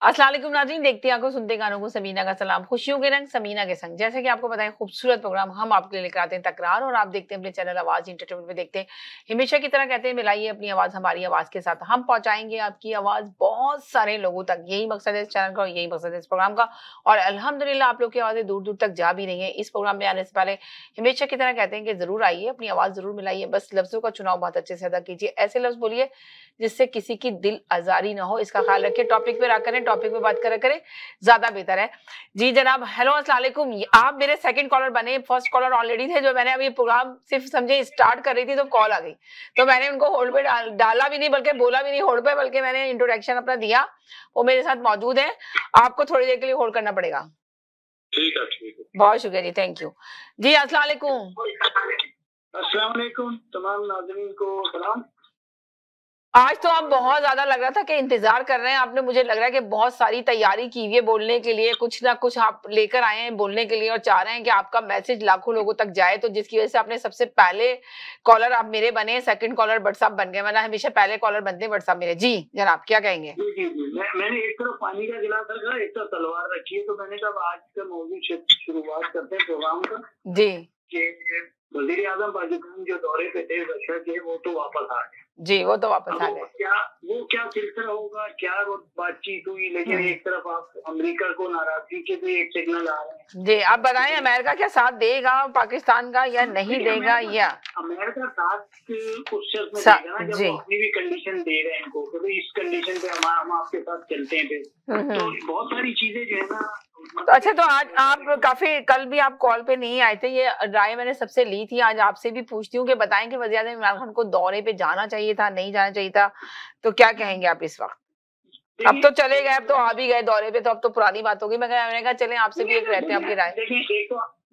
अस्सलाम वालेकुम नाज़रीन, देखते आंखों सुनते गानों को समीना का सलाम। खुशियों के रंग समीना के संग। जैसे कि आपको पता है, खूबसूरत प्रोग्राम हम आपके लिए लेकर आते हैं तकरार, और आप देखते हैं अपने चैनल आवाज़ एंटरटेनमेंट में। देखते हैं हमेशा की तरह, कहते हैं मिलाइए अपनी आवाज़ हमारी आवाज़ के साथ। हम पहुंचाएंगे आपकी आवाज़ बहुत सारे लोगों तक। यही मकसद है इस चैनल का और यही मकसद है इस प्रोग्राम का। और अल्हम्दुलिल्लाह आप लोग की आवाज़ें दूर दूर तक जा भी रही है। इस प्रोग्राम में आने से पहले हमेशा की तरह कहते हैं कि जरूर आइए, अपनी आवाज़ जरूर मिलाइए। बस लफ्ज़ों का चुनाव बहुत अच्छे से अदा कीजिए। ऐसे लफ्ज़ बोलिए जिससे किसी की दिल आजारी ना हो, इसका ख्याल रखिए। टॉपिक पे रहा करें, टॉपिक पे बात करा करें, ज्यादा बेहतर है। जी जनाब, हेलो अस्सलाम वालेकुम। आप मेरे सेकंड कॉलर बने, फर्स्ट कॉलर ऑलरेडी थे। जो मैंने अभी प्रोग्राम सिर्फ समझे स्टार्ट कर रही थी तो कॉल आ गई, तो मैंने उनको होल्ड पे डाला भी नहीं, बल्कि बोला भी नहीं होल्ड पे, बल्कि मैंने इंट्रोडक्शन अपना दिया। वो मेरे साथ मौजूद है, आपको थोड़ी देर के लिए होल्ड करना पड़ेगा। ठीक है, ठीक है। बहुत शुक्रिया जी, थैंक यू जी। अस्सलाम वालेकुम। अस्सलाम वालेकुम, तमाम नाज़रीन को सलाम। आज तो आप बहुत ज्यादा लग रहा था कि इंतजार कर रहे हैं आपने। मुझे लग रहा है कि बहुत सारी तैयारी की हुई है बोलने के लिए, कुछ ना कुछ आप लेकर आए हैं बोलने के लिए, और चाह रहे हैं कि आपका मैसेज लाखों लोगों तक जाए। तो जिसकी वजह से आपने सबसे पहले कॉलर आप मेरे बने, सेकंड कॉलर व्हाट्सएप बन गए, वरना हमेशा पहले कॉलर बनते हैं व्हाट्सएप मेरे। जी जनाब, क्या कहेंगे? जी जी जी, मैंने एक तरफ पानी का गिलास रखा, एक तरफ तलवार रखी है, तो मैंने कहा आज का मौजूद शुरुआत करते हैं प्रोग्राम का। जी वजीर आजम पाकिस्तान जो दौरे पे थे रशिया के, वो तो वापस आ गए। जी, वो तो वापस आ गए। वो क्या सिलसिला होगा, क्या बातचीत हुई, लेकिन एक तरफ आप अमेरिका को नाराजगी के भी एक सिग्नल आ रहे हैं। जी, आप बताएं, अमेरिका क्या साथ देगा पाकिस्तान का या नहीं देगा? या अमेरिका साथ उस शर्त में देगा ना, जब वो अपनी भी कंडीशन दे रहे हैं इनको, तो इस कंडीशन पे हम आपके साथ चलते हैं फिर। तो बहुत सारी चीजें जो है ना। तो अच्छा, तो आज आप काफी, कल भी आप कॉल पे नहीं आए थे, ये राय मैंने सबसे ली थी। आज आपसे भी पूछती हूँ कि बताएं कि वज़ीर आज़म इमरान खान को दौरे पे जाना चाहिए था, नहीं जाना चाहिए था? तो क्या कहेंगे आप इस वक्त? अब तो चले गए, अब तो आ भी गए दौरे पे, तो अब तो पुरानी बात होगी। मैंने कहा चलें आपसे भी एक रहते हैं आपकी राय।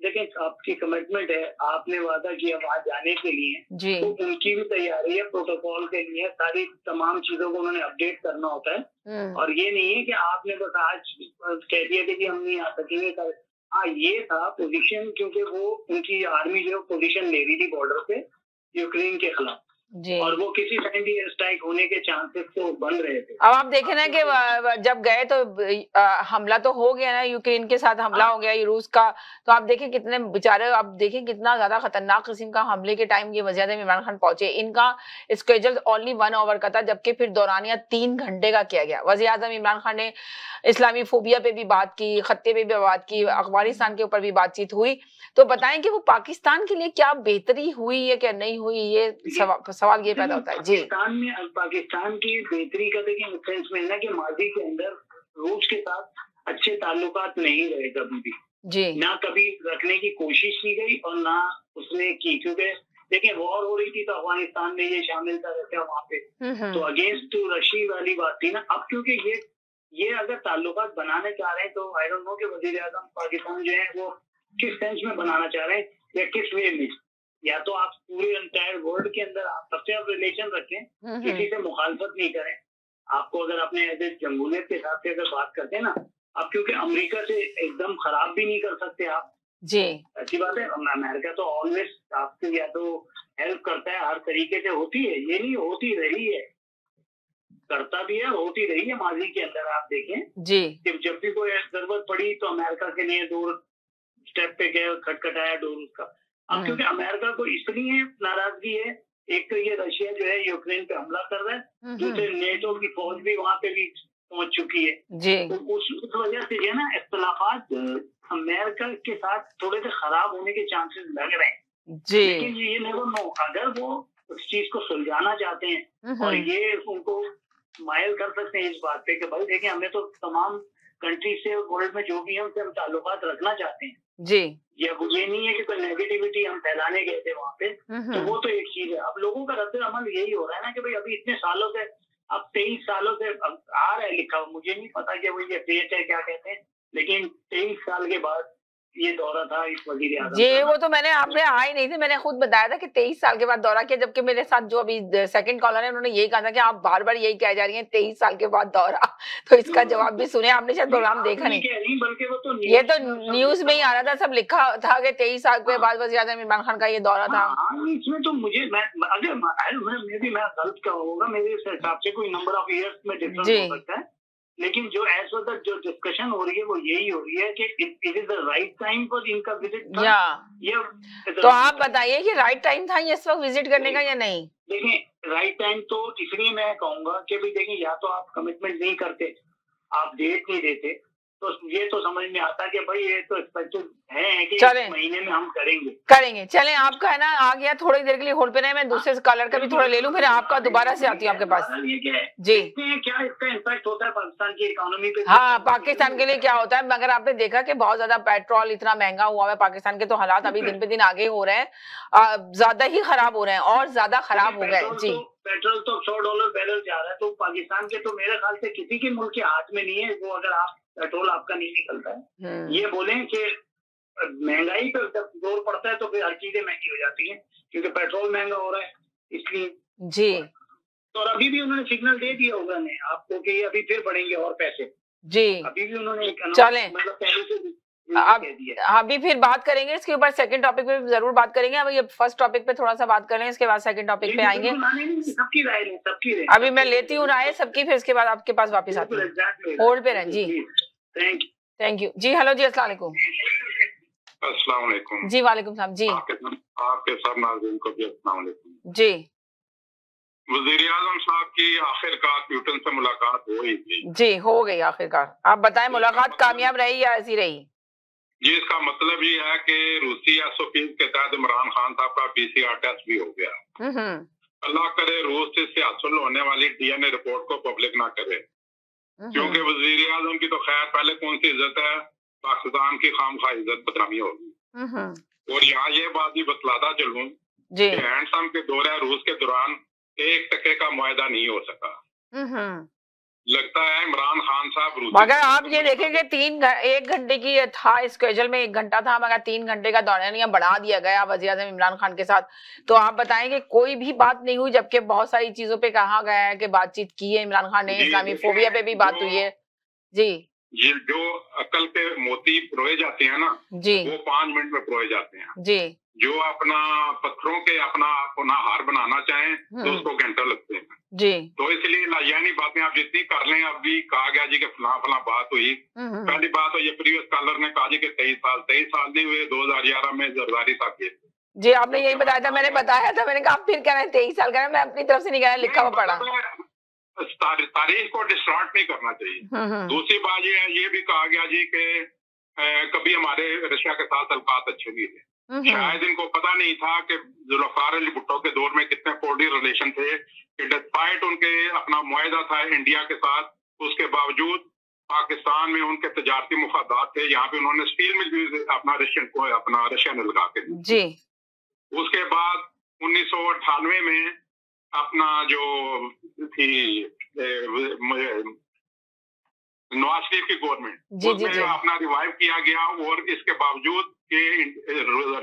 देखिए आपकी कमिटमेंट है, आपने वादा किया वहाँ जाने के लिए जी, तो उनकी भी तैयारी है, प्रोटोकॉल के लिए सारी तमाम चीजों को उन्होंने अपडेट करना होता है। और ये नहीं है कि आपने बस आज कह दिया कि हम नहीं आ सकेंगे कल। हाँ, ये था पोजीशन, क्योंकि वो उनकी आर्मी जो पोजीशन ले रही थी बॉर्डर पे यूक्रेन के खिलाफ जी, और वो किसी टाइम भी एयर स्ट्राइक होने के चांसेस तो बन रहे थे। अब आप देखें ना कि जब गए तो हमला तो हो गया ना, यूक्रेन के साथ हमला हो गया, रूस का। तो आप देखें कितने बेचारे, आप देखें कितना ज्यादा खतरनाक किस्म का हमले के टाइम ये वज़ीर आज़म इमरान खान पहुंचे। इनका स्केड्यूल ओनली 1 आवर का था, जबकि फिर दौरानिया 3 घंटे का किया गया। वज़ीर आज़म इमरान खान ने इस्लामी फोबिया पे भी बात की, खत्ते पे भी बात की, अफगानिस्तान के ऊपर भी बातचीत हुई। तो बताएं कि वो पाकिस्तान के लिए क्या बेहतरी हुई है, क्या नहीं हुई? ये सवाल ये पैदा होता है जी। पाकिस्तान की बेहतरी का देखिए सेंस में ना, कि माजी के अंदर रूस के साथ अच्छे ताल्लुकात नहीं रहे कभी भी जी, ना कभी रखने की कोशिश की गई और ना उसने की, क्योंकि देखिए वॉर हो रही थी तो अफगानिस्तान में ये शामिल था रशिया वहाँ पे, तो अगेंस्ट रशिया वाली बात थी ना। अब क्योंकि ये अगर ताल्लुकात बनाने चाह रहे हैं, तो आई डोंट नो कि वज़ीर आज़म पाकिस्तान जो है वो किस सेंस में बनाना चाह रहे हैं या किस वे में। या तो आप पूरे एंटायर वर्ल्ड के अंदर आप सबसे आप रिलेशन रखें, किसी से मुखालफत नहीं करें। आपको अगर अपने ऐसे जमहूरियत के हिसाब से अगर बात करते हैं ना, आप क्योंकि अमेरिका से एकदम खराब भी नहीं कर सकते आप जी, अच्छी बात है। अमेरिका तो ऑलवेज आपसे या तो हेल्प करता है, हर तरीके से होती है, ये नहीं होती रही है, करता भी है, होती रही है माजी के अंदर। आप देखें जी, जब भी कोई जरूरत पड़ी तो अमेरिका के लिए डोर स्टेप पे गए, खटखटाया डोर उसका। अब क्योंकि अमेरिका को इसलिए नाराजगी है, एक तो ये रशिया जो है यूक्रेन पे हमला कर रहा है, दूसरे नेटो की फौज भी वहां पे भी पहुंच चुकी है जी, तो उस वजह से जो है ना इख्तिलाफात अमेरिका के साथ थोड़े से खराब होने के चांसेस लग रहे हैं जी। लेकिन ये नेवर नो, अगर वो उस चीज को सुलझाना चाहते हैं और ये उनको मायल कर सकते हैं इस बात पे कि भाई देखिए हमें तो तमाम कंट्री से वर्ल्ड में जो भी है उनसे हम ताल्लुकात रखना चाहते हैं जी, या ये नहीं है कि कोई नेगेटिविटी हम फैलाने गए थे वहाँ पे, तो वो तो एक चीज है। अब लोगों का रद्द अमल यही हो रहा है ना कि भाई अभी इतने सालों से, अब 23 सालों से आ रहा है लिखा, मुझे नहीं पता कि वो ये फेट है क्या कहते हैं, लेकिन 23 साल के बाद ये दौरा था इस वज़ीर आज़म जी। वो तो मैंने आपने आए नहीं थे, मैंने खुद बताया था कि 23 साल के बाद दौरा किया, जबकि मेरे साथ जो अभी सेकंड कॉलर है उन्होंने यही कहा था कि आप बार बार यही कह जा रही हैं 23 साल के बाद दौरा। तो इसका जवाब भी सुने आपने, शायद प्रोग्राम देखा नहीं, बल्कि वो तो ये तो न्यूज में ही आ रहा था, सब लिखा था कि 23 साल के बाद वज़ीर आज़म इमरान खान का ये दौरा था। इसमें तो मुझे अगर मैं गलत कहूँगा, मेरे हिसाब से कोई नंबर ऑफ ईयर्स में डिफरेंस हो सकता है, लेकिन जो एज तक जो डिस्कशन हो रही है वो यही हो रही है कि it is the right time for इनका विजिट था या तो आप बताइए कि राइट टाइम था इस वक्त विजिट करने का या नहीं? देखिए राइट टाइम तो इसलिए मैं कहूंगा कि भाई देखिए या तो आप कमिटमेंट नहीं करते, आप डेट नहीं देते, तो ये तो समझ में आता है कि भाई ये तो एक्सपेक्टेड है कि महीने में हम करेंगे। चलें आपका है ना आ गया, थोड़ी देर के लिए होल्ड पे रहे, मैं दूसरे कलर का भी थोड़ा ले लूं, फिर आपका दोबारा से आती हूँ आपके पास। जी क्या इसका इम्पैक्ट होता है पाकिस्तान की इकोनॉमी पे? हाँ, पाकिस्तान के लिए क्या होता है, मगर आपने देखा कि बहुत ज्यादा पेट्रोल इतना महंगा हुआ है, पाकिस्तान के तो हालात अभी दिन पे दिन आगे हो रहे हैं, ज्यादा ही खराब हो रहे हैं और ज्यादा खराब हो गए। जी पेट्रोल तो $100 बैरल जा रहा है, तो पाकिस्तान के तो मेरे ख्याल से किसी के मुल्क के हाथ में नहीं है वो, अगर आप पेट्रोल आपका नहीं निकलता है। ये बोलें कि महंगाई पर जब जोर पड़ता है तो फिर हर चीजें महंगी हो जाती हैं, क्योंकि पेट्रोल महंगा हो रहा है इसलिए। जी तो अभी भी उन्होंने सिग्नल दे दिया होगा ने आपको कि अभी फिर बढ़ेंगे और पैसे। जी अभी भी उन्होंने चलें मतलब पहले से अभी फिर बात करेंगे इसके ऊपर, सेकंड टॉपिक पे जरूर बात करेंगे। अब ये फर्स्ट टॉपिक पे थोड़ा सा बात कर लें, इसके बाद सेकंड टॉपिक पे आएंगे। सबकी राय लें, सबकी राय। अभी मैं लेती हूँ राय सबकी, फिर इसके बाद आपके पास वापस आती हूँ। होल्ड पे रहें जी। थैंक यू जी। हेलो जी, अस्सलाम वालेकुम। अस्सलाम वालेकुम जी। वालेकुम सलाम जी। आपके सब नाज़रीन को भी अस्सलाम वालेकुम जी। वज़ीर-ए-आज़म साहब की आखिरकार प्यूटन से मुलाकात हो ही थी। जी हो गई आखिरकार। आप बताएं मुलाकात कामयाब रही या ऐसी रही? जी, इसका मतलब ये है कि रूसी एसओपी के तहत इमरान खान साहब का पीसीआर टेस्ट भी हो गया। अल्लाह करे रूस से हासिल होने वाली डीएनए रिपोर्ट को पब्लिक ना करे, क्योंकि वज़ीर आज़म की तो खैर पहले कौन सी इज्जत है, पाकिस्तान की खामखा इज्जत बदनामी होगी। और यहाँ ये बात भी बतलाता चलूं कि हैंडसम के दौरे रूस के दौरान 1% का मुआहदा नहीं हो सका। लगता है इमरान खान साहब मगर आप ये देखेंगे 1 घंटे की था स्केड्यूल में, 1 घंटा था, मगर 3 घंटे का दौरानिया बढ़ा दिया गया वज़ीर-ए-आज़म इमरान खान के साथ। तो आप बताएंगे कोई भी बात नहीं हुई, जबकि बहुत सारी चीजों पे कहा गया है कि बातचीत की है इमरान खान ने, इस्लामी फोबिया पे भी बात हुई है। जी ये जो अकल के मोती परोए जाते हैं ना जी, वो 5 मिनट में परोए जाते हैं जी। जो अपना पत्थरों के अपना हार बनाना चाहें तो उसको घंटों लगते हैं जी। तो इसलिए लायानी बातें आप जितनी कर लें, अभी कहा गया जी कि फला बात हुई। पहली बात तो ये प्रीवियस कॉलर ने कहा जी कि 23 साल नहीं हुए, 2011 में जरदारी साहब के। जी आपने यही बताया था, मैंने बताया था, मैंने कहा आप फिर कह रहे हैं 23 साल का, मैं अपनी तरफ से नहीं कह रहा, लिखा हुआ पढ़ा। तारीख को डिस्टॉर्ट नहीं करना चाहिए। दूसरी बात ये भी कहा गया जी कि कभी हमारे रशिया के साथ तल्कात अच्छे नहीं थे। शायद इनको पता नहीं था कि जुल्फिकार अली भुट्टो के दौर में कितने कोर्डी रिलेशन थे, कि डिस्पाइट उनके अपना मुआहदा था इंडिया के साथ, उसके बावजूद पाकिस्तान में उनके तजारती मुफादात थे। यहाँ पे उन्होंने स्टील मिल भी अपना रशिया ने लगा के जी। उसके बाद 1998 में अपना जो थी नवाज शरीफ की गवर्नमेंट, उसमें अपना रिवाइव किया गया, और इसके बावजूद कि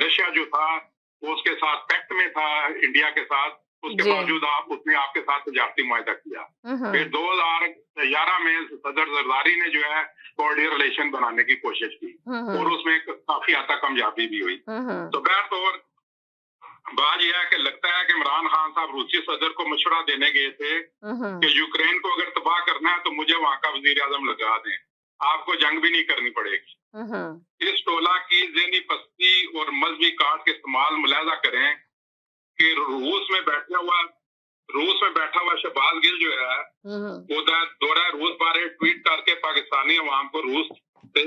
रशिया जो था वो उसके साथ पैक्ट में था इंडिया के साथ, उसके बावजूद उसने आपके साथ तजारती मुआहदा किया। फिर 2011 में सदर जरदारी ने जो है कोऑर्डिनेट रिलेशन बनाने की कोशिश की और उसमें काफी हद तक कामयाबी भी हुई। तो बहरतौर बात यह है कि लगता है कि इमरान खान साहब रूसी सदर को मशवरा देने गए थे कि यूक्रेन को अगर तबाह करना है तो मुझे वहां का वजीर आजम लगा दें, आपको जंग भी नहीं करनी पड़ेगी। इस टोला की ज़हनी पस्ती और मजहबी कार्ड के इस्तेमाल मुलाहजा करें कि रूस में बैठा हुआ शहबाज गिल जो है वो दौरा रूस बारे ट्वीट करके पाकिस्तानी अवाम को रूस से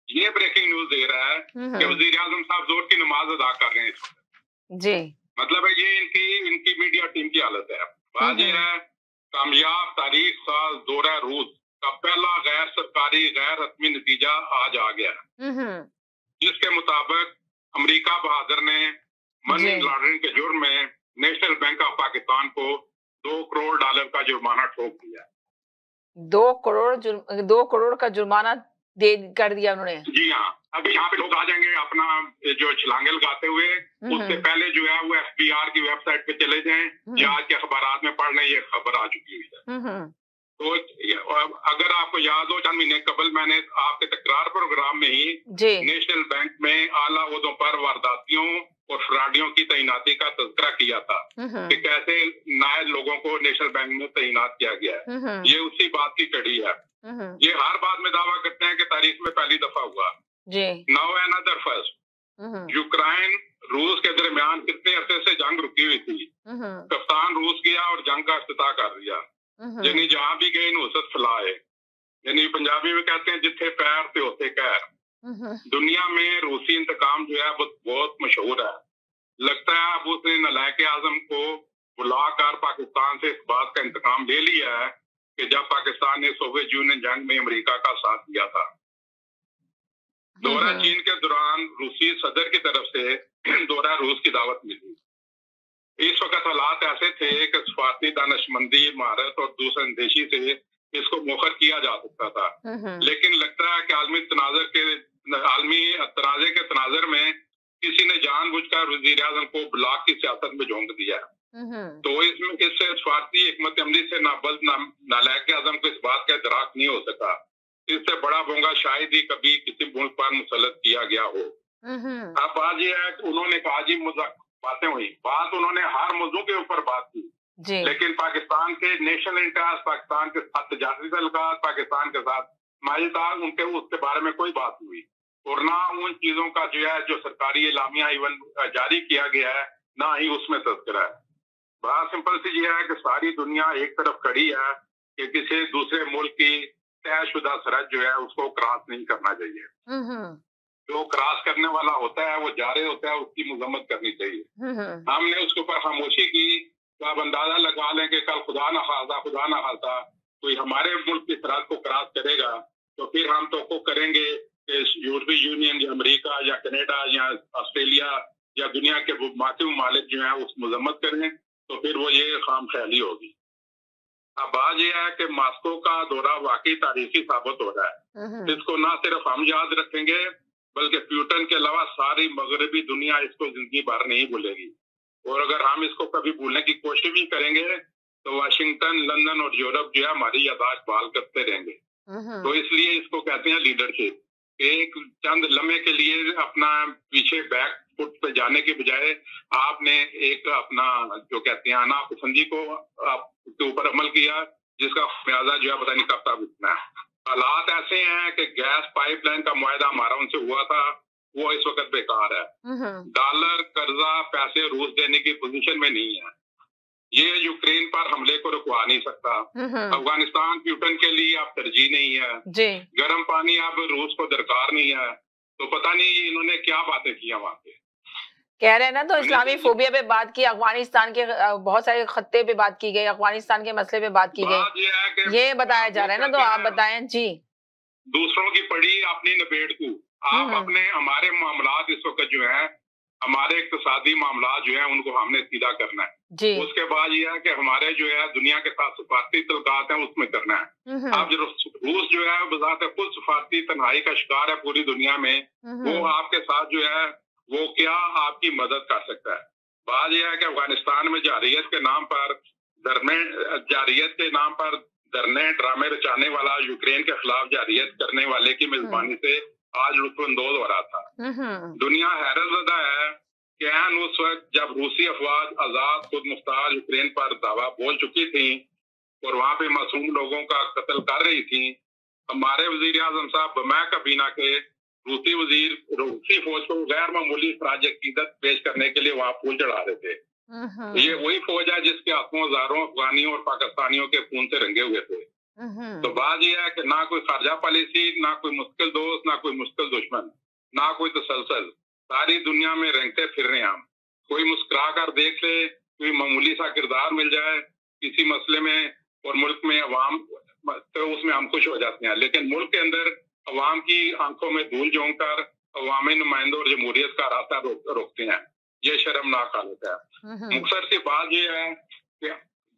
ये ब्रेकिंग न्यूज दे रहा है कि वजीर आजम साहब जोर की नमाज अदा कर रहे हैं जी। मतलब है ये इनकी मीडिया टीम की हालत है। बात यह है कामयाब तारीख साल दौरा रूस का पहला गैर सरकारी गैर रस्मी नतीजा आज आ गया, जिसके मुताबिक अमेरिका बहादुर ने मनी लॉन्ड्रिंग के जुर्म में नेशनल बैंक ऑफ पाकिस्तान को $2 करोड़ का जुर्माना ठोक दिया। 2 करोड़ का जुर्माना कर दिया उन्होंने। जी हाँ, अभी यहाँ पे लोग आ जाएंगे अपना जो छलांगे लगाते हुए, उससे पहले जो है वो FBR की वेबसाइट पे चले जाएं या आज के अखबारात में पढ़ लें, ये खबर आ चुकी है। तो अगर आपको याद हो, चंद महीने कबल मैंने आपके तकरार प्रोग्राम में ही नेशनल बैंक में आला ओहदों पर वारदातियों और फ्राडियों की तैनाती का तज़किरा किया था कि कैसे नायब लोगों को नेशनल बैंक में तैनात किया गया है। ये उसी बात की कड़ी है। ये हर बात में दावा करते हैं कि तारीख में पहली दफा हुआ। नाउ अनदर फर्स्ट, यूक्रेन रूस के दरमियान कितने अरसे से जंग रुकी हुई थी। कप्तान रूस गया और जंग का इफ्तिताह कर दिया। यानी जहां भी गए नुसरत फैलाए, यानी पंजाबी में कहते हैं जिथे पैर ते होते कहर। दुनिया में रूसी इंतकाम जो है वो बहुत मशहूर है। लगता है अब उसने नलायक आजम को बुलाकर पाकिस्तान से इस बात का इंतकाम ले लिया है कि जब पाकिस्तान ने सोवियत यूनियन जंग में अमेरिका का साथ दिया था। दौरा चीन के दौरान रूसी सदर की तरफ से दौरा रूस की दावत मिली। इस वक्त हालात ऐसे थे कि सफारती दानिशमंदी, महारत और दूरंदेशी से इसको मुखर किया जा सकता था। लेकिन लगता है कि आलमी तनाजे के तनाजर में किसी ने जानबूझकर वजीर आजम को ब्लॉक की सियासत में झोंक दिया। तो इससे सफारती हिकमत अमली से नालायक आजम को इस बात का इदराक नहीं हो सका। इससे बड़ा बोंगा शायद ही कभी किसी मुल्क पर मुसल्लत किया गया हो। अब बात यह है कि उन्होंने कहा जी बातें हुई, बात उन्होंने हर मौजू के ऊपर बात की, लेकिन पाकिस्तान के नेशनल इंटरेस्ट, पाकिस्तान के साथ तजारती तल्लुकात, पाकिस्तान के साथ माहिदार, उनके उसके बारे में कोई बात नहीं हुई। और ना उन चीजों का जो है जो सरकारी एलामिया इवन जारी किया गया है, ना ही उसमें तज़किरा है। बात सिंपल सी ये है कि सारी दुनिया एक तरफ खड़ी है कि किसी दूसरे मुल्क की तयशुदा सरहद जो है उसको क्रॉस नहीं करना चाहिए। जो क्रॉस करने वाला होता है वो जारे होता है, उसकी मजम्मत करनी चाहिए। हमने उसके ऊपर खामोशी की तो आप अंदाजा लगा लें कि कल खुदा ना खासा कोई हमारे मुल्क की सरहद को क्रॉस करेगा तो फिर हम तो करेंगे कि यूरोपीय यूनियन या अमेरिका या कनाडा या ऑस्ट्रेलिया या दुनिया के माती ममालिक जो है उस मजम्मत करें, तो फिर वो ये खाम ख्याली होगी। अब बात यह है कि मॉस्को का दौरा वाकई तारीखी साबित हो रहा है। इसको ना सिर्फ हम याद रखेंगे बल्कि प्यूटन के अलावा सारी मगरबी दुनिया इसको जिंदगी भर नहीं भूलेगी। और अगर हम इसको कभी भूलने की कोशिश भी करेंगे तो वाशिंगटन, लंदन और यूरोप जो है हमारी यादाश्त बहाल करते रहेंगे। तो इसलिए इसको कहते हैं लीडरशिप। एक चंद लम्हे के लिए अपना पीछे बैक फुट पे जाने के बजाय आपने एक अपना जो कहते हैं नापसंदी को आपके ऊपर अमल किया, जिसका खामियाजा जो है पता नहीं कब तक उठना है। हालात ऐसे हैं कि गैस पाइपलाइन का मुआहदा हमारा उनसे हुआ था, वो इस वक्त बेकार है। डॉलर कर्जा पैसे रूस देने की पोजीशन में नहीं है। ये यूक्रेन पर हमले को रुकवा नहीं सकता। अफगानिस्तान प्यूटन के लिए अब तरजीह नहीं है। गर्म पानी अब रूस को दरकार नहीं है। तो पता नहीं इन्होंने क्या बातें की वहां पे। कह रहे हैं ना, तो इस्लामी फोबिया पे बात की, अफगानिस्तान के बहुत सारे खत्ते पे बात की गई, अफगानिस्तान के मसले पे बात की गई, ये बताया जा रहा है ना, तो आप बताएं जी। दूसरों की पड़ी अपनी नपेट को आप अपने हमारे मामलात इस वक्त जो है हमारे इक्तिसादी मामला जो है उनको हमने सीधा करना है। उसके बाद ये है कि हमारे जो है दुनिया के साथ सफारती तल्लुकात है उसमें करना है। अब जो रूस जो है बजाते खुद सफारती तन्हाई का शिकार है पूरी दुनिया में, वो आपके साथ जो है वो क्या आपकी मदद कर सकता है। बात यह है कि अफगानिस्तान में जारियत के नाम पर धरने ड्रामे रचाने वाला, यूक्रेन के खिलाफ जारियत करने वाले की मेजबानी से आज लुत्फानंदोज हो रहा था। दुनिया हैरतज़दा है कि ऐन उस वक्त जब रूसी अफवाज आजाद खुद मुख्तार यूक्रेन पर दावा बोल चुकी थी और वहां पे मासूम लोगों का कत्ल कर रही थी, हमारे वजीर आजम साहब बमै काबीना के रूसी फौज को गैर मामूली खराज अकीदत पेश करने के लिए वहां फूल चढ़ा रहे थे। ये वही फौज है जिसके हाथों हजारों अफगानियों और पाकिस्तानियों के खून से रंगे हुए थे। तो बात यह है कि ना कोई खारजा पॉलिसी, ना कोई मुश्किल दोस्त, ना कोई मुश्किल दुश्मन, ना कोई तसलसल, सारी दुनिया में रेंगते फिर रहे हैं हम। कोई मुस्कुरा कर देख ले, कोई मामूली सा किरदार मिल जाए किसी मसले में और मुल्क में अवाम, तो उसमें हम खुश हो जाते हैं। लेकिन मुल्क के अंदर अवाम की आंखों में धूल झोंक कर अवामी नुमाइंदों और जमहूरियत का रास्ता रोकते हैं, ये शर्मनाक हालत है। मुख्तसर सी बात यह है कि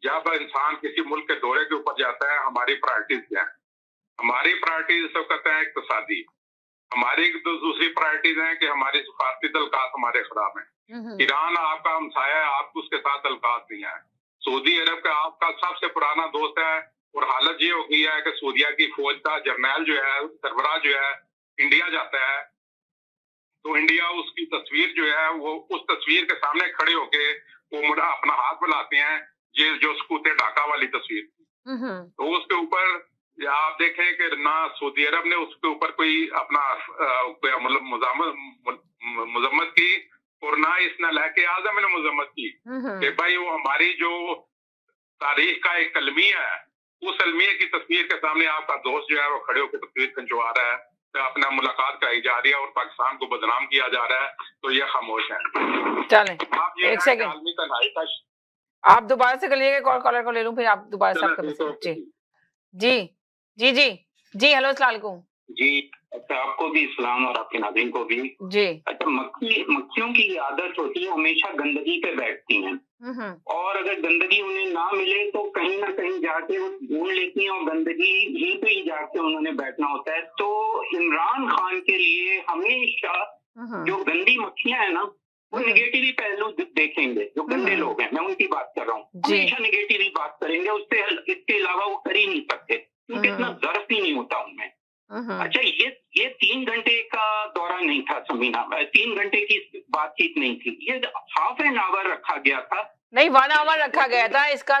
जब इंसान किसी मुल्क के दौरे के ऊपर जाता है, हमारी प्रायोरिटीज क्या है? हमारी प्रायोरिटीज सब कहते हैं इक्तिसादी, हमारी दूसरी प्रायोरिटीज है कि हमारी सफारती तल्लुकात हमारे खराब हैं। ईरान आपका हमसाया है, आपको उसके साथ तल्लुकात नहीं है। सऊदी अरब का आपका सबसे पुराना दोस्त है और हालत ये हो गई है कि सऊदिया की फौज का जर्नैल जो है, सरबराह जो है, इंडिया जाता है तो इंडिया उसकी तस्वीर जो है वो उस तस्वीर के सामने खड़े होके वो मुड़ा अपना हाथ बुलाते हैं, ये जो सकूते ढाका वाली तस्वीर। तो उसके ऊपर आप देखें कि ना सऊदी अरब ने उसके ऊपर कोई अपना मतलब मजम्मत की, और ना इसने लहके आज़म ने मजम्मत की कि भाई वो हमारी जो तारीख का एक अलमिया है, उस अलमिया की तस्वीर के सामने आपका दोस्त जो है वो खड़े होकर तस्वीर खिंचवा रहा है, तो अपना मुलाकात कराई जा रही है और पाकिस्तान को बदनाम किया जा रहा है, तो ये खामोश है। चलें आप ये एक सेकंड, आलमी तन्हाई का आप दोबारा से कर लीजिएगा, कॉलर को ले लूं फिर आप दोबारा से आपका जी जी जी जी जी हेलो अस्सलाम वालेकुम जी। अच्छा, आपको भी इस्लाम और आपके नाज़रीन को भी जी। अच्छा, मक्खियों की आदत होती है हमेशा गंदगी पे बैठती हैं, और अगर गंदगी उन्हें ना मिले तो कहीं ना कहीं जाके वो ढूंढ लेती हैं और गंदगी ही पे ही जाके उन्होंने बैठना होता है। तो इमरान खान के लिए हमेशा जो गंदी मक्खियां है ना, वो निगेटिव ही पहलू देखेंगे। जो गंदे लोग हैं, मैं उनकी बात कर रहा हूँ, हमेशा निगेटिव ही बात करेंगे, उससे इसके अलावा वो कर ही नहीं सकते, क्योंकि इतना ज़र्फ ही नहीं होता उनमें। अच्छा, ये 3 घंटे का दौरा नहीं था समीना, 3 घंटे की बातचीत नहीं थी, ये हाफ एन आवर रखा गया था। नहीं, 1 आवर रखा गया था, इसका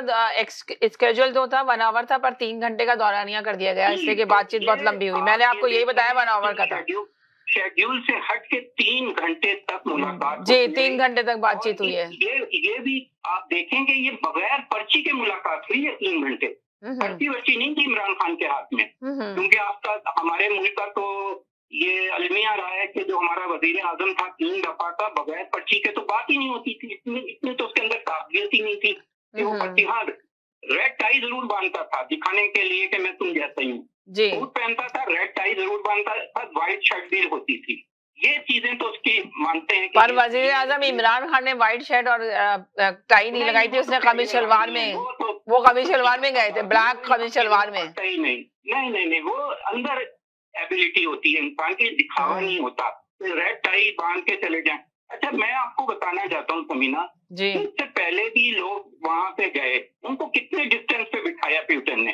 स्केड्यूल जो था 1 आवर था, पर 3 घंटे का दौरानिया कर दिया गया, इसलिए कि बातचीत बहुत लंबी हुई। मैंने आपको यही बताया 1 आवर का था। शेड्यूल से हट के 3 घंटे तक मुलाकात जी, 3 घंटे तक बातचीत हुई है। ये भी आप देखेंगे, ये बगैर पर्ची के मुलाकात हुई है 3 घंटे। पर्ची नहीं थी इमरान खान के हाथ में, क्योंकि आपका हमारे मुल्क का तो ये अलमिया रहा है कि जो हमारा वजीर आजम था 3 दफा का, बगैर पर्ची के तो बात ही नहीं होती थी, इतनी तो उसके अंदर काबिलियत ही नहीं थी कि वो पर्ची। हाँ, रेड टाई जरूर बांधता था दिखाने के लिए कि मैं तुम जैसा ही हूँ, सूट पहनता था, रेड टाई जरूर बांधता था, व्हाइट शर्ट भी होती थी, ये चीजें तो उसकी मानते हैं। पर वजीर आजम इमरान खान ने व्हाइट शर्ट और टाई नहीं लगाई थी, उसने कमीज शलवार में, वो कमीज शलवार में गए थे, ब्लैक कमीज शलवार में। नहीं, वो अंदर एबिलिटी होती है इंसान की, दिखावा नहीं होता, रेड टाई बांध के चले जाएं। अच्छा, मैं आपको बताना चाहता हूँ समीना जी, इससे पहले भी लोग वहां पे गए, उनको कितने डिस्टेंस पे बिठाया प्यूटन ने।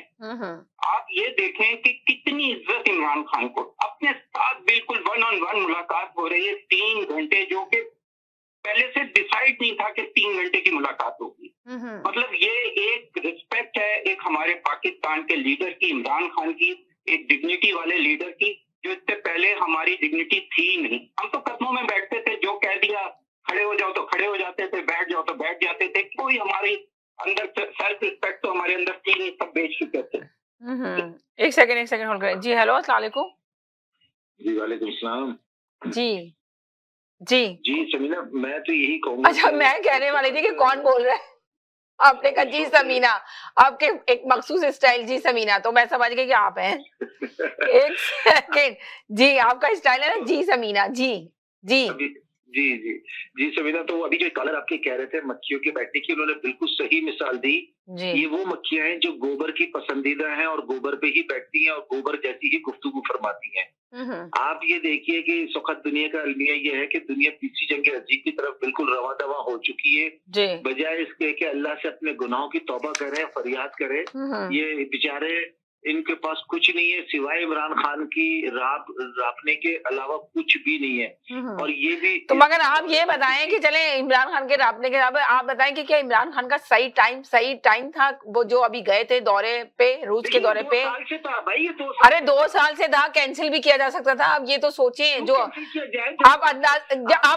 आप ये देखें कि कितनी इज्जत इमरान खान को, अपने साथ बिल्कुल 1-on-1 मुलाकात हो रही है 3 घंटे, जो कि पहले से डिसाइड नहीं था कि 3 घंटे की मुलाकात होगी। मतलब ये एक रिस्पेक्ट है एक हमारे पाकिस्तान के लीडर की, इमरान खान की, एक डिग्निटी वाले लीडर की, जो इससे पहले हमारी डिग्निटी थी नहीं। हम तो कदमों में बैठते थे, जो कह दिया खड़े हो जाओ तो खड़े हो जाते थे, बैठ जाओ तो बैठ जाते थे, कोई हमारी अंदर सेल्फ रिस्पेक्ट तो हमारे अंदर थी नहीं, सब बेच चुके थे। एक सेकंड होल्ड करें जी। हेलो अस्सलाम वालेकुम जी। वालेकुम सलाम जी जी जी। समीना, मैं तो यही कहूँगा। अच्छा, मैं कहने वाली थी कि कौन बोल रहा है, आपने कहा जी समीना, आपके एक मखसूस स्टाइल जी समीना, तो मैं समझ गई कि आप हैं। एक सेकंड जी, आपका स्टाइल है ना जी समीना, जी जी जी जी जी समीना, तो अभी जो कलर आपके कह रहे थे मक्खियों के बैठने की, उन्होंने बिल्कुल सही मिसाल दी। ये वो मक्खियां हैं जो गोबर की पसंदीदा हैं और गोबर पे ही बैठती हैं और गोबर जैसी ही गुफ्तगू फरमाती हैं। आप ये देखिए कि इस वक्त दुनिया का अलमिया ये है कि दुनिया तीसरी जंग अजीब की तरफ बिल्कुल रवा दवा हो चुकी है, बजाय इसके कि अल्लाह से अपने गुनाहों की तौबा करे, फरियाद करे। ये बेचारे, इनके पास कुछ नहीं है सिवाय इमरान खान की रापने के अलावा कुछ भी नहीं है। और ये भी तो मगर आप ये बताएं कि चले इमरान खान के रापने के अलावा आप बताएं कि क्या इमरान खान का सही टाइम था, वो जो अभी गए थे दौरे पे, रूस के दौरे पे? 2 साल से था भाई, ये 2 साल। अरे 2 साल से था, कैंसिल भी किया जा सकता था। आप ये तो सोचें, जो आप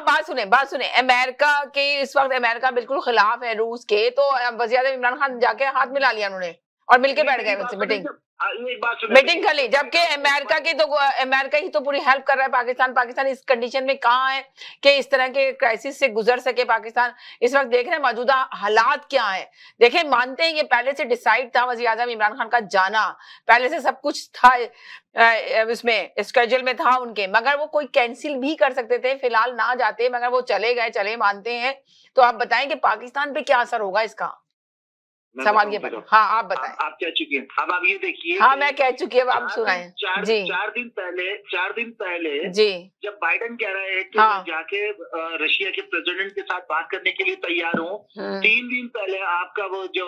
बात सुने, अमेरिका के इस वक्त अमेरिका बिल्कुल खिलाफ है रूस के, तो वज़ीर आज़म इमरान खान जाके हाथ मिला लिया उन्होंने और मिलके बैठ गए उनसे मीटिंग कर ली, जबकि अमेरिका ही तो पूरी हेल्प कर रहा है पाकिस्तान इस कंडीशन में कहाँ है कि इस तरह के क्राइसिस से गुजर सके पाकिस्तान। इस वक्त देख रहे हैं मौजूदा हालात क्या है। देखें, मानते हैं ये पहले से डिसाइड था वज़ीर आज़म इमरान खान का जाना, पहले से सब कुछ था, इसमें स्केड्यूल में था उनके, मगर वो कोई कैंसिल भी कर सकते थे, फिलहाल ना जाते, मगर वो चले मानते हैं। तो आप बताएं कि पाकिस्तान पे क्या असर होगा इसका, सवाल ये बताओ। हाँ, आप बताएं। आप कह चुकी हैं, अब आप ये देखिए। हाँ, मैं कह चुकी है, अब आप सुनाएं जी। 4 दिन पहले जी, जब बाइडेन कह रहे हैं कि मैं जाके रशिया के प्रेसिडेंट के साथ बात करने के लिए तैयार हूँ, 3 दिन पहले आपका वो जो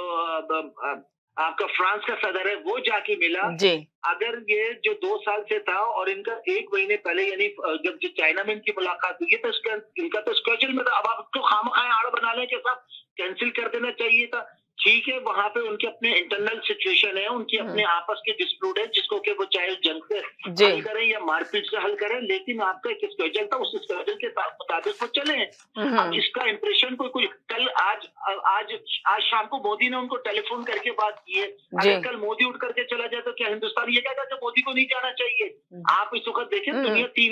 आपका फ्रांस का सदर है वो जाके मिला जी। अगर ये जो 2 साल से था और इनका 1 महीने पहले यानी जब जो चाइना में इनकी मुलाकात हुई है तो इनका तो स्केड्यूल में था। अब आप उसको खामखाएं आड़ बना लें कि सब कैंसिल कर देना चाहिए था। ठीक है, वहां पे उनके अपने इंटरनल सिचुएशन है, उनकी अपने आपस के डिस्प्यूट है जिसको कि वो चाहे जंग से हल करें या मारपीट से हल करें, लेकिन आपका एक स्केड्यूल था, उस स्केड्यूल के मुताबिक वो चले। अब इसका इंप्रेशन कोई कल आज शाम को मोदी ने उनको टेलीफोन करके बात की है। अगर कल मोदी उठ करके चला जाए तो क्या हिंदुस्तान ये कहेगा कि मोदी को नहीं जाना चाहिए? आप इस वक्त देखें दुनिया तीन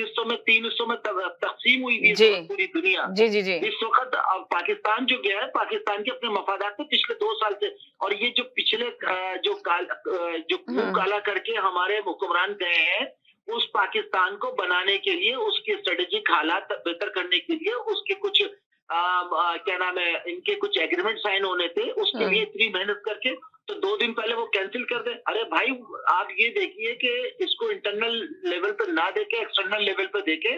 हिस्सों में तकसीम हुई है पूरी दुनिया। इस वक्त पाकिस्तान जो गया है, पाकिस्तान के अपने मफादात थे पिछले 2 साल से, और ये जो पिछले जो काला करके हमारे हुक्मरान गए हैं उस पाकिस्तान को बनाने के लिए, उसके स्ट्रेटेजिक हालात बेहतर करने के लिए, उसके कुछ क्या नाम है, इनके कुछ एग्रीमेंट साइन होने थे, उसके लिए इतनी मेहनत करके तो 2 दिन पहले वो कैंसिल कर दे। अरे भाई, आप ये देखिए कि इसको इंटरनल लेवल पे ना देके एक्सटर्नल लेवल पे देके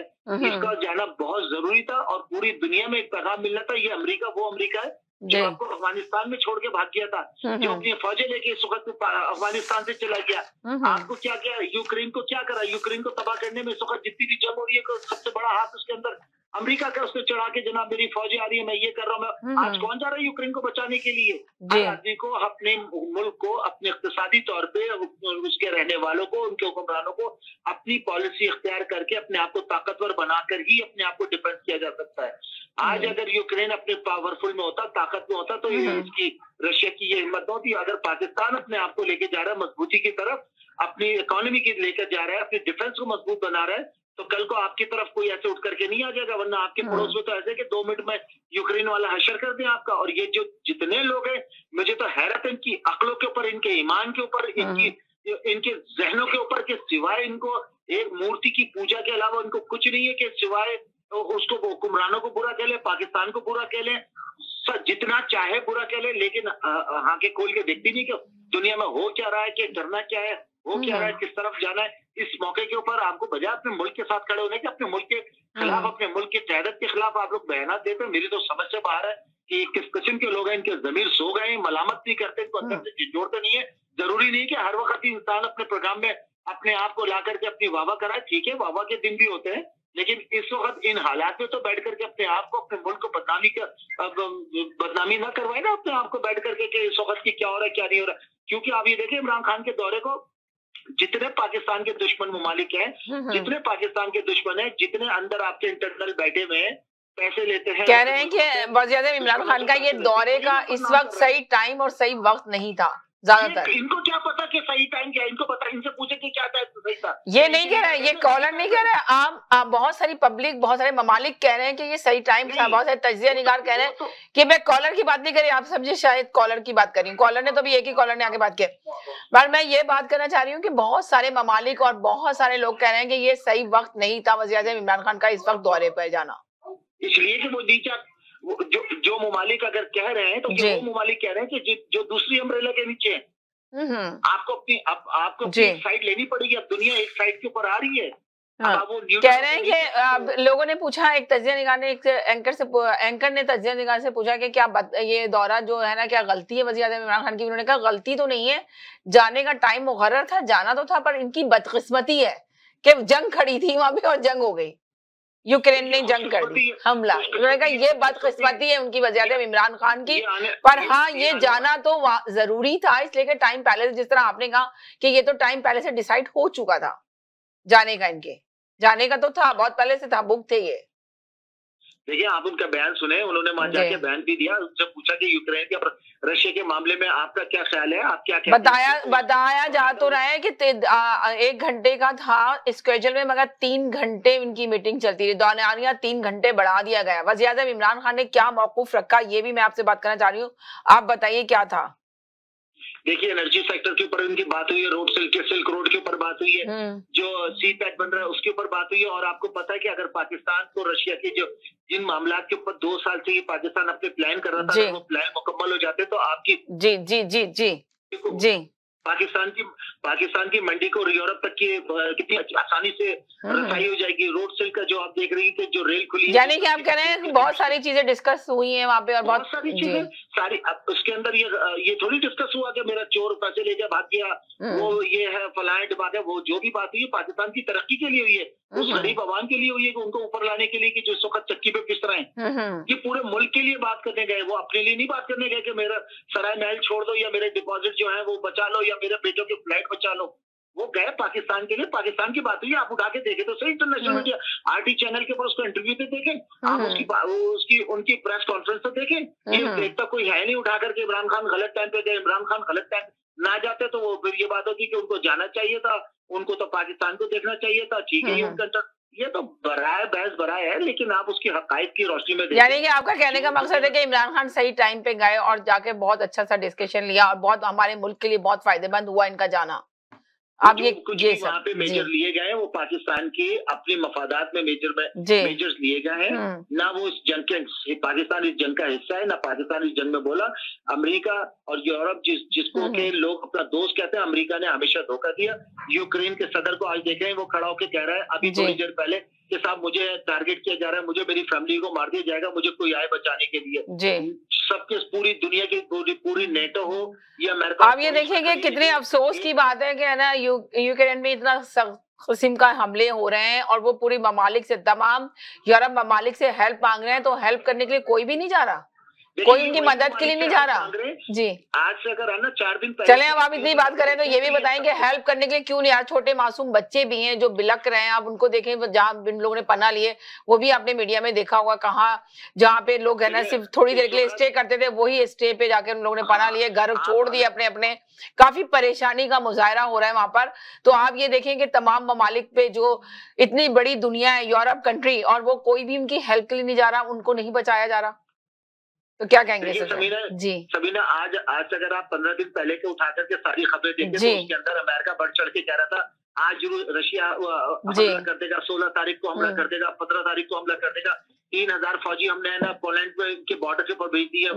इसका जाना बहुत जरूरी था और पूरी दुनिया में एक पैगाम मिलना था। ये अमेरिका वो अमेरिका है जो आपको अफगानिस्तान में छोड़ के भाग गया था, जो अपनी फौजें लेके इस वक्त अफगानिस्तान से चला गया। आपको क्या क्या यूक्रेन को क्या करा? यूक्रेन को तबाह करने में इस वक्त जितनी भी जंग हो रही है सबसे बड़ा हाथ उसके अंदर अमेरिका का, उसने चढ़ा के जनाब मेरी फौजें आ रही है, मैं ये कर रहा हूँ। आज कौन जा रहा है यूक्रेन को बचाने के लिए? हर आदमी को अपने मुल्क को अपने इक्तिसादी तौर पे उसके रहने वालों को, उनके हुक्मरानों को अपनी पॉलिसी इख्तियार करके अपने आप को ताकतवर बनाकर ही अपने आप को डिफेंस किया जा सकता है। आज अगर यूक्रेन अपने पावरफुल में होता, ताकत में होता, तो इसकी रशिया की ये हिम्मत होती। अगर पाकिस्तान अपने आप को लेके जा रहा है मजबूती की तरफ, अपनी इकोनॉमी की लेकर जा रहा है, अपनी डिफेंस को मजबूत बना रहा है, तो कल को आपकी तरफ कोई ऐसे उठ करके नहीं आ जाएगा। वरना आपके पड़ोस में तो ऐसे कि 2 मिनट में यूक्रेन वाला हशर कर दे आपका। और ये जो जितने लोग हैं, मुझे तो हैरत है इनकी अक्लों के ऊपर, इनके ईमान के ऊपर, इनके जहनों के ऊपर, कि सिवाय इनको एक मूर्ति की पूजा के अलावा इनको कुछ नहीं है, कि सिवाय उसको हुक्मरानों को बुरा कह ले, पाकिस्तान को बुरा कह ले, जितना चाहे बुरा कह ले, लेकिन आंखें खोल के देखती नहीं कि दुनिया में हो क्या रहा है, कि करना क्या है, हो क्या रहा है, किस तरफ जाना है। इस मौके के ऊपर आपको बजाय अपने मुल्क के साथ खड़े होने के, अपने मुल्क के खिलाफ, अपने मुल्क की क़यादत के खिलाफ आप लोग बयान देते हैं। मेरी तो समझ से बाहर है कि किस किस्म के लोग हैं, इनके जमीर सो गए, मलामत नहीं करते, इनको अंदर से जोड़ते नहीं है। जरूरी नहीं कि हर वक्त इंसान अपने प्रोग्राम में अपने आप को ला करके अपनी वाहवाह कराए। ठीक है, वाहवाह के दिन भी होते हैं, लेकिन इस वक्त इन हालात में तो बैठ करके अपने आप को, अपने मुल्क को बदनामी ना करवाए ना अपने आप को बैठ करके कि इस वक्त की क्या हो रहा है, क्या नहीं हो रहा। क्योंकि आप ये देखिए, इमरान खान के दौरे को जितने पाकिस्तान के दुश्मन मुमालिक हैं, जितने पाकिस्तान के दुश्मन हैं, जितने अंदर आपके इंटरनल बैठे हुए हैं, पैसे लेते हैं, कह रहे हैं कि बहुत ज्यादा इमरान खान का ये दौरे का इस वक्त सही टाइम और सही वक्त नहीं था। ज्यादातर इनको क्या पता कि सही टाइम क्या, इनको पता, इनसे पूछे कि क्या टाइम सही था। ये नहीं कह रहा है, ये कॉलर नहीं कह रहा है, आम बहुत सारी पब्लिक, बहुत सारे ममालिक कह रहे हैं कि ये सही टाइम था। बहुत सारे तजिया निगार कह रहे हैं कि मैं कॉलर की बात नहीं करी, आप समझे शायद कॉलर की बात करी। कॉलर ने तो भी एक ही कॉलर ने आके बात की, पर मैं ये बात करना चाह रही हूँ कि बहुत सारे ममालिक और बहुत सारे लोग कह रहे हैं कि ये सही वक्त नहीं था वज़ीर-ए-आज़म इमरान खान का इस वक्त दौरे पर जाना। इसलिए कि वो नीचे जो ममालिक अगर कह रहे हैं तो वो ममालिक कह रहे हैं कि जो दूसरी अम्ब्रेला के नीचे है, आपको एक साइड लेनी पड़ेगी। अब दुनिया एक साइड के ऊपर आ रही है। हाँ। कह रहे हैं कि लोगों ने पूछा, एक तजिया निगार ने, एक एंकर ने तजिया निगार से पूछा कि क्या ये दौरा जो है ना, क्या गलती है वज़ीर-ए-आज़म इमरान खान की? उन्होंने कहा गलती तो नहीं है, जाने का टाइम मुकर्रर था, जाना तो था, पर इनकी बदकिस्मती है कि जंग खड़ी थी वहां पे और जंग हो गई, यूक्रेन ने जंग कर दी, हमला। उन्होंने कहा ये बदकिस्मती है उनकी वज़ीर-ए-आज़म इमरान खान की, पर हाँ ये जाना तो जरूरी था, इसलिए कि टाइम पहले से, जिस तरह आपने कहा कि ये तो टाइम पहले से डिसाइड हो चुका था जाने का, इनके जाने का तो था, बहुत पहले से था, बुक थे ये। देखिए, आप उनका बयान सुने, उन्होंने वहां जाके बयान भी दिया, उनसे पूछा कि यूक्रेन के रशिया के मामले में आपका क्या ख्याल है, आप क्या बताया जा तो रहा है कि 1 घंटे का था स्केड्यूल में, मगर 3 घंटे इनकी मीटिंग चलती रही, दौरानिया 3 घंटे बढ़ा दिया गया। वज़ीर-ए-आज़म इमरान खान ने क्या मौकूफ रखा, ये भी मैं आपसे बात करना चाह रही हूँ, आप बताइए क्या था। देखिए, एनर्जी सेक्टर के ऊपर उनकी बात हुई है, सिल्क रोड के ऊपर बात हुई है, जो सी पैक बन रहा है उसके ऊपर बात हुई है। और आपको पता है कि अगर पाकिस्तान को रशिया के जिन मामला के ऊपर 2 साल से ये पाकिस्तान अपने प्लान कर रहा था, अगर वो प्लान मुकम्मल हो जाते तो आपकी जी पाकिस्तान की मंडी को यूरोप तक की कितनी आसानी से रसाई हो जाएगी। रोड सिल्क का जो आप देख रही थे, जो रेल खुली, यानी कि आप कह रहे हैं कि बहुत सारी चीजें डिस्कस हुई हैं वहाँ पे, और बहुत सारी चीजें सारी। अब उसके अंदर ये थोड़ी डिस्कस हुआ कि मेरा चोर पैसे लेके भाग गया, वो ये है फलाएं डिबाटे, वो जो भी बात हुई है पाकिस्तान की तरक्की के लिए हुई है, उस गरीब आवाम के लिए हुई है कि उनको ऊपर लाने के लिए, कि जो इस वक्त चक्की पे पिस रहे हैं। ये पूरे मुल्क के लिए बात करने गए, वो अपने लिए नहीं बात करने गए कि मेरा सराय महल छोड़ दो या मेरे डिपॉजिट जो है वो बचा लो या मेरे बेटों के फ्लैट बचा लो। वो गए पाकिस्तान के लिए, पाकिस्तान की बात हुई, आप उठा के देखे तो सही इंटरनेशनल मीडिया आरटी चैनल के ऊपर उसको इंटरव्यू तो देखें, आप उसकी उनकी प्रेस कॉन्फ्रेंस तो देखें। ये देखता कोई है नहीं उठा करके इमरान खान गलत टाइम पे गए, इमरान खान गलत टाइम ना जाते तो वो फिर ये बात होती कि उनको जाना चाहिए था, उनको तो पाकिस्तान को देखना चाहिए था। ठीक है, ये तो बहस बराए है, लेकिन आप उसकी हकायत की रोशनी में, यानी कि आपका कहने का मकसद है कि इमरान खान सही टाइम पे गए और जाके बहुत अच्छा सा डिस्कशन लिया और बहुत हमारे मुल्क के लिए बहुत फायदेमंद हुआ इनका जाना। आप ये वहाँ पे मेजर लिए गए हैं वो पाकिस्तान के अपने मफादात में मेजर्स लिए गए हैं, ना वो इस जंग के, पाकिस्तान इस जंग का हिस्सा है, ना पाकिस्तान इस जंग में बोला। अमेरिका और यूरोप जिसको के लोग अपना दोस्त कहते हैं, अमेरिका ने हमेशा धोखा दिया। यूक्रेन के सदर को आज देखें, वो खड़ा होकर कह रहा है अभी थोड़ी देर पहले कि साहब मुझे टारगेट किया जा रहा है, मुझे मेरी फैमिली को मार दिया जाएगा, मुझे कोई आए बचाने के लिए। सबके पूरी दुनिया की पूरी नेटो हो या अमेरिका। आप ये देखिए कितने अफसोस की बात है कि ना यूक्रेन में इतना किस्म का हमले हो रहे हैं और वो पूरी ममालिक से, तमाम यूरोप ममालिक से हेल्प मांग रहे हैं, तो हेल्प करने के लिए कोई भी नहीं जा रहा, कोई उनकी मदद के लिए नहीं जा रहा। जी, आज से अगर आना 4 दिन पहले। चले, अब आप इतनी बात करें तो ये भी बताएं कि हेल्प करने के लिए क्यों नहीं यार, छोटे मासूम बच्चे भी हैं जो बिलक रहे हैं, आप उनको देखें जहाँ इन लोगों ने पनाह लिए, वो भी आपने मीडिया में देखा होगा, कहाँ जहाँ पे लोग है ना सिर्फ थोड़ी देर के लिए स्टे करते थे, वही स्टे पे जाके उन लोगों ने पनाह लिए, घर छोड़ दिए अपने, काफी परेशानी का मुजाहरा हो रहा है वहां पर। तो आप ये देखें कि तमाम ममालिक पे जो इतनी बड़ी दुनिया है, यूरोप कंट्री, और वो कोई भी उनकी हेल्प के लिए नहीं जा रहा, उनको नहीं बचाया जा रहा, तो क्या कहेंगे सबीना? आज अगर आप 15 दिन पहले के उठा करके सारी खबरें देखें तो उसके अंदर अमेरिका बढ़ चढ़ के कह रहा था आज रशिया हमला कर देगा, 16 तारीख को हमला कर देगा, 15 तारीख को हमला कर देगा। 3000 फौजी हमने ना पोलैंड के बॉर्डर के ऊपर भेज दिए,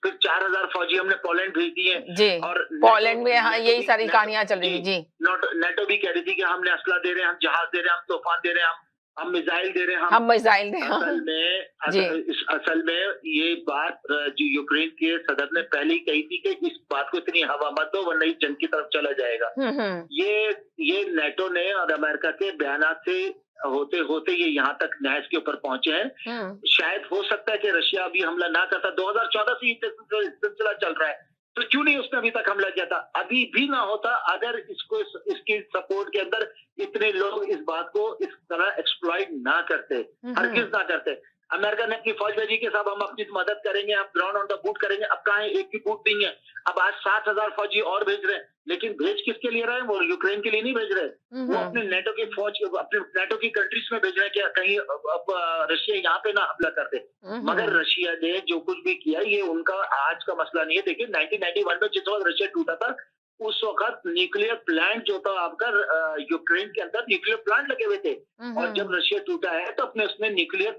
फिर 4000 फौजी हमने पोलैंड भेज दिए, और पोलैंड में यही सारी कहानियां चल रही थी। नेटो भी कह रही थी कि हमने असला दे रहे हैं, हम जहाज दे रहे हैं, हम तूफान दे रहे हैं, हम मिसाइल दे रहे हैं, हम मिसाइल दे रहे हैं। असल में ये बात जो यूक्रेन के सदर ने पहले ही कही थी कि इस बात को इतनी हवा मत दो वरना जंग की तरफ चला जाएगा। ये नेटो ने और अमेरिका के बयानात से होते होते ये यहाँ तक न्याय के ऊपर पहुंचे हैं। शायद हो सकता है कि रशिया अभी हमला ना करता, 2014 से सिलसिला चल रहा है, तो क्यों नहीं उसने अभी तक हमला किया था? अभी भी ना होता अगर इसकी सपोर्ट के अंदर इतने लोग इस बात को इस तरह एक्सप्लॉइट ना करते, हरगिज़ ना करते। अमेरिका ने अपनी फौज भेजी के साहब हम अपनी मदद करेंगे, हम ग्राउंड ऑन द बूट करेंगे। अब कहाँ एक भी बूट नहीं है। अब आज 7000 फौजी और भेज रहे हैं, लेकिन भेज किसके लिए रहे हैं? वो यूक्रेन के लिए नहीं भेज रहे, वो अपने नेटो की फौज, अपने नेटो की कंट्रीज में भेज रहे हैं कि कहीं अब रशिया यहाँ पे ना हमला कर दे। मगर रशिया ने जो कुछ भी किया ये उनका आज का मसला नहीं है। देखिए 1991 में जिस वक्त रशिया टूटा था उस वक्त न्यूक्लियर प्लांट जो था आपका यूक्रेन के अंदर न्यूक्लियर प्लांट लगे हुए थे, और जब रशिया टूटा है तो अपने उसने न्यूक्लियर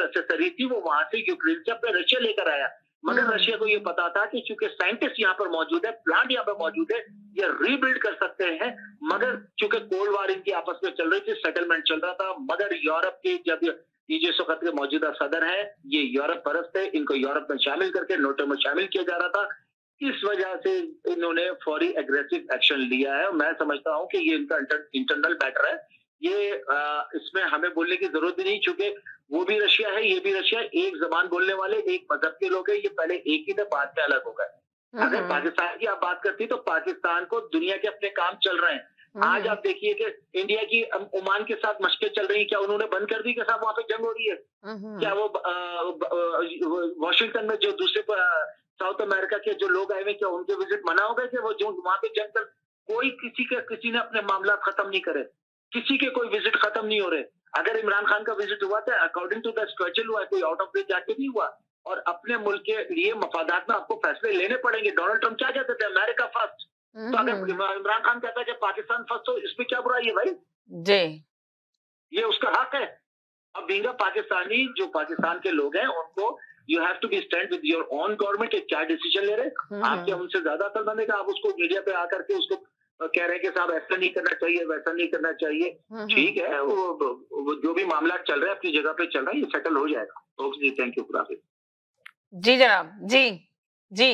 एक्सेसरी थी वो वहां से यूक्रेन से अपने रशिया लेकर आया। मगर रशिया को ये पता था कि चूंकि साइंटिस्ट यहाँ पर मौजूद है, प्लांट यहाँ पर मौजूद है, ये रीबिल्ड कर सकते हैं। मगर चूंकि कोल्ड वार इनकी आपस में चल रही थी, सेटलमेंट चल रहा था, मगर यूरोप के जब ये जो इस वक्त के मौजूदा सदर है ये यूरोप परस्त है, इनको यूरोप में शामिल करके नेटो में शामिल किया जा रहा था, इस वजह से इन्होंने फौरी एग्रेसिव एक्शन लिया है। मैं समझता हूं कि ये इनका इंटरनल मैटर है, ये इसमें हमें बोलने की जरूरत ही नहीं, चूंकि वो भी रशिया है, ये भी रशिया, एक जबान बोलने वाले, एक मजहब के लोग हैं, ये पहले एक ही थे, बाद में अलग हो गए। अगर पाकिस्तान की आप बात करती तो पाकिस्तान को दुनिया के अपने काम चल रहे हैं। आज आप देखिए कि इंडिया की ओमान के साथ मशकें चल रही हैं, क्या उन्होंने बंद कर दी कि साहब वहां पे जंग हो रही है? क्या वो वॉशिंगटन में जो दूसरे साउथ अमेरिका के जो लोग आए हुए क्या उनके विजिट मना हो गए कि वो जो वहां पे जंग कर? कोई किसी ने अपने मामला खत्म नहीं करे, किसी के कोई विजिट खत्म नहीं हो रहे। अगर इमरान खान का विजिट हुआ था अकॉर्डिंग टू द स्केड्यूल हुआ, कोई आउट ऑफ वे जाके नहीं हुआ। और अपने मुल्क के लिए मफादात में आपको फैसले लेने पड़ेंगे। डोनाल्ड ट्रंप क्या कहते थे? America first. तो अगर इमरान खान कहता है कि पाकिस्तान फर्स्ट, तो इसमें क्या बुराई है भाई? जी, ये उसका हक है। अब बींगा पाकिस्तानी जो पाकिस्तान के लोग हैं उनको you have to be stand with your own government, क्या डिसीजन ले रहे। आप क्या उनसे ज्यादा अकल बनेगा? आप उसको मीडिया पे आकर के उसको कह रहे हैं कि साहब ऐसा नहीं करना चाहिए, वैसा नहीं करना चाहिए। ठीक है, वो जो भी मामला चल रहा है अपनी जगह पे चल रहा है, ये सेटल हो जाएगा। ओके जी, थैंक यू, खुदाफिज। जी जनाब, जी जी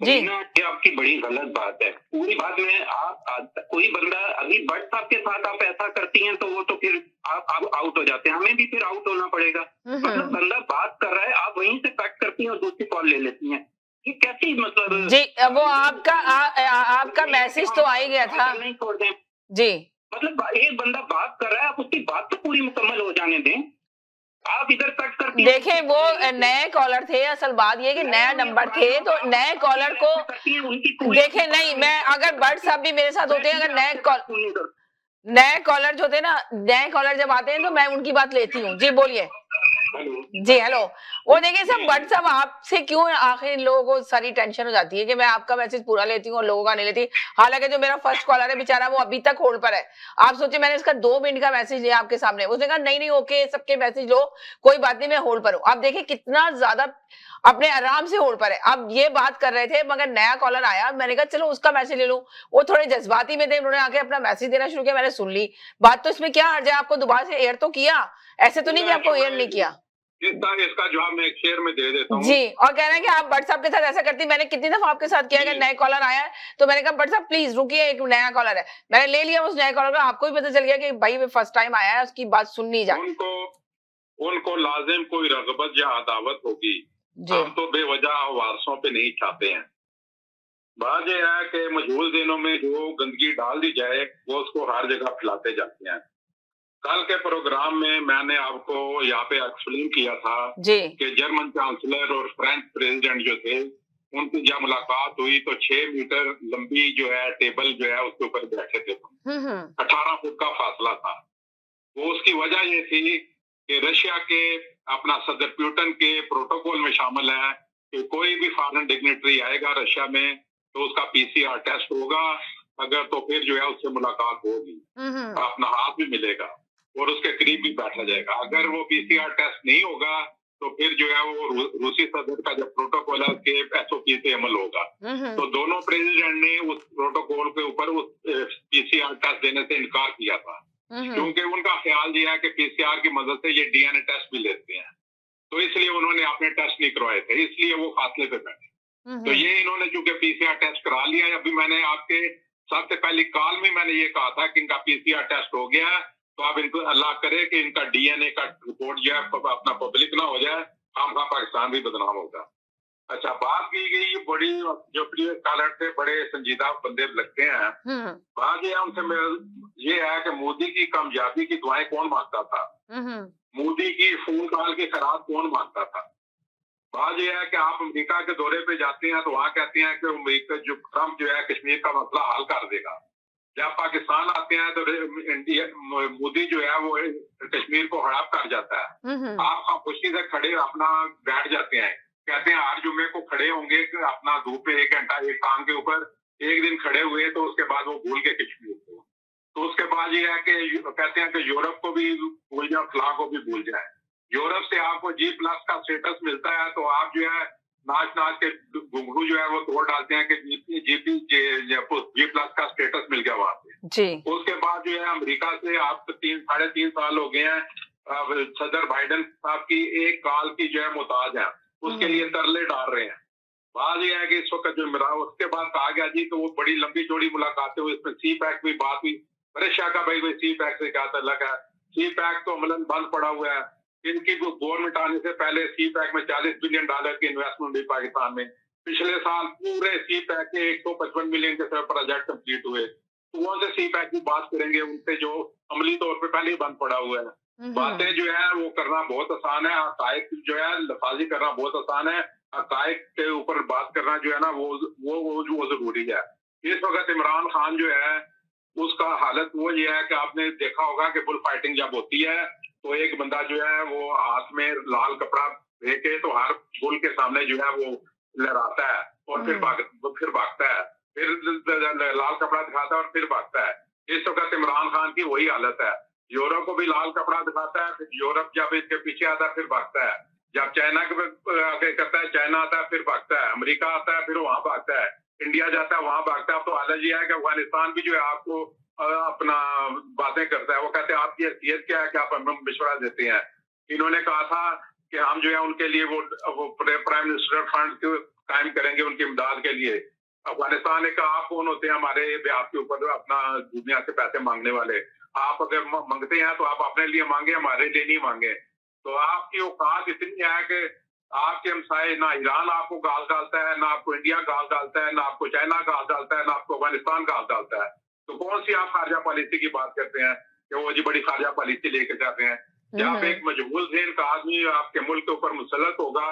जी। ये आपकी बड़ी गलत बात है। पूरी बात में आप कोई बंदा अभी भट्ट साहब के साथ आप ऐसा करती हैं तो वो तो फिर आप आउट हो जाते हैं, हमें भी फिर आउट होना पड़ेगा। मतलब बंदा बात कर रहा है, आप वहीं से कट करती हैं और दूसरी कॉल ले लेती हैं, ये कैसी मतलब। जी वो आपका मैसेज तो आ ही गया था। नहीं छोड़ दें जी, मतलब एक बंदा बात कर रहा है, आप उसकी बात तो पूरी मुकम्मल हो जाने दें, आप इधर कट करती। देखें वो नए कॉलर थे, असल बात ये कि नया नंबर थे, तो नए कॉलर को देखें। नहीं, मैं अगर भट्ट साहब भी मेरे साथ होते हैं, अगर नए कॉलर जो थे ना, नए कॉलर जब आते हैं तो मैं उनकी बात लेती हूँ। जी बोलिए। जी हेलो। वो देखिए सब भट्ट साहब, आपसे क्यों आखिर इन लोगों को सारी टेंशन हो जाती है कि मैं आपका मैसेज पूरा लेती हूँ और लोगों का नहीं लेती। हालांकि जो मेरा फर्स्ट कॉलर है बेचारा, वो अभी तक होल्ड पर है। आप सोचिए, मैंने इसका 2 मिनट का मैसेज लिया आपके सामने, उसने कहा नहीं नहीं ओके सबके मैसेज लो, कोई बात नहीं, मैं होल्ड पर हूँ। आप देखिए कितना ज्यादा अपने आराम से होल्ड पर है। अब ये बात कर रहे थे, मगर नया कॉलर आया, मैंने कहा चलो उसका मैसेज ले लूं। वो थोड़े जज्बाती में थे, उन्होंने आके अपना मैसेज देना शुरू किया, मैंने सुन ली बात। तो इसमें क्या हर्ज है? आपको दोबारा से एयर तो किया, ऐसे तो नहीं कि आपको एयर नहीं किया। इसका जवाब मैं एक शेयर में दे देता हूँ। जी, और कह रहे हैं कि आप भट्ट साहब के साथ ऐसा करती। मैंने कितनी दफा आपके साथ किया, अगर नए कॉलर आया है तो मैंने कहा भट्ट साहब प्लीज रुकिए, एक नया कॉलर है, मैंने ले लिया उस नए कॉलर का। आपको भी पता चल गया कि भाई फर्स्ट टाइम आया है, उसकी बात सुननी जाए। उनको लाजिम कोई रगबत या अदावत होगी, हम तो बेवजह वारसों पे नहीं चाहते हैं। बात यह है कि मशगूल दिनों में जो गंदगी डाल दी जाए वो उसको हर जगह फैलाते जाते हैं। कल के प्रोग्राम में मैंने आपको यहाँ पे एक्सप्लेन किया था कि जर्मन चांसलर और फ्रेंच प्रेसिडेंट जो थे, उनकी जब मुलाकात हुई तो 6 मीटर लंबी जो है टेबल जो है उसके ऊपर बैठे थे, 18 फुट का फासला था। वो उसकी वजह ये थी कि रशिया के अपना सदर पुतिन के प्रोटोकॉल में शामिल है कि कोई भी फॉरेन डिग्नेटरी आएगा रशिया में तो उसका पीसीआर टेस्ट होगा, अगर तो फिर जो है उससे मुलाकात होगी, अपना हाथ भी मिलेगा और उसके करीब भी बैठा जाएगा। अगर वो पीसीआर टेस्ट नहीं होगा तो फिर जो है वो रूसी सदर का जो प्रोटोकॉल है उसके एसओपी से अमल होगा। तो दोनों प्रेसिडेंट ने उस प्रोटोकॉल के ऊपर उस पीसीआर टेस्ट देने से इनकार किया था, क्योंकि उनका ख्याल ये है कि पीसीआर की मदद से ये डीएनए टेस्ट भी लेते हैं, तो इसलिए उन्होंने अपने टेस्ट नहीं करवाए थे, इसलिए वो फासले पे बैठे। तो ये इन्होंने चूंकि पीसीआर टेस्ट करा लिया है, अभी मैंने आपके सबसे पहली कॉल में मैंने ये कहा था कि इनका पीसीआर टेस्ट हो गया है, तो आप इनको अल्लाह करे कि इनका डीएनए का रिपोर्ट जो है अपना पब्लिक ना हो जाए, हम पाकिस्तान भी बदनाम होगा। अच्छा, बात की गई बड़ी, जो प्रिय कॉलर थे बड़े संजीदा बंदे लगते हैं। बात ये हमसे ये है कि मोदी की कामयाबी की दुआएं कौन मांगता था, मोदी की फोन कॉल की खराब कौन मांगता था। बात यह है कि आप अमेरिका के दौरे पे जाते हैं तो वहाँ कहते हैं कि अमेरिका जो ट्रम्प जो है कश्मीर का मसला हल कर देगा। जब पाकिस्तान आते हैं तो इंडिया मोदी जो है वो कश्मीर को हड़प कर जाता है। आप खामोशी से खड़े अपना बैठ जाते हैं, कहते हैं हर जुम्मे को खड़े होंगे कि अपना धूप पे 1 घंटा एक टांग के ऊपर एक दिन खड़े हुए, तो उसके बाद वो भूल के कश्मीर को। तो उसके बाद ये है कि कहते हैं कि यूरोप को भी भूल जाए, फलाह को भी भूल जाए। यूरोप से आपको G+ का स्टेटस मिलता है तो आप जो है नाच नाच के घुंघरू जो है वो तोड़ डालते हैं कि G+ का स्टेटस मिल गया वहां पे। उसके बाद जो है अमेरिका से आप 3-3.5 साल हो गए हैं, सदर बाइडेन साहब की एक कॉल की जो है मुताज है, उसके लिए तरले डाल रहे हैं। बात यह है कि इस वक्त जो मिला उसके बाद कहा गया जी, तो वो बड़ी लंबी चौड़ी मुलाकातें हुई, इसमें CPEC भी बात हुई। रशिया का भाई CPEC से क्या तल्लक है, CPEC तो अमलन बंद पड़ा हुआ है। इनकी गवर्नमेंट आने से पहले CPEC में $40 बिलियन की इन्वेस्टमेंट हुई पाकिस्तान में। पिछले साल पूरे CPEC के 155 मिलियन के सब प्रोजेक्ट कंप्लीट हुए। तो वहां से CPEC की बात करेंगे उनसे जो अमली तौर पे पहले ही बंद पड़ा हुआ है। बातें जो है वो करना बहुत आसान है, हकायक जो है लफाजी करना बहुत आसान है, हकायक के ऊपर बात करना जो है ना वो जरूरी है। इस वक्त इमरान खान जो है उसका हालत वो ये है कि आपने देखा होगा कि बुल फाइटिंग जब होती है तो एक बंदा जो है वो हाथ में लाल कपड़ा लेके तो हर बुल के सामने जो है वो लहराता है और फिर भागता है, फिर लाल कपड़ा दिखाता है और फिर भागता है। इस वक्त इमरान खान की वही हालत है। यूरोप को भी लाल कपड़ा दिखाता है, फिर यूरोप जब इसके पीछे आता है फिर भागता है। जब चाइना के आगे करता है, चाइना आता है फिर भागता है, अमेरिका आता है फिर वहां भागता है, इंडिया जाता है वहां भागता है। अब तो हालत ये है कि अफगानिस्तान भी जो है आपको अपना बातें करता है। वो कहते हैं आपकी हैसियत क्या है कि आप हमें मशवरा देते हैं। इन्होंने कहा था कि हम जो है उनके लिए वो प्राइम मिनिस्टर फंड कायम करेंगे उनकी इमदाद के लिए। अफगानिस्तान ने कहा आप कौन होते हैं हमारे बेआब के ऊपर अपना दुनिया से पैसे मांगने वाले? आप अगर मांगते हैं तो आप अपने लिए मांगे, हमारे लिए नहीं मांगे। तो आपकी औकात इतनी है कि आपके हमसाए ना ईरान आपको गाल डालता है, ना आपको इंडिया गाल डालता है, ना आपको चाइना गाल डालता है, ना आपको अफगानिस्तान गाल डालता है। तो कौन सी आप खारजा पॉलिसी की बात करते हैं कि वो जी बड़ी खारजा पॉलिसी लेकर जाते हैं? जब एक मजबूर ज़हन का आदमी आपके मुल्क के ऊपर मुसल्लत होगा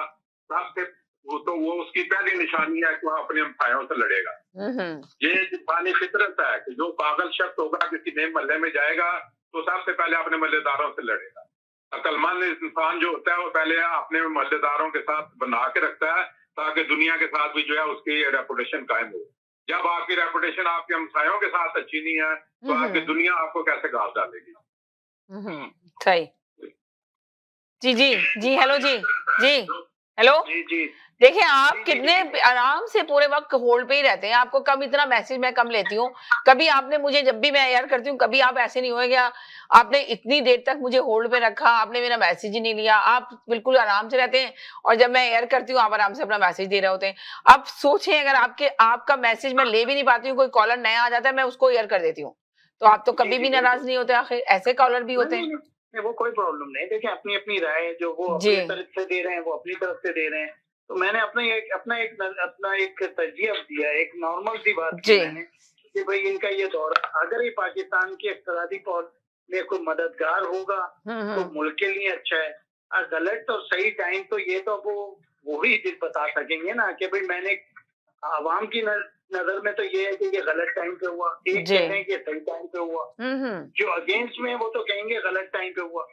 सबसे वो उसकी पहली निशानी है कि वह अपने हमसायों से लड़ेगा। ये इंसानी फितरत है कि जो पागल शख्स होगा किसी नए मोहल्ले में जाएगा तो सबसे पहले अपने मोहल्लेदारों से लड़ेगा। अक्लमंद इंसान जो होता है वो पहले अपने मोहल्लेदारों के साथ बना के रखता है ताकि दुनिया के साथ भी जो है उसकी रेपुटेशन कायम हो। जब आपकी रेपुटेशन आपके हमसायों के साथ अच्छी नहीं है तो आपकी दुनिया आपको कैसे गाल डालेगी? सही। जी जी जी, हेलो जी जी, हेलो जी जी। देखिए आप कितने आराम से पूरे वक्त होल्ड पे ही रहते हैं। आपको कम इतना मैसेज मैं कम लेती हूँ। कभी आपने मुझे, जब भी मैं एयर करती हूँ, कभी आप ऐसे नहीं होएगा आपने इतनी देर तक मुझे होल्ड पे रखा, आपने मेरा मैसेज ही नहीं लिया। आप बिल्कुल आराम से रहते हैं और जब मैं एयर करती हूँ आप आराम से अपना मैसेज दे रहे होते हैं। अब सोचें अगर आपका मैसेज मैं ले भी नहीं पाती हूँ, कोई कॉलर नया आ जाता है मैं उसको एयर कर देती हूँ, तो आप तो कभी भी नाराज नहीं होते। आखिर ऐसे कॉलर भी होते हैं। वो कोई प्रॉब्लम नहीं। देखिए अपनी अपनी राय जो वो अपनी तरफ से दे रहे हैं वो अपनी तरफ से दे रहे हैं। तो मैंने अपना एक तर्जीह दिया, एक नॉर्मल सी बात की मैंने कि भाई इनका ये दौर अगर ये पाकिस्तान की इक़्तिसादी तौर में कोई मददगार होगा तो मुल्क के लिए अच्छा है, और गलत और सही टाइम तो ये तो वो ही बता सकेंगे ना कि भाई मैंने आवाम की नजर में तो ये है कि ये गलत टाइम पे हुआ, एक कहते हैं कि सही टाइम पे हुआ, जो अगेंस्ट में वो तो कहेंगे गलत टाइम पे हुआ।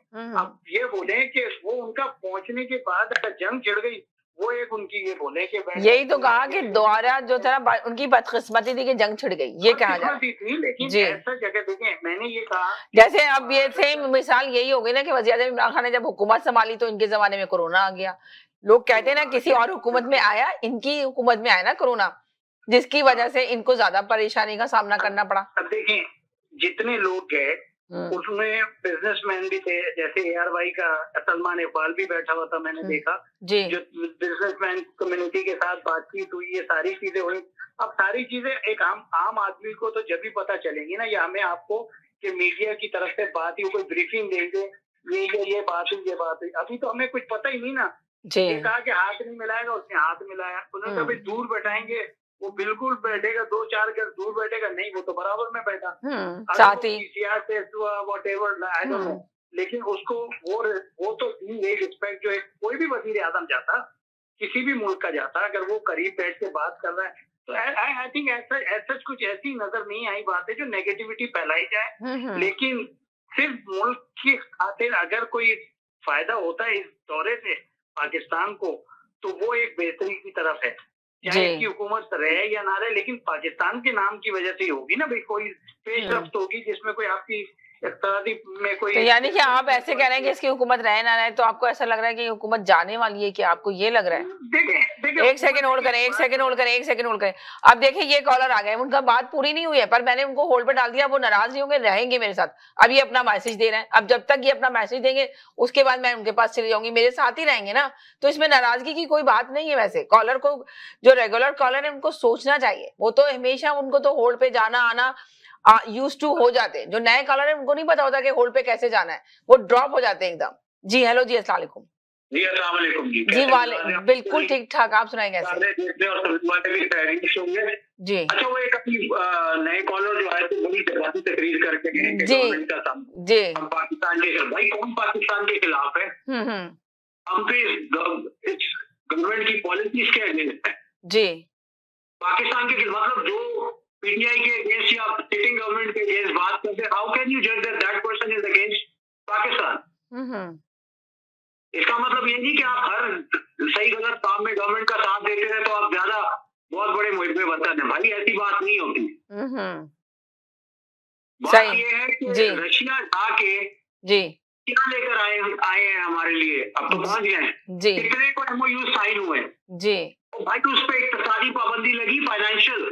अब ये बोले कि वो उनका पहुंचने के बाद अगर जंग छिड़ गई वो एक उनकी ये बोले कि यही तो कहा कि दोबारा जो था उनकी बदकिस्मती थी कि जंग छिड़ गई, ये कहा जा रहा थी। लेकिन ऐसा जगह देखें, मैंने ये कहा जैसे अब ये सेम मिसाल यही हो गई ना कि वज़ीर-ए-आज़म इमरान खान ने जब हुकूमत संभाली तो इनके जमाने में कोरोना आ गया। लोग कहते हैं ना किसी और हुकूमत में आया, इनकी हुकूमत में आया ना कोरोना, जिसकी वजह से इनको ज्यादा परेशानी का सामना करना पड़ा। अब देखें जितने लोग गए उसमें बिजनेसमैन भी थे, जैसे ARY का सलमान इकबाल भी बैठा हुआ था, मैंने देखा जो बिजनेसमैन कम्युनिटी के साथ बातचीत हुई, ये सारी चीजें हुई। अब सारी चीजें एक आम आदमी को तो जब भी पता चलेंगी ना, या हमें आपको कि मीडिया की तरफ से बात ही कोई ब्रीफिंग देंगे ये बात हुई, अभी तो हमें कुछ पता ही नहीं ना। ये कहा कि हाथ नहीं मिलाएगा, उसने हाथ मिलाया। उन्होंने कभी दूर बैठाएंगे, वो बिल्कुल बैठेगा, 2-4 घर दूर बैठेगा, नहीं वो तो बराबर में बैठा साथ ही व्हाटएवर आई डोंट नो। लेकिन उसको वो तो रिस्पेक्ट जो है कोई भी वजीर आजम जाता, किसी भी मुल्क का जाता, अगर वो करीब बैठ के बात कर रहा है तो आई थिंक ऐसा कुछ ऐसी नजर नहीं आई बात है जो नेगेटिविटी फैलाई जाए। लेकिन सिर्फ मुल्क की खातिर अगर कोई फायदा होता है इस दौरे से पाकिस्तान को तो वो एक बेहतरी की तरफ है, चाहे इसकी हुकूमत रहे या ना रहे, लेकिन पाकिस्तान के नाम की वजह से ही होगी ना भाई, कोई पेशरफ्त होगी जिसमें कोई आपकी में कोई। तो यानी कि आप ऐसे कह रहे हैं कि इसकी हुकूमत रहे ना रहे, तो आपको ऐसा लग रहा है कि हुकूमत जाने वाली है, कि आपको ये लग रहा है? देखिए एक सेकंड होल्ड करें। अब देखिए ये कॉलर आ गए, उनका बात पूरी नहीं हुई है पर मैंने उनको होल्ड पे डाल दिया, वो नाराज नहीं होंगे, रहेंगे मेरे साथ। अब ये अपना मैसेज दे रहे हैं, अब जब तक ये अपना मैसेज देंगे उसके बाद मैं उनके पास चली जाऊंगी, मेरे साथ ही रहेंगे ना, तो इसमें नाराजगी की कोई बात नहीं है। वैसे कॉलर को, जो रेगुलर कॉलर है उनको सोचना चाहिए, वो तो हमेशा उनको तो होल्ड पे जाना आना यूज्ड टू हो जाते हैं। जो नए कॉलर है उनको नहीं पता होता कि होल्ड पे कैसे जाना है, वो ड्रॉप हो जाते हैं एकदम। जी हेलो जी, अस्सलाम वालेकुम। जी अस्सलाम वालेकुम जी वाले बिल्कुल ठीक ठाक, आप सुनाएंगे कैसे? जी अच्छा, वो एक अपनी नए कॉलर जो आए थे बड़ी तकरीर करके गए जी जी पाकिस्तान के खिलाफ। भाई कौन पाकिस्तान के खिलाफ है? हम तो गवर्नमेंट की पॉलिसीज के अगेंस्ट है जी। पाकिस्तान के खिलाफ, मतलब जो PTI के अगेंस्ट या सिटिंग गवर्नमेंट के अगेंस्ट बात करते हैं, हाउ कैन यू जज that person is against Pakistan? इसका मतलब ये नहीं कि आप हर सही गलत काम में गवर्नमेंट का साथ देते हैं तो आप ज्यादा बहुत बड़े मुहिब में बता दें। भाई ऐसी बात नहीं होती। बात ये है कि रशिया जाके क्या लेकर आए हैं हमारे लिए, अब तो पहुंच गए हैं जी, कितने को MOU साइन हुए जी, तो भाई उस पर इक्तिसादी पाबंदी लगी फाइनेंशियल,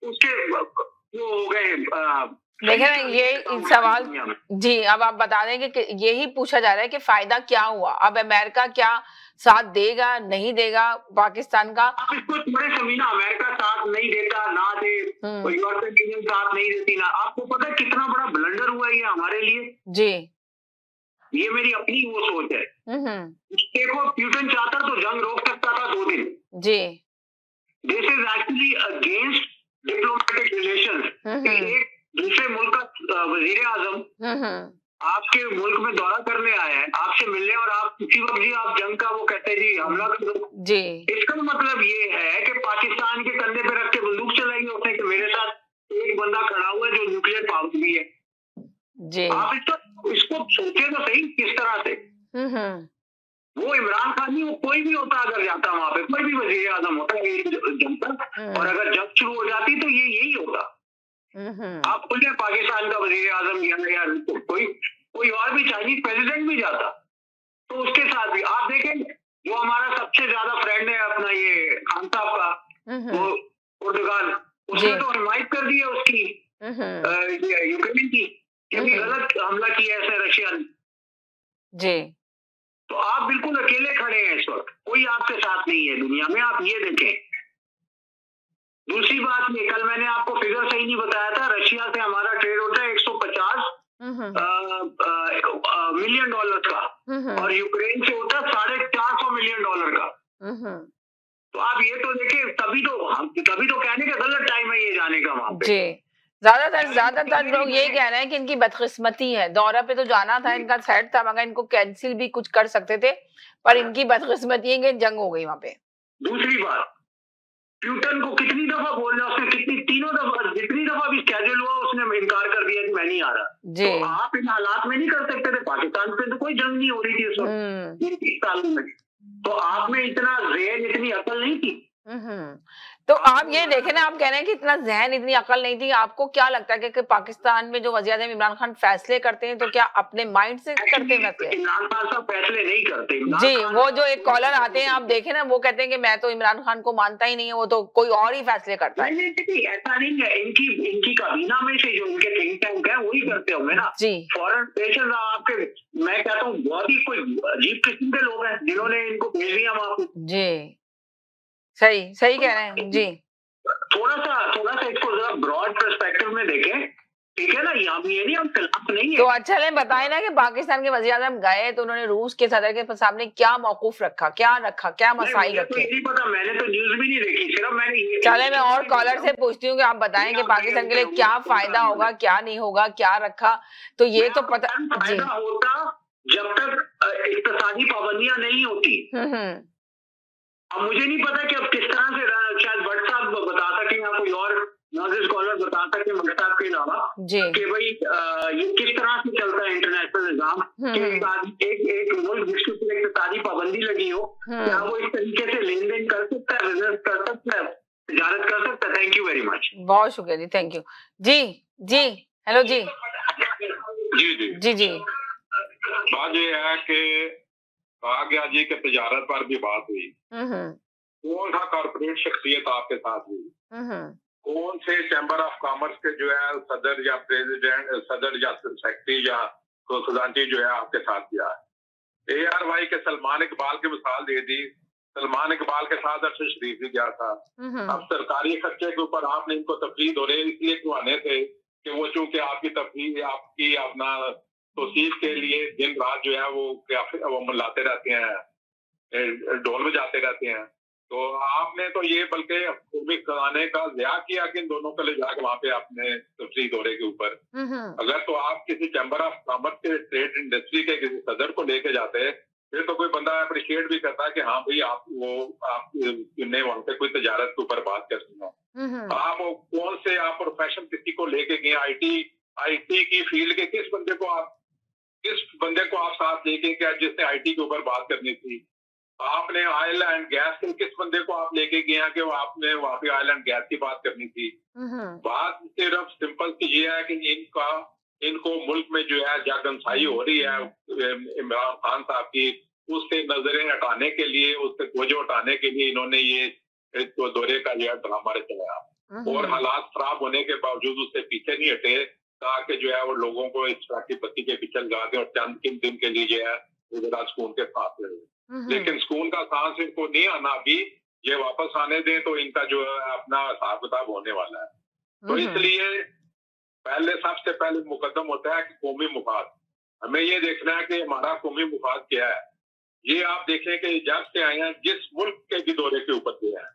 उसके वो हो गए देखें ये सवाल जी, अब आप बता दें कि यही पूछा जा रहा है कि फायदा क्या हुआ, अब अमेरिका क्या साथ देगा नहीं देगा पाकिस्तान का? आप इसको थोड़े समीना, अमेरिका साथ नहीं देता ना दे, यूरोपियन यूनियन साथ नहीं देती ना, आपको पता है कितना बड़ा ब्लंडर हुआ ये हमारे लिए जी, ये मेरी अपनी वो सोच है। देखो प्यूटन चाहता तो जंग रोक सकता था 2 दिन जी, this is actually against diplomatic relations. एक दूसरे मुल्क का वजीर आजम आपके मुल्क में दौरा करने आए हैं, आपसे मिलने, और आप किसी वक्त भी आप जंग का वो कहते हैं जी हमला कर दो जी, इसका मतलब ये है कि पाकिस्तान के कंधे पे रख के बंदूक चलाएंगे उसने कि मेरे साथ एक बंदा खड़ा हुआ है जो न्यूक्लियर पावर भी है जी। आप इसको सोचे तो सही किस तरह से। वो इमरान खान नहीं, वो कोई भी होता अगर जाता वहां पे, कोई भी वजीर आजम होता जनता, और अगर जंग शुरू हो जाती तो ये यही होता। आप खुले पाकिस्तान का वजीर आजम या कोई और भी चाइनीज प्रेसिडेंट भी जाता तो उसके साथ भी आप देखें जो हमारा सबसे ज्यादा फ्रेंड है अपना ये खान साहब का वो पुर्तगाल, उसने तो हिमायत कर दी है उसकी यूक्रेन की क्योंकि गलत हमला किया ऐसे रशिया ने जी। तो आप बिल्कुल अकेले खड़े हैं इस वक्त, कोई आपके साथ नहीं है दुनिया में, आप ये देखें। दूसरी बात ये, कल मैंने आपको फिगर सही नहीं बताया था, रशिया से हमारा ट्रेड होता है 150 मिलियन डॉलर का और यूक्रेन से होता है $450 मिलियन का। तो आप ये तो देखें, तभी तो कहने का गलत टाइम है ये जाने का वहां पे। जी, ज्यादातर लोग यही कह रहे हैं कि इनकी बदकिस्मती है, दौरा पे तो जाना था, इनका सेट था, मगर इनको कैंसिल भी कुछ कर सकते थे, पर इनकी बदकिस्मती है कि जंग हो गई वहां पे। दूसरी बात, प्यूटन को कितनी दफा बोलना, उसने तीनों दफा, जितनी दफा भी स्केड्यूल हुआ उसने इनकार कर दिया कि मैं नहीं आ रहा। तो आप इन हालात में नहीं कर सकते थे, पाकिस्तान पे तो कोई जंग नहीं हो रही थी उस वक्त 30 सालों में, तो आप में इतना ज़हन, इतनी अकल नहीं थी। तो आप ये देखें ना, आप कह रहे हैं कि इतना ज़हन, इतनी अकल नहीं थी, आपको क्या लगता है कि पाकिस्तान में जो वज़ीर-ए-आज़म इमरान खान फैसले करते हैं तो क्या अपने माइंड से करते हैं फैसले? इमरान खान साहब फैसले नहीं करते जी, वो जो एक कॉलर आते हैं आप देखें ना, वो कहते हैं कि मैं तो इमरान खान को मानता ही नहीं है, वो तो कोई और ही फैसले करता है। नहीं, ऐसा नहीं है, इनकी काबीना में से जो इनके थिंक टैंक है वही करते होंगे ना जी। फॉरेन पेशेंट आपके, मैं कहता हूँ बहुत ही कोई अजीब किस्म के लोग हैं जिन्होंने इनको भेज दिया वहां पे जी। सही कह रहे हैं जी। थोड़ा सा इसको जरा ब्रॉड पर्सपेक्टिव में देखें, ठीक है ना, यहाँ भी ये नहीं, हम खिलाफ नहीं है। तो अच्छा ले बताए ना कि पाकिस्तान के वज़ीर आज़म गए तो उन्होंने रूस के सदर के सामने क्या मौकूफ रखा, क्या मसाइल रखे? नहीं पता, मैंने तो न्यूज भी नहीं देखी, सिर्फ मैंने चले मैं और कॉलर से पूछती हूँ कि आप बताएं कि पाकिस्तान के लिए क्या फायदा होगा, क्या नहीं होगा, क्या रखा, तो ये तो पता फायदा होता जब तक इक्तिसादी पाबंदियां नहीं होती। अब मुझे नहीं पता कि अब किस तरह से, शायद भट्ट साहब बता सकें या कोई और नॉलेज स्कॉलर बता सकें भट्ट साहब के अलावा कि भाई ये किस तरह से चलता है इंटरनेशनल निजाम कि एक मुल्क जिसके ऊपर इक्तिसादी पाबंदी लगी हो, क्या वो इस तरीके से लेन देन कर सकता है, बिजनेस कर सकता है, तिजारत कर सकता है। Thank you very much. बहुत शुक्रिया जी, थैंक यू जी। हेलो जी। जी। बात ये है कि कहा गया जी कि तिजारत पर भी बात हुई, कौन सा कॉर्पोरेट शख्सियत आपके साथ हुई, कौन से चैम्बर ऑफ कॉमर्स के जो है सदर या प्रेसिडेंट, सदर या सेक्रेटरी या खजांची जो है आपके साथ गया है। ARY के सलमान इकबाल की मिसाल दे दी, सलमान इकबाल के साथ अरशद शरीफ भी गया था। अब सरकारी खर्चे के ऊपर आपने इनको तफरीह दौरे इसलिए करवाने थे कि वो चूंकि आपकी तफरीह, आपकी अपना तौसीफ के लिए दिन रात जो है वो मिलाते रहते हैं, ढोल बजाते रहते हैं, तो आपने तो ये बल्कि कौमी खजाने का ज़िया किया कि इन दोनों को ले जाकर वहाँ पे आपने तफरीह दौरे के ऊपर, अगर तो आप किसी चैम्बर ऑफ कॉमर्स के ट्रेड इंडस्ट्री के किसी सदर को लेके जाते फिर तो कोई बंदा अप्रिशिएट भी करता है कि हाँ भाई आप वहाँ पे कोई तजारत के ऊपर बात कर सकते। आप कौन से आप प्रोफेशन किसी को लेके गए, IT की फील्ड के किस बंदे को आप साथ लेके गए जिसने IT के ऊपर बात करनी थी, आपने ऑयल एंड गैस के किस बंदे को आप लेके गए कि आपने वहाँ पे ऑयल एंड गैस की बात करनी थी। बात सिर्फ सिंपल सी ये है कि इनका इनको मुल्क में जो है जागनसाई हो रही है इमरान खान साहब की, उससे नजरें हटाने के लिए, उससे तवज्जो हटाने के लिए इन्होंने ये दौरे का यह ड्रामा चलाया और हालात खराब होने के बावजूद उससे पीछे नहीं हटे, कहा कि जो है वो लोगों को इस तरह की बत्ती के पीछे लगा दें और चंद किन दिन के लिए जो है जरा सुकून के सांस ले। लेकिन सुकून का सांस इनको नहीं आना, अभी ये वापस आने दें तो इनका जो है अपना हिसाब किताब होने वाला है। तो इसलिए पहले सबसे पहले मुकदम होता है कि कौमी मुफाद। हमें ये देखना है कि हमारा कौमी मुफाद क्या है। ये आप देखें कि जब से आए हैं, जिस मुल्क के भी दौरे के ऊपर गए हैं,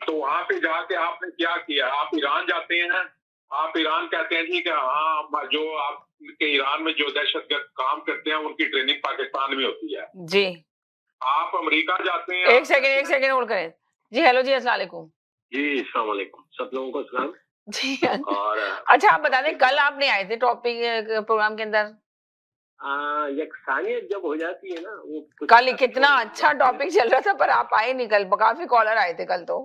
तो वहां पे जाके आपने क्या किया? आप ईरान जाते हैं, आप ईरान कहते हैं जी कि हाँ, जो आपके ईरान में जो दहशतगर्द काम करते हैं उनकी ट्रेनिंग पाकिस्तान में होती है जी। आप अमेरिका जाते हैं। एक सेकंड होल्ड करें जी। हेलो जी, अस्सलाम वालेकुम जी। अस्सलाम वालेकुम, सब लोगों को सलाम जी। और अच्छा, आप बता दें, कल आप नहीं आए थे टॉपिक प्रोग्राम के अंदर? यकसानियत जब हो जाती है ना, वो कल कितना अच्छा टॉपिक चल रहा था पर आप आए नहीं कल, काफी कॉलर आए थे कल तो।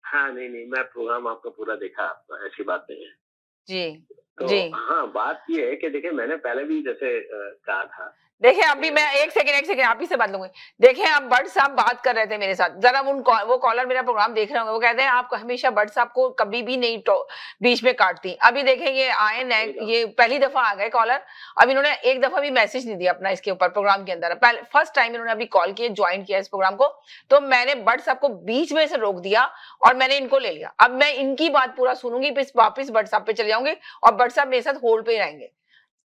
हाँ, नहीं, मैं प्रोग्राम आपका पूरा देखा, ऐसी बात नहीं है जी। तो जी हाँ, बात ये है कि देखिए मैंने पहले भी जैसे कहा था। देखिए, अभी मैं एक सेकंड आप ही से बात लूंगी। देखिए, आप बट साहब बात कर रहे थे मेरे साथ, जरा वो कॉलर मेरा प्रोग्राम देख रहे होंगे, वो कहते हैं आप हमेशा बट साहब को कभी भी नहीं बीच में काटती। अभी देखें, ये आए ये पहली दफा आ गए कॉलर। अब इन्होंने एक दफा भी मैसेज नहीं दिया अपना इसके ऊपर प्रोग्राम के अंदर। फर्स्ट टाइम इन्होंने अभी कॉल किया, ज्वाइन किया इस प्रोग्राम को, तो मैंने बट साहब को बीच में से रोक दिया और मैंने इनको ले लिया। अब मैं इनकी बात पूरा सुनूंगी, वापिस बट साहब पे चले जाऊंगी और बट साहब मेरे साथ होल्ड पे रहेंगे।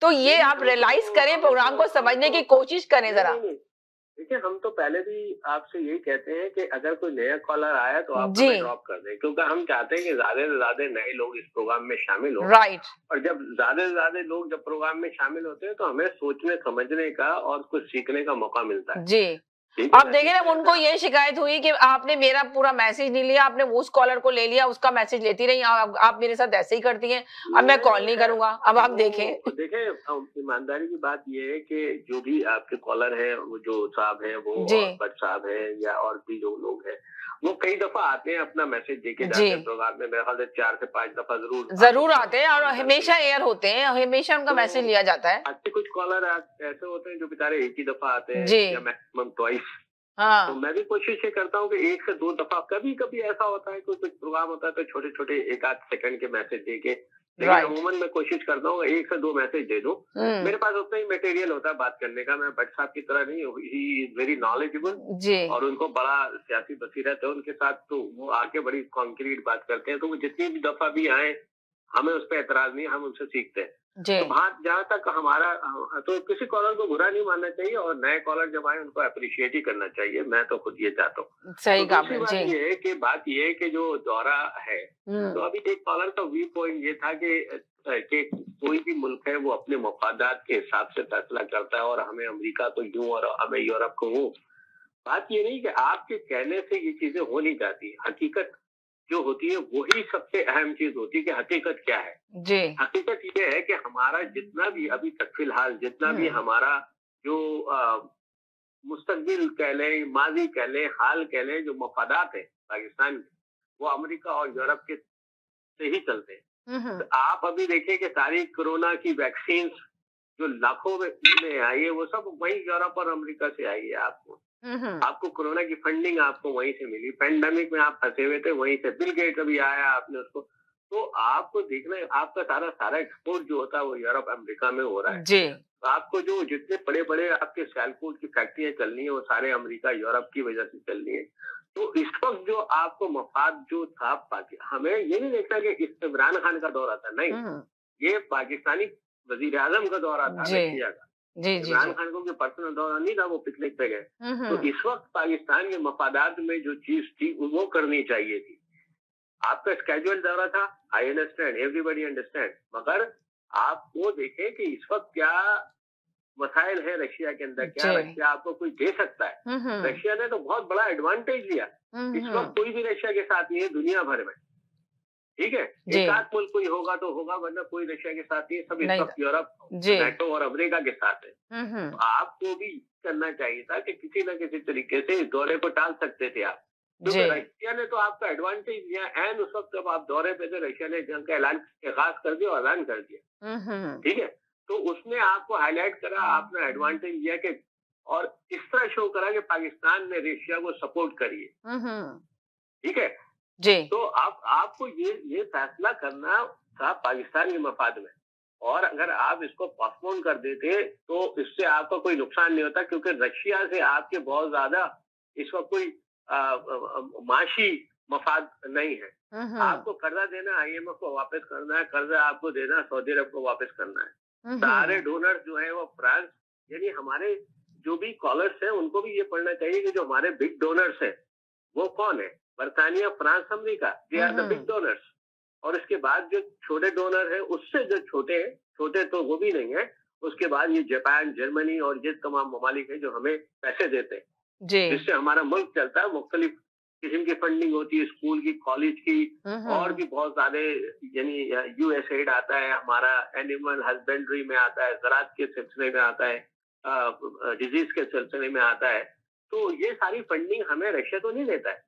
तो ये आप रियलाइज करें, प्रोग्राम को समझने की कोशिश करें जरा। देखिए, हम तो पहले भी आपसे यही कहते हैं कि अगर कोई नया कॉलर आया तो आप हमें ड्रॉप कर दें, क्योंकि हम चाहते हैं कि ज्यादा से ज्यादा नए लोग इस प्रोग्राम में शामिल हो। राइट। और जब ज्यादा से ज्यादा लोग जब प्रोग्राम में शामिल होते हैं तो हमें सोचने समझने का और कुछ सीखने का मौका मिलता है। जी। आप देखें ना, उनको ये शिकायत हुई कि आपने मेरा पूरा मैसेज नहीं लिया, आपने उस कॉलर को ले लिया, उसका मैसेज लेती रही, आप मेरे साथ ऐसे ही करती हैं, अब मैं कॉल नहीं करूंगा। अब आप देखें ईमानदारी की बात ये है कि जो भी आपके कॉलर हैं, वो जो साहब हैं, वो भट्ट साहब हैं या और भी जो लोग हैं, वो कई दफा आते हैं अपना मैसेज देके जाते हैं प्रोग्राम में। मेरे ख्याल से 4 से 5 दफा जरूर आते हैं और हमेशा एयर होते हैं, हमेशा उनका मैसेज लिया जाता है। अच्छे कुछ कॉलर ऐसे होते हैं जो बेचारे एक ही दफा आते हैं या मैक्सिमम ट्वाइस। हाँ। तो मैं भी कोशिश ये करता हूँ कि 1 से 2 दफा, कभी कभी ऐसा होता है कोई कुछ प्रोग्राम होता है तो छोटे छोटे 1-8 सेकंड के मैसेज देके, लेकिन अमूमन मैं कोशिश करता हूँ 1 से 2 मैसेज दे दूं। मेरे पास उतना ही मटेरियल होता है बात करने का। मैं भट्ट साहब की तरह नहीं, ही इज वेरी नॉलेजेबल और उनको बड़ा सियासी बसीरत है उनके साथ, तो वो आके बड़ी कॉन्क्रीट बात करते हैं। तो वो जितनी भी दफा भी आए, हमें उस पर एतराज नहीं, हम उनसे सीखते हैं। तो बात जहाँ तक हमारा, तो किसी कॉलर को बुरा नहीं मानना चाहिए और नए कॉलर जब आए उनको अप्रिशिएट ही करना चाहिए। मैं तो खुद ये चाहता हूँ। सही तो दूसरी बात ये है कि जो दौरा है, तो अभी एक कॉलर का व्यू पॉइंट ये था कि कोई भी मुल्क है वो अपने मफादात के हिसाब से फैसला करता है और हमें अमेरिका को यूं और हमें यूरोप को वो। बात ये नहीं कि आपके कहने से ये चीजें हो नहीं जाती। हकीकत जो होती है वही सबसे अहम चीज होती है कि हकीकत क्या है। जी। हकीकत ये है कि हमारा जितना भी अभी तक फिलहाल जितना भी हमारा जो मुस्तकबिल कह लें, माजी कह लें, हाल कह लें, जो मफादात है पाकिस्तान के, वो अमेरिका और यूरोप के से ही चलते हैं। तो आप अभी देखिए कि सारी कोरोना की वैक्सीन जो लाखों में आई है, वो सब वही यूरोप और अमेरिका से आई है। आपको कोरोना की फंडिंग आपको वहीं से मिली, पेंडेमिक में आप फंसे हुए थे वहीं से, बिल गेट्स अभी आया आपने उसको, तो आपको देखना है आपका सारा एक्सपोर्ट जो होता है वो यूरोप अमेरिका में हो रहा है। जी। तो आपको जो जितने बड़े आपके सैलकोट की फैक्ट्रियां चल रही है वो सारे अमेरिका यूरोप की वजह से चल रही है। तो इस वक्त जो आपको मफाद जो था, हमें ये नहीं देखना कि इस इमरान खान का दौरा था, नहीं, ये पाकिस्तानी वजीर आजम का दौरा था रशिया का। इमरान खान को पर्सनल दौरा नहीं था, वो पिकनिक पे गए। तो इस वक्त पाकिस्तान के मफादात में जो चीज थी वो करनी चाहिए थी। आपका स्केड्यूल दौरा था, आई अंडरस्टैंड, एवरीबॉडी अंडरस्टैंड, मगर आप वो देखें कि इस वक्त क्या मसाइल है रशिया के अंदर, क्या रशिया आपको कोई दे सकता है। रशिया ने तो बहुत बड़ा एडवांटेज लिया। इस वक्त कोई भी रशिया के साथ नहीं है दुनिया भर में, ठीक है। एक आध मुल्क कोई होगा तो होगा, वरना कोई रशिया के साथ नहीं है। सब इस वक्त यूरोप, नेटो और अमेरिका के साथ है। तो आपको भी करना चाहिए था कि किसी न किसी तरीके से इस दौरे को टाल सकते थे आप। क्योंकि रशिया ने तो आपका एडवांटेज दिया, एंड उस वक्त जब आप दौरे पे थे रशिया ने जंग का आगाज कर दिया, ऐलान कर दिया, ठीक है, तो उसने आपको हाईलाइट करा, आपने एडवांटेज दिया कि, और इस तरह शो करा कि पाकिस्तान ने रशिया को सपोर्ट करिए, ठीक है जी। तो आपको ये फैसला करना था पाकिस्तान के मफाद में, और अगर आप इसको पोस्टपोन कर देते तो इससे आपका कोई नुकसान नहीं होता, क्योंकि रशिया से आपके बहुत ज्यादा इस वक्त कोई माशी मफाद नहीं है। आपको कर्जा देना IMF को वापस करना है, कर्जा आपको देना सऊदी अरब को वापस करना है। सारे डोनर जो है वो फ्रांस, यानी हमारे जो भी कॉलर्स हैं उनको भी ये पढ़ना चाहिए कि जो हमारे बिग डोनर्स हैं वो कौन है, बर्तानिया, France, America, they are the big donors. और इसके बाद जो छोटे डोनर है, उससे जो छोटे हैं, छोटे तो वो भी नहीं है, उसके बाद ये जापान, जर्मनी और ये तमाम ममालिक है जो हमें पैसे देते हैं जिससे हमारा मुल्क चलता है। मुख्तलिफ किस्म की फंडिंग होती है, स्कूल की, कॉलेज की, और भी बहुत सारे, यानी USAID आता है, हमारा एनिमल हस्बेंड्री में आता है, ज़राअत के सिलसिले में आता है, डिजीज के सिलसिले में आता है। तो ये सारी फंडिंग हमें रशिया तो नहीं देता है।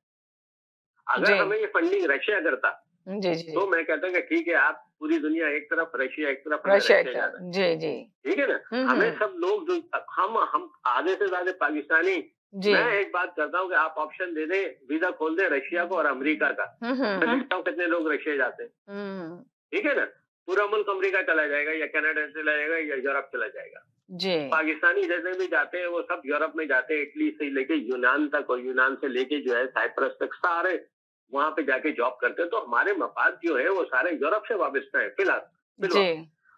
अगर हमें ये फंडिंग रशिया करता तो मैं कहता कि ठीक है, आप पूरी दुनिया एक तरफ, रशिया एक तरफ, रशिया जी, ठीक है ना। हमें सब लोग जो हम आधे से ज्यादा पाकिस्तानी, मैं एक बात करता हूँ कि आप ऑप्शन दे दें, वीजा खोल दें रशिया को और अमेरिका का, मैं देखता हूँ कितने लोग रशिया जाते हैं, ठीक है ना। पूरा मुल्क अमेरिका चला जाएगा या कनाडा चला जाएगा या यूरोप चला जाएगा। पाकिस्तानी जैसे भी जाते हैं वो सब यूरोप में जाते हैं, इटली से लेके यूनान तक, और यूनान से लेके जो है साइप्रस तक, सारे वहां पे जाके जॉब करते हैं। तो हमारे मफाद जो है वो सारे यूरोप से वाबस्ता है फिलहाल।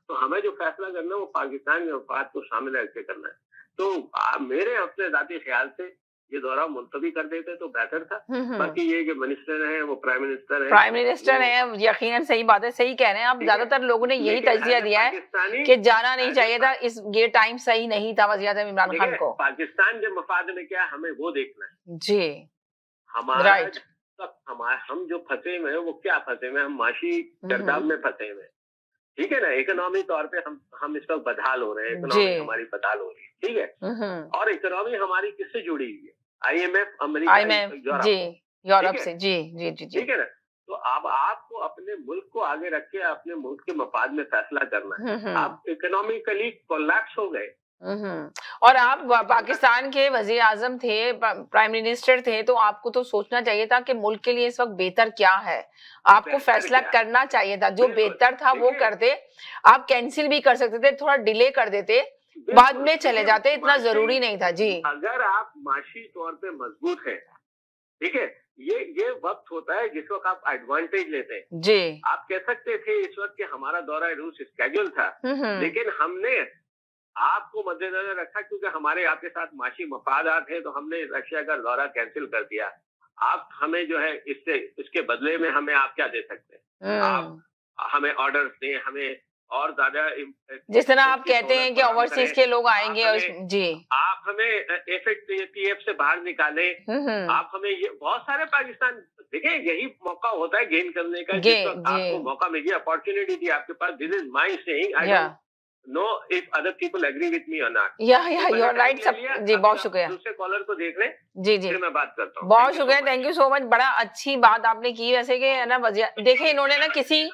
तो हमें जो फैसला करना है वो पाकिस्तान के मफाद को सामने रख के करना है। तो मेरे अपने जाती ख्याल से ये दौरा मुलतवी कर देते तो बेहतर था। बाकी ये कि मिनिस्टर है वो प्राइम मिनिस्टर है, यकीनन सही बात है, सही कह रहे हैं आप। ज्यादातर लोगों ने यही तजज़िया दिया है कि जाना नहीं चाहिए था, ये टाइम सही नहीं था वज़ीर-ए-आज़म इमरान खान को। पाकिस्तान के मफाद में क्या हमें वो देखना है जी, हमारा हम जो फंसे हुए हैं वो क्या फंसे हुए, हम माशी गर्दाब में फंसे हुए, ठीक है ना। इकोनॉमी तौर पे हम इस वक्त बदहाल हो रहे हैं, इकोनॉमी हमारी बदहाल हो रही है, ठीक है। और इकोनॉमी हमारी किससे जुड़ी हुई है, IMF, अमेरिका, यूरोप से, जी, ठीक है ना। तो अब आपको अपने मुल्क को आगे रख के अपने मुल्क के मफाद में फैसला करना है। आप इकोनॉमिकली कोलैप्स हो गए, और आप पाकिस्तान के वजीर आजम थे, प्राइम मिनिस्टर थे, तो आपको तो सोचना चाहिए था कि मुल्क के लिए इस वक्त बेहतर क्या है। आपको फैसला करना चाहिए था, जो बेहतर था वो करते। आप कैंसिल भी कर सकते थे, थोड़ा डिले कर देते, बाद में चले जाते, इतना जरूरी नहीं था। जी, अगर आप माशी तौर पे मजबूत है, ठीक है, ये वक्त होता है जिस वक्त आप एडवांटेज लेते हैं। जी, आप कह सकते थे इस वक्त कि हमारा दौरा रूस स्केड्यूल था, लेकिन हमने आपको मद्देनजर रखा क्योंकि हमारे आपके साथ माशी मफादात है, तो हमने रशिया का दौरा कैंसिल कर दिया। आप हमें जो है इसके बदले में हमें आप क्या दे सकते हैं, आप हमें ऑर्डर्स दें, हमें और ज्यादा, जिस तरह आप कहते हैं कि ओवरसीज के लोग आएंगे, और जी आप हमें FATF से बाहर निकाले, आप हमें ये बहुत सारे पाकिस्तान, देखिए यही मौका होता है गेन करने का, आपको मौका मिल गया, अपॉर्चुनिटी थी आपके पास। This is my saying, I don't know if other people agree with me और नॉट। You are right. जी, बहुत शुक्रिया। दूसरे कॉलर को देख लें, जी, फिर मैं बात करता हूँ। बहुत शुक्रिया, थैंक यू सो मच। बड़ा अच्छी बात आपने की वैसे कि है ना, देखिए इन्होंने ना किसी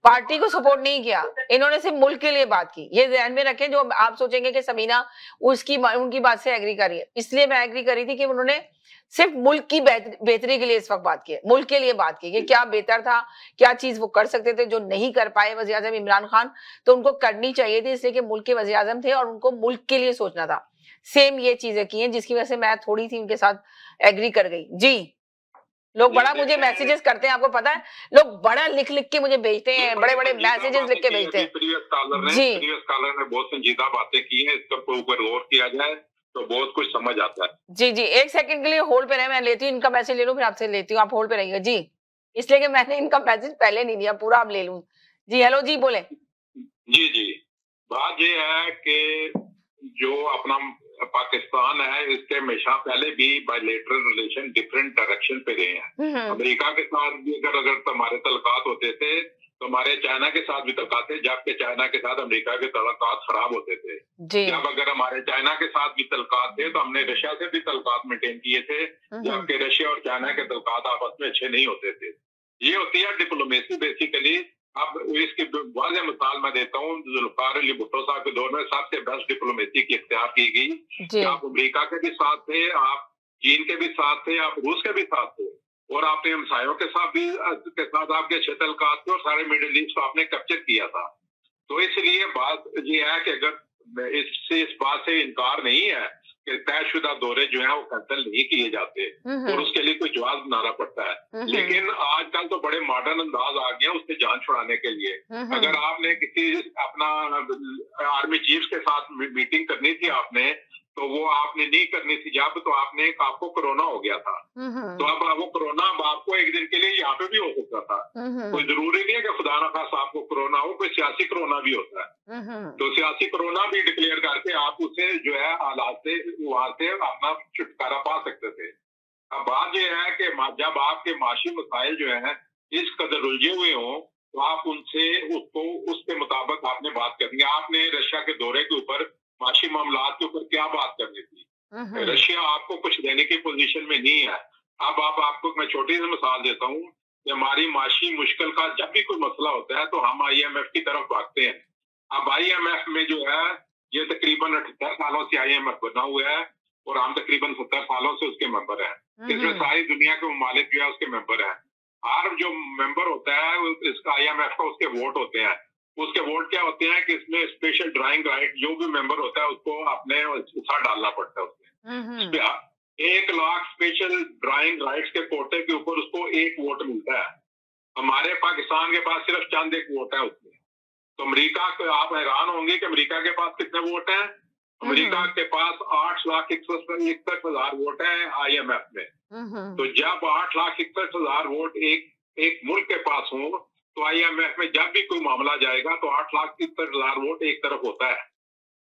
पार्टी को सपोर्ट नहीं किया, इन्होंने सिर्फ मुल्क के लिए बात की। ये ध्यान में रखें, जो आप सोचेंगे कि समीना उनकी बात से एग्री कर रही है, इसलिए मैं एग्री करी थी कि उन्होंने सिर्फ मुल्क की बेहतरी के लिए इस वक्त बात की है, मुल्क के लिए बात की कि क्या बेहतर था, क्या चीज वो कर सकते थे जो नहीं कर पाए वज़ीर आज़म इमरान खान, तो उनको करनी चाहिए थी, इसलिए कि मुल्क के वज़ीर आज़म थे और उनको मुल्क के लिए सोचना था। सेम ये चीजें की हैं जिसकी वजह से मैं थोड़ी सी उनके साथ एग्री कर गई। जी, लोग बड़ा मुझे मैसेजेस करते हैं, आपको पता है, लोग बड़ा लिख के मुझे भेजते हैं, बड़े बड़े मैसेजेस लिख के भेजते हैं। जी, स्कॉलर ने बहुत संजीदा बातें की हैं, इसके ऊपर गौर किया जाए तो बहुत कुछ समझ आता है। जी, एक सेकंड के लिए होल्ड पे रहे, मैं लेती हूँ इनका मैसेज, ले लूं फिर आपसे लेती हूँ, आप होल्ड पे रहिएगा। जी, इसलिए कि मैंने इनका मैसेज पहले नहीं लिया, पूरा आप ले लूं। जी, हेलो जी, बोले। जी, बात ये है कि जो अपना पाकिस्तान है, इसके हमेशा पहले भी बायलैटरल रिलेशन डिफरेंट डायरेक्शन पे रहे हैं। अमेरिका के साथ भी अगर हमारे तल्लुकात होते थे तो तो हमारे चाइना के साथ भी तल्लुकात थे, जबकि चाइना के साथ अमेरिका के तल्लुकात खराब होते थे। जब अगर हमारे चाइना के साथ भी तल्लुकात थे तो हमने रशिया से भी तल्लुकात मेंटेन किए थे, जबकि रशिया और चाइना के तल्लुकात आपस में अच्छे नहीं होते थे। ये होती है डिप्लोमेसी बेसिकली। अब इसकी वाज़ेह मिसाल मैं देता हूँ, जुल्फ़िकार अली भुट्टो साहब के दौर में सबसे बेस्ट डिप्लोमेसी की इख्तियार की गई। आप अमेरिका के भी साथ थे, आप चीन के भी साथ थे, आप रूस के भी साथ थे, और आपने हमसायों के साथ भी आपके अच्छे तल्लुकात थे, और सारे मिडिल ईस्ट को आपने कैप्चर किया था। तो इसलिए बात ये है कि अगर इस बात से इनकार नहीं है कि तयशुदा दौरे जो है वो कैंसिल नहीं किए जाते और उसके लिए कोई जवाब बनाना पड़ता है। लेकिन आजकल तो बड़े मॉडर्न अंदाज आ गया उससे जान छुड़ाने के लिए। अगर आपने किसी अपना आर्मी चीफ के साथ मीटिंग करनी थी आपने, तो वो आपने नहीं करनी थी जब, तो आपको कोरोना हो गया था। तो अब वो कोरोना आपको एक दिन के लिए यहाँ पे भी हो सकता था। कोई जरूरी नहीं है कि खुदा ना खास आपको कोरोना हो, कोई सियासी कोरोना भी होता है। तो सियासी कोरोना भी डिक्लेयर करके आप उसे जो है हालात से वहां से अपना छुटकारा पा सकते थे। अब बात यह है कि जब आपके माशी मसाइल जो है इस कदर उलझे हुए हों, तो आप उनसे उसके मुताबिक आपने बात करनी है। आपने रशिया के दौरे के ऊपर माशी मामलात के ऊपर क्या बात करनी थी? रशिया आपको कुछ देने की पोजीशन में नहीं है। अब आपको मैं छोटी सी मिसाल देता हूँ कि हमारी माशी मुश्किल का जब भी कोई मसला होता है तो हम IMF की तरफ भागते हैं। अब IMF में जो है ये तकरीबन 78 सालों से IMF बना हुआ है और हम तकरीबन 70 सालों से उसके मेंबर हैं। इसमें सारी दुनिया के ममालिक जो है उसके मेंबर हैं। हर जो मेंबर होता है इसका IMF का उसके वोट होते हैं। उसके वोट क्या होते हैं कि इसमें स्पेशल ड्राइंग राइट जो भी मेंबर होता है उसको अपने हिस्सा डालना पड़ता है उसमें। 1 लाख स्पेशल ड्राइंग राइट्स के कोटे के ऊपर उसको 1 वोट मिलता है। हमारे पाकिस्तान के पास सिर्फ चंद 1 वोट है उसमें। तो अमेरिका, आप हैरान होंगे कि अमेरिका के पास कितने वोट हैं? अमेरिका के पास 8,61,000 वोट है IMF में। तो जब 8,61,000 वोट एक मुल्क के पास हो तो IMF में जब भी कोई मामला जाएगा तो 8,61,000 वोट एक तरफ होता है।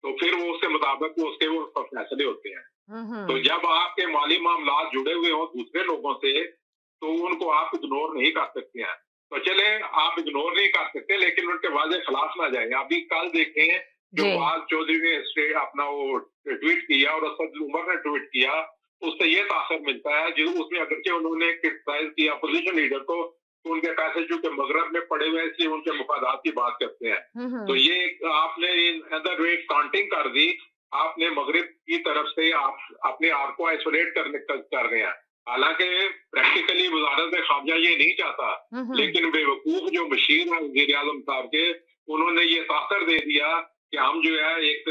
तो फिर वो उसके मुताबिक उसके वो फैसले होते हैं। तो जब आपके माली मामला जुड़े हुए हों दूसरे लोगों से तो उनको आप इग्नोर नहीं कर सकते हैं। तो चले आप इग्नोर नहीं कर सकते, लेकिन उनके वाजे खिलाफ ना जाए। अभी कल देखें जो फवाद चौधरी ने अपना वो ट्वीट किया और असद उमर ने ट्वीट किया, उससे ये तासर मिलता है जो उसमें अगरचे उन्होंने क्रिटिसाइज किया अपोजिशन लीडर को, उनके पैसे जो कि मगरब में पड़े हुए इसलिए उनके मुफादात की बात करते हैं। तो ये आपने इन अदर रेट काउंटिंग कर दी, आपने मगरब की तरफ से आप अपने आप को आइसोलेट कर रहे हैं। हालांकि प्रैक्टिकली वजारत खारजा ये नहीं चाहता, लेकिन बेवकूफ जो बशीर है वज़ीर आज़म साहब के, उन्होंने ये तासर दे दिया कि हम जो है एक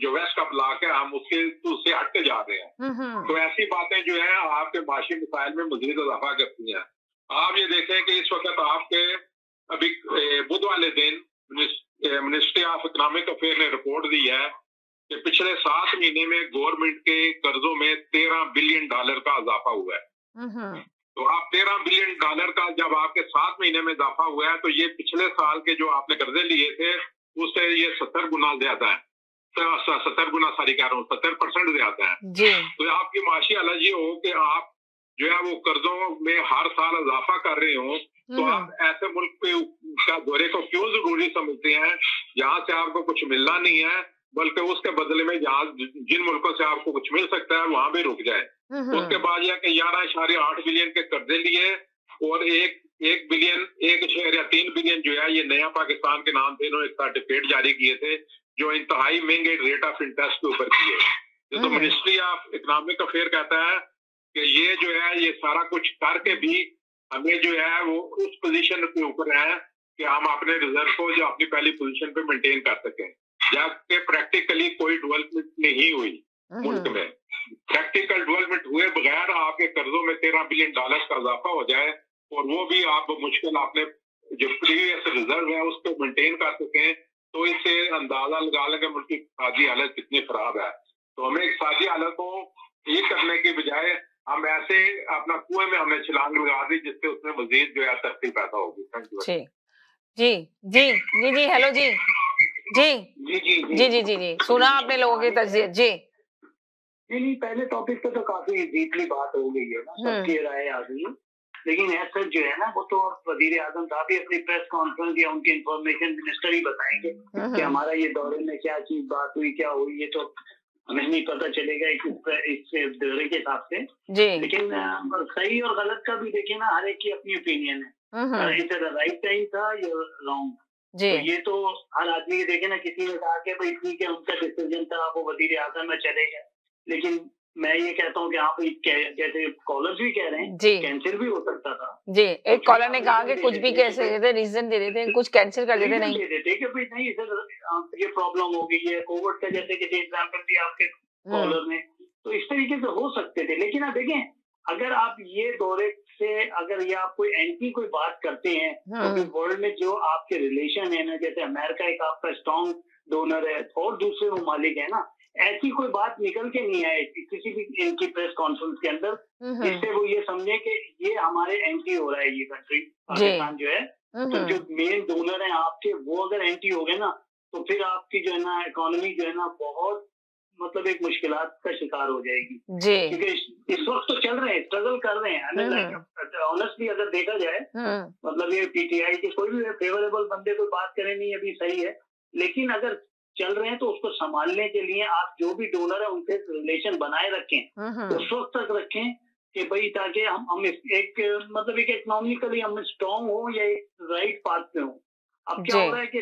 जो वेस्ट का ब्लॉक है हम उससे हटते जा रहे हैं। तो ऐसी बातें जो है आपके माशी मसाइल में मजीद इजाफा करती हैं। आप ये देखें कि इस वक्त आपके अभी बुध वाले दिन मिनिस्ट्री ऑफ इकोनॉमिक अफेयर ने रिपोर्ट दी है कि पिछले 7 महीने में गवर्नमेंट के कर्जों में $13 बिलियन का इजाफा हुआ है। तो आप $13 बिलियन का जब आपके 7 महीने में इजाफा हुआ है तो ये पिछले साल के जो आपने कर्जे लिए थे उससे ये 70 गुना ज्यादा है। 70 गुना सारी कह रहा हूँ 70% ज्यादा है। तो आपकी माशी हालत ये हो कि आप जो है वो कर्जों में हर साल इजाफा कर रहे हो, तो आप ऐसे मुल्क का दौरे को क्यों जरूरी समझते हैं जहाँ से आपको कुछ मिलना नहीं है, बल्कि उसके बदले में जहाँ जिन मुल्कों से आपको कुछ मिल सकता है वहां भी रुक जाए। उसके बाद यह कि 11.8 बिलियन के कर्जे लिए और 1 बिलियन 1.3 बिलियन जो है ये नया पाकिस्तान के नाम से इन्होंने सर्टिफिकेट जारी किए थे जो इंतहाई महंगे रेट ऑफ इंटरेस्ट के ऊपर किए। तो मिनिस्ट्री ऑफ इकोनॉमिक अफेयर कहता है कि ये जो है ये सारा कुछ करके भी हमें जो है वो उस पोजीशन के ऊपर है कि हम अपने रिजर्व को जो अपनी पहली पोजीशन पे मेंटेन कर सकें, जबकि प्रैक्टिकली कोई डेवलपमेंट नहीं हुई मुल्क में। प्रैक्टिकल डेवलपमेंट हुए बगैर आपके कर्जों में $13 बिलियन का इजाफा हो जाए और वो भी आप मुश्किल अपने जो प्रीवियस रिजर्व है उसको मेंटेन कर सकें, तो इससे अंदाजा लगा लें कि मुल्क की इक़्तिसादी हालत कितनी खराब है। तो हमें इक़्तिसादी हालत को ठीक करने की बजाय हम ऐसे अपना कुएं में हमने छलांग लगा दी जिससे उसमें मजीद जो है तरक्की पैदा होगी। Thank you. जी जी जी जी जी हेलो जी जी जी जी जी जी जी जी सुना आपने लोगों की तस्वीर। जी नहीं, पहले टॉपिक पे तो काफी डीपली बात हो गई है ना, सबकी राय आ गई। लेकिन ऐसा जो है ना वो तो वजीर आजम साहब भी अपनी प्रेस कॉन्फ्रेंस या उनके इंफॉर्मेशन मिनिस्टर ही बताएंगे कि हमारा ये दौरे में क्या चीज बात हुई, क्या हुई, ये तो हमें नहीं पता चलेगा इस दौरे के हिसाब से। लेकिन सही और गलत का भी देखिए ना, हर एक की अपनी ओपिनियन है, इसे राइट टाइम था या रॉन्ग। तो ये तो हर आदमी के देखे ना, किसी ने कहा कि भाई ठीक है उनका डिसीजन था, वो वजीर आजम में चले गए, लेकिन मैं ये कहता हूँ कि हाँ भाई जैसे कॉलर्स भी कह रहे हैं कैंसिल भी हो सकता था। जी, एक कॉलर ने कहा कि कुछ भी कैसे देते, रीजन दे देते, कुछ कैंसिल कर देते, नहीं दे देते कि भाई नहीं सर ये प्रॉब्लम हो गई है कोविड का, जैसे कि एग्जाम्पल दिया आपके कॉलर ने, तो इस तरीके से हो सकते थे। लेकिन आप देखें, अगर आप ये दौरे से अगर ये आप कोई बात करते हैं तो वर्ल्ड में जो आपके रिलेशन है ना, जैसे अमेरिका एक आपका स्ट्रॉन्ग डोनर है और दूसरे ममालिक है ना, ऐसी कोई बात निकल के नहीं आए किसी भी इनकी प्रेस कॉन्फ्रेंस के अंदर जिससे वो ये समझे कि ये हमारे एंटी हो रहा है ये कंट्री पाकिस्तान जो है। तो जो मेन डोनर है आपके वो अगर एंटी हो गए ना, तो फिर आपकी जो है ना इकोनॉमी जो है ना बहुत मतलब एक मुश्किलात का शिकार हो जाएगी। क्योंकि इस वक्त तो चल रहे हैं, स्ट्रगल कर रहे हैं। ऑनेस्टली अगर देखा जाए मतलब ये पीटीआई के कोई भी फेवरेबल बंदे कोई बात करे नहीं अभी सही है, लेकिन अगर चल रहे हैं तो उसको संभालने के लिए आप जो भी डोनर है उनसे रिलेशन बनाए रखें, उस वक्त तक रखें कि भाई ताकि हम एक मतलब एक इकोनॉमिकली हम स्ट्रॉन्ग हो या एक राइट पाथ पे हो। अब क्या हो रहा है कि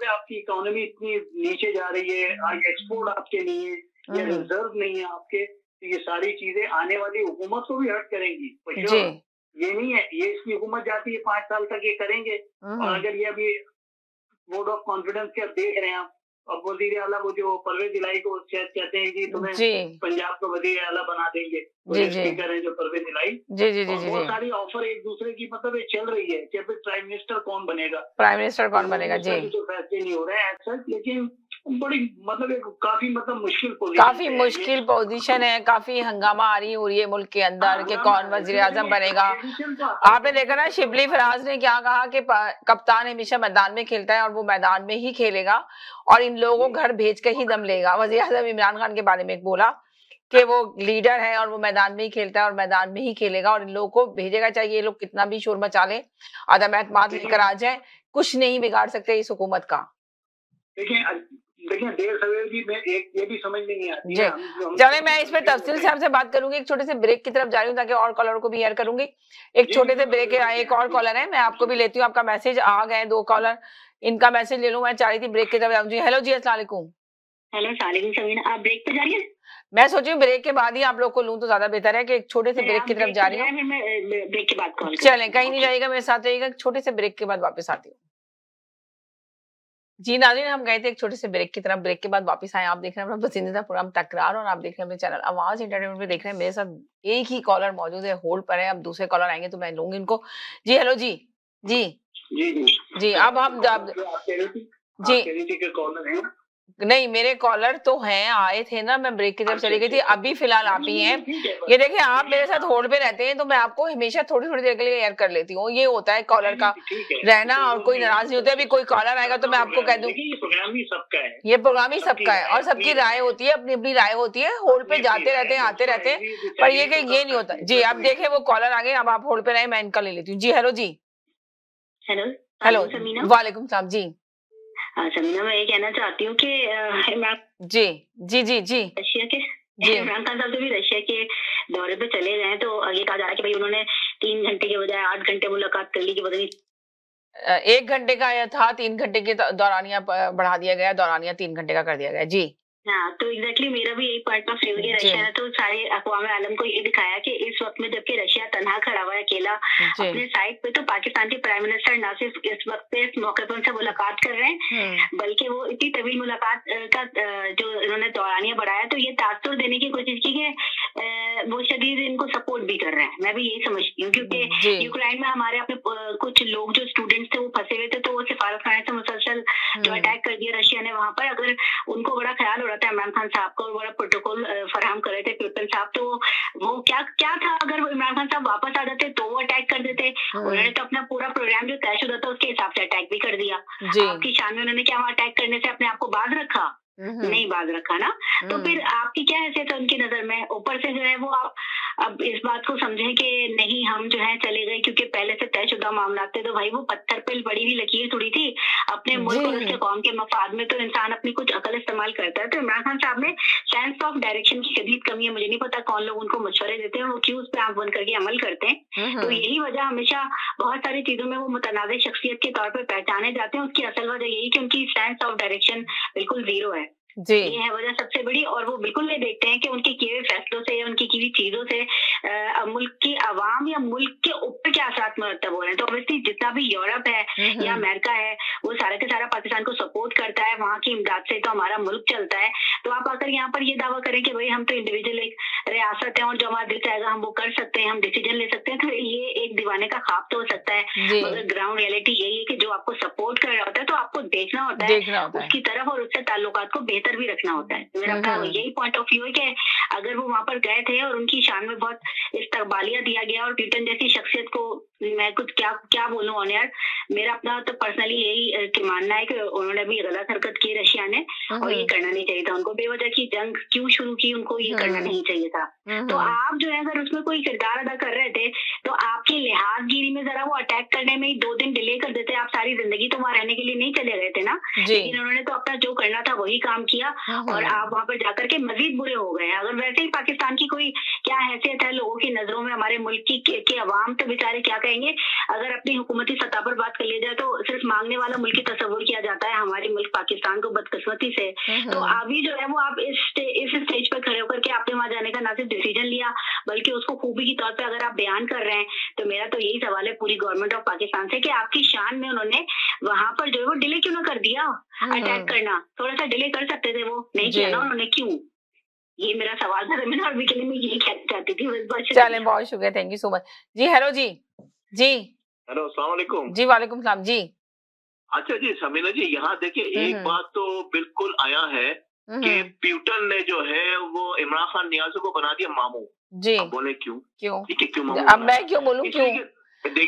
आपकी इकोनॉमी इतनी नीचे जा रही है, एक्सपोर्ट आपके नहीं है या रिजर्व नहीं है आपके, तो ये सारी चीजें आने वाली हुकूमत को भी हर्ट करेंगी। ये नहीं है ये इसकी हुकूमत जाती है 5 साल तक ये करेंगे, और अगर ये अभी वोट ऑफ कॉन्फिडेंस क्या देख रहे हैं आप, अब वजीर आला वो जो परवेज इलाही को शायद कहते हैं कि तुम्हें पंजाब को वजीर आला बना देंगे, स्पीकर है जो परवेज इलाही, बहुत सारी ऑफर एक दूसरे की मतलब ये चल रही है कि प्राइम मिनिस्टर कौन बनेगा, जो फैसले नहीं हो रहे हैं ऐसा। लेकिन बड़ी मतलब एक काफी मतलब मुश्किल पोजीशन है, काफी हंगामा आ रही हो रही है मुल्क के अंदर कि कौन वजीर आजम बनेगा। आपने देखा ना शिबली फराज ने क्या कहा कि कप्तान हमेशा मैदान में खेलता है और वो मैदान में ही खेलेगा और इन लोगों को घर भेज कर ही दम लेगा। वजीर आजम इमरान खान के बारे में बोला कि वो लीडर है और वो मैदान में ही खेलता है और मैदान में ही खेलेगा और इन लोगों को भेजेगा, चाहे ये लोग कितना भी शोर मचा ले, आदम एतमाद लेकर आ जाए, कुछ नहीं बिगाड़ सकते इस हुकूमत का। देखिए देर सवेर भी मैं एक ये भी समझ में नहीं आती है। चले मैं इस पे तफसील से आपसे बात करूंगी, एक छोटे से ब्रेक की तरफ जा रही हूँ ताकि और कॉलर को भी एयर करूंगी। एक छोटे से ब्रेक है, एक और कॉलर है, मैं आपको भी लेती हूँ। आपका मैसेज आ गए 2 कॉलर, इनका मैसेज ले लूं। मैं चाह रही थी ब्रेक की तरफ जाऊँ। जी हेलो जी, अस्सलाम वालेकुम। हेलो सलाम समीना, आप ब्रेक पे जा रही हैं? मैं सोची हूँ ब्रेक के बाद ही आप लोग को लूं तो ज्यादा बेहतर है कि एक छोटे से ब्रेक की तरफ जा रही हूँ। ब्रेक के बाद कॉल चलें, कहीं नहीं जाइएगा, मेरे साथ रहिएगा, छोटे से ब्रेक के बाद वापस आती हूँ। जी नाज़रीन, हम गए थे एक छोटे से ब्रेक की तरफ, ब्रेक के बाद वापस आए। आप देख रहे हैं अपना पसंदीदा प्रोग्राम तकरार और आप देख रहे हैं अपने चैनल आवाज एंटरटेनमेंट में देख रहे हैं। मेरे साथ एक ही कॉलर मौजूद है, होल्ड पर है। अब दूसरे कॉलर आएंगे तो मैं लूंगी उनको। जी हेलो जी। जी जी अब हम जी कॉलर है नहीं, मेरे कॉलर तो हैं, आए थे ना, मैं ब्रेक की तरफ चली गई थी, अभी फिलहाल आप ही हैं। ये देखिए आप मेरे साथ होल्ड पे रहते हैं तो मैं आपको हमेशा थोड़ी थोड़ी देर के लिए एयर कर लेती हूँ। ये होता है कॉलर का रहना और कोई नाराज नहीं होता। अभी कोई कॉलर आएगा तो मैं आपको कह दूँ ये प्रोग्राम ही सबका है और सबकी राय होती है, अपनी अपनी राय होती है। होल्ड पे जाते रहते हैं, आते रहते हैं, पर ये कि ये नहीं होता। जी आप देखे वो कॉलर आ गए, अब आप होल्ड पे रहे, मैं इनका ले लेती हूँ। जी हेलो जी। हेलो वालेकुम सलाम। जी समीना, मैं ये कहना चाहती हूँ कि जी जी जी जी रशिया के इमरान खान साहब भी रशिया के दौरे पे चले गए तो आगे कहा जा रहा है कि भाई उन्होंने 3 घंटे के बजाय 8 घंटे मुलाकात कर ली कि पता नहीं 1 घंटे का था, 3 घंटे के दौरानिया बढ़ा दिया गया, दौरानिया 3 घंटे का कर दिया गया। जी हाँ, तो एग्जैक्टली मेरा भी यही पॉइंट ऑफ व्यू है। रशिया ने तो सारे अक़वाम आलम को ये दिखाया कि इस वक्त में जबकि रशिया तन्हा खड़ा हुआ है अकेला अपने साइड पे, तो पाकिस्तान के प्राइम मिनिस्टर ना सिर्फ इस वक्त पे इस मौके पर उनसे मुलाकात कर रहे हैं बल्कि वो इतनी तवील मुलाकात का जो इन्होंने दौरानिया बढ़ाया तो ये तासुर देने की कोशिश की कि वो शदीद इनको सपोर्ट भी कर रहे हैं। मैं भी यही समझती हूँ क्योंकि यूक्रेन में हमारे अपने कुछ लोग जो स्टूडेंट्स थे वो फंसे हुए थे, तो वो सिफारत खाने से मुसलसल जो अटैक कर दिया रशिया ने वहां पर। अगर उनको बड़ा ख्याल हो रहा था इमरान खान साहब को और बड़ा प्रोटोकॉल फराहम कर रहे थे पीपल साहब, तो वो क्या था अगर वो इमरान खान साहब वापस आ जाते तो वो अटैक कर देते। उन्होंने तो अपना पूरा प्रोग्राम जो तयशुदा था उसके हिसाब से अटैक भी कर दिया। आपकी शान में उन्होंने क्या वहाँ अटैक करने से अपने आप को बाज रखा? नहीं बाज रखा ना, तो फिर आपकी क्या हैसियत है उनकी नजर में? ऊपर से जो है वो आप अब इस बात को समझें कि नहीं हम जो है चले गए क्योंकि पहले से तयशुदा मामला थे, तो भाई वो पत्थर पे बड़ी हुई लकीर थोड़ी थी। अपने मुल्क और उसके कौम के मफाद में तो इंसान अपनी कुछ अकल इस्तेमाल करता है। तो इमरान खान साहब में सेंस ऑफ डायरेक्शन की शदीद कमी है। मुझे नहीं पता कौन लोग उनको मशवरे देते हैं, वो क्यों उस पर आंख बंद करके अमल करते हैं। तो यही वजह हमेशा बहुत सारी चीजों में वो मुतनाज़ शख्सियत के तौर पर पहचाने जाते हैं। उसकी असल वजह यही कि उनकी सेंस ऑफ डायरेक्शन बिल्कुल जीरो है। ये है वजह सबसे बड़ी। और वो बिल्कुल नहीं देखते हैं कि उनके किए हुए फैसलों से या उनकी की हुई चीजों से मुल्क की आवाम या मुल्क के ऊपर क्या असरात मुरतब हो रहे हैं। तो ऑब्वियसली जितना भी यूरोप है या अमेरिका है वो सारा के सारा पाकिस्तान को सपोर्ट करता है, वहाँ की इमदाद से तो हमारा मुल्क चलता है। तो आप आकर यहाँ पर ये दावा करें कि भाई हम तो इंडिविजुअल एक रियासत है और जो हमारा दिल चाहेगा हम वो कर सकते हैं, हम डिसीजन ले सकते हैं, तो ये एक दीवाने का ख्वाब तो हो सकता है, मगर ग्राउंड रियलिटी यही है कि जो आपको सपोर्ट कर रहा होता है तो आपको देखना होता है उसकी तरफ और उससे ताल्लुकात को बेहतर भी रखना होता है। मेरा यही पॉइंट ऑफ व्यू है कि अगर वो वहां पर गए थे और उनकी शान में बहुत इस्तकबालिया दिया गया और क्लिंटन जैसी शख्सियत को मैं कुछ क्या बोलूं ऑन यार, मेरा अपना तो पर्सनली यही मानना है कि उन्होंने भी गलत हरकत की रशिया ने और ये करना नहीं चाहिए था उनको। बेवजह की जंग क्यों शुरू की, उनको ये करना नहीं चाहिए था। तो आप जो है अगर उसमें कोई किरदार अदा कर रहे थे तो आपकी लिहाजगिरी में जरा वो अटैक करने में ही 2 दिन डिले कर देते। आप सारी जिंदगी तो वहां रहने के लिए नहीं चले गए थे ना, लेकिन उन्होंने तो अपना जो करना था वही काम किया और आप वहां पर जाकर के मजीद बुरे हो गए। अगर वैसे ही पाकिस्तान की कोई क्या हैसियत है लोगों की नजरों में, हमारे मुल्क की के अवाम तो बेचारे क्या कहेंगे। अगर अपनी हुकूमती सतह पर बात कर ली जाए तो सिर्फ मांगने वाला मुल्क की तस्वुर किया जाता है हमारे मुल्क पाकिस्तान को बदकिस्मती से। तो अभी जो है वो आप इस स्टेज पर खड़े होकर के आपने वहां जाने का ना सिर्फ डिसीजन लिया बल्कि उसको खूबी के तौर पे अगर आप बयान कर रहे हैं, तो मेरा तो यही सवाल है पूरी गवर्नमेंट ऑफ पाकिस्तान से कि आपकी शान में उन्होंने वहां पर जो है वो डिले क्यों ना कर दिया। अटैक करना थोड़ा सा डिले कर सकते थे, वो नहीं किया ना उन्होंने, क्यों? ये मेरा सवाल था। मैं और वीकेंड में यही कहना चाहती थी। चलें, बहुत शुक्रिया, थैंक यू सो मच जी। हेलो जी। हेलो, अस्सलाम वालेकुम जी। वालेकुम सलाम जी। अच्छा जी समीना जी, यहाँ देखिए एक बात तो बिल्कुल आया है कि प्यूटन ने जो है वो इमरान खान नियाज़ी को बना दिया मामू जी। अब बोले क्यों? ठीक है, क्यों मामू? अब मैं क्यों बोलूं क्यों?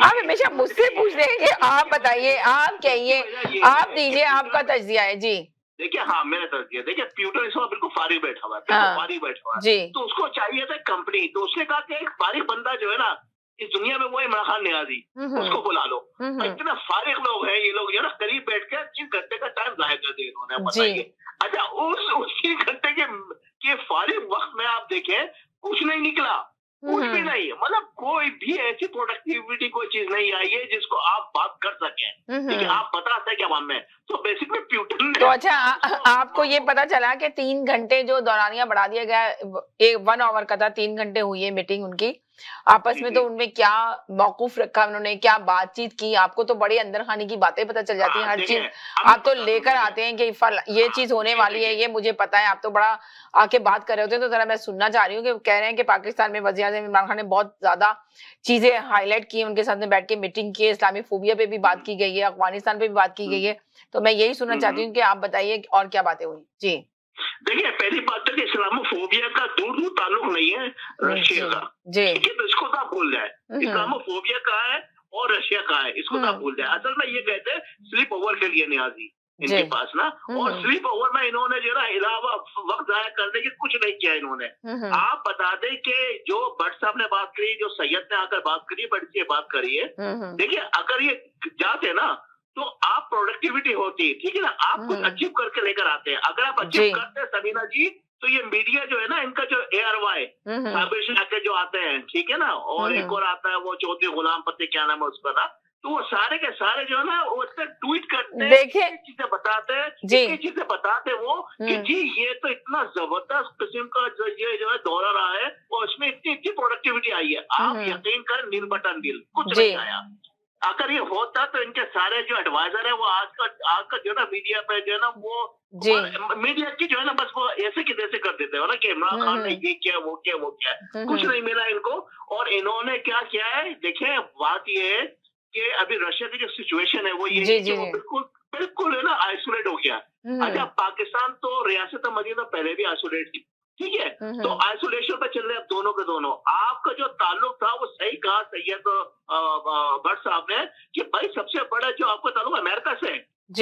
आप हमेशा मुझसे पूछ रहे हैं कि आप बताइए, आप कहिए, आप दीजिए, आपका तज्जिया है जी। देखिए हाँ, मेरा तज्जिया देखिए, प्यूटन इस वक्त बिल्कुल फारिग बैठा हुआ है, बिल्कुल फारिग बैठा हुआ है तो उसको चाहिए था कंपनी। तो उसने कहा कि एक फारिग बंदा जो है ना इस दुनिया में वो इमरान खान नियाज़ी, उसको बुला लो। इतने फारिग लोग हैं ये लोग, जो ना करीब बैठ के 3 घंटे का टाइम जाहिर कर दिया इन्होंने, बताइए। अच्छा, उस 3 घंटे के फारिग वक्त में आप देखें कुछ नहीं निकला, कुछ भी नहीं, मतलब कोई भी ऐसी प्रोडक्टिविटी कोई चीज नहीं आई है जिसको आप बात कर सकें, ठीक है, आप बता सकें आवाम में। तो बेसिकली प्यूटन तो अच्छा आपको ये पता चला कि 3 घंटे जो दौरानिया बढ़ा दिया गया, 1 आवर का था, 3 घंटे हुई है मीटिंग उनकी आपस में, तो उनमें क्या मौकूफ रखा उन्होंने, क्या बातचीत की? आपको तो बड़ी अंदर खाने की बातें पता चल जाती हैं, हर चीज आप तो लेकर आते हैं कि ये चीज होने वाली है, ये मुझे पता है, आप तो बड़ा आके बात कर रहे होते हैं। तो जरा मैं सुनना चाह रही हूँ कि कह रहे हैं कि पाकिस्तान में वज़ीर-ए-आज़म इमरान खान ने बहुत ज्यादा चीजें हाईलाइट की, उनके साथ में बैठ के मीटिंग की, इस्लामी फोबिया पे भी बात की गई है, अफगानिस्तान पे भी बात की गई है। तो मैं यही सुनना चाहती हूँ कि आप बताइए और क्या बातें हुई जी। देखिए, पहली बात तो इस्लामोफोबिया का दूर ताल्लुक नहीं है रशिया का जी, तो इसको तो आप भूल जाए। इस्लामोफोबिया का है और रशिया का है, इसको तो आप भूल जाए। असल में ये कहते हैं स्लीप ओवर के लिए नियाज़ी इनके पास ना, और स्लीप ओवर में इन्होंने जो ना इलावा वक्त जाया करने की कुछ नहीं किया इन्होंने। आप बता दें कि जो भट्ट साहब ने बात करी, जो सैयद ने आकर बात करी, भट्ट से बात करी है, देखिए अगर ये जाते ना तो आप प्रोडक्टिविटी होती, ठीक है ना, आप कुछ अचीव करके लेकर आते हैं। अगर आप अचीव करते हैं समीना जी, तो ये मीडिया जो है ना, इनका जो ARY साबिर जो आते हैं, ठीक है ना, और एक और आता है वो चौधरी गुलाम पति, क्या नाम है उसका ना, तो वो सारे के सारे जो है ना वो ट्वीट करते हैं, चीजें बताते हैं, चीजें बताते वो कि जी ये तो इतना जबरदस्त किस्म का ये जो है दौरा रहा है और उसमें इतनी प्रोडक्टिविटी आई है। आप यकीन करें, नील बटन नील कुछ नहीं आया। अगर ये होता तो इनके सारे जो एडवाइजर है वो आज का जो ना मीडिया पे जो है ना वो मीडिया की जो है ना बस वो ऐसे की तैसे कर देते हो ना कि इमरान खान ने ये किया, वो किया, वो किया, कुछ नहीं मिला इनको। और इन्होंने क्या किया है, देखिए बात ये है कि अभी रशिया की जो सिचुएशन है वो ये है कि वो बिल्कुल है ना आइसोलेट हो गया। अच्छा, पाकिस्तान तो रियासत मदीना पहले भी आइसोलेट थी, ठीक है, तो आइसोलेशन पे चल रहे हैं दोनों के दोनों। आपका जो ताल्लुक था वो सही कहा सैयद भट्ट साहब ने कि भाई सबसे बड़ा जो आपका ताल्लुक अमेरिका से है।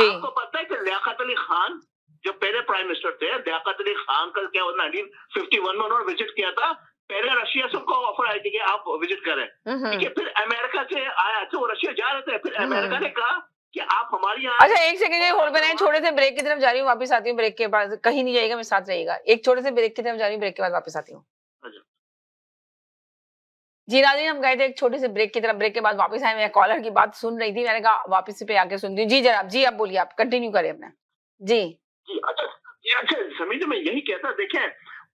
आपको पता है कि लियाकत अली खान जो पहले प्राइम मिनिस्टर थे लियाकत अली खान का क्या 1951 में उन्होंने विजिट किया था। पहले रशिया सबको ऑफर आई थी कि आप विजिट करें, ठीक है। फिर अमेरिका से आया तो वो रशिया जा रहे थे, फिर अमेरिका ने कहा कि आप हमारी यहाँ। अच्छा एक सेकंड होल्ड बनाए, छोटे से ब्रेक की तरफ जा रही हूँ, वापस आती हूँ ब्रेक के बाद, कहीं नहीं जाएगा, मेरे साथ रहिएगा। एक छोटे से ब्रेक की तरफ जा रही हूँ, ब्रेक के बाद वापस आती हूँ। जी नाज़रीन, हम गए थे एक छोटे से ब्रेक की तरफ, ब्रेक के बाद वापस आए। मैं कॉलर की बात सुन रही थी, मैंने कहा वापस पे आके सुनती हूँ। जी जनाब, जी आप बोलिए, आप कंटिन्यू करें अपना। जी अच्छा समीर, मैं यही कहता, देखें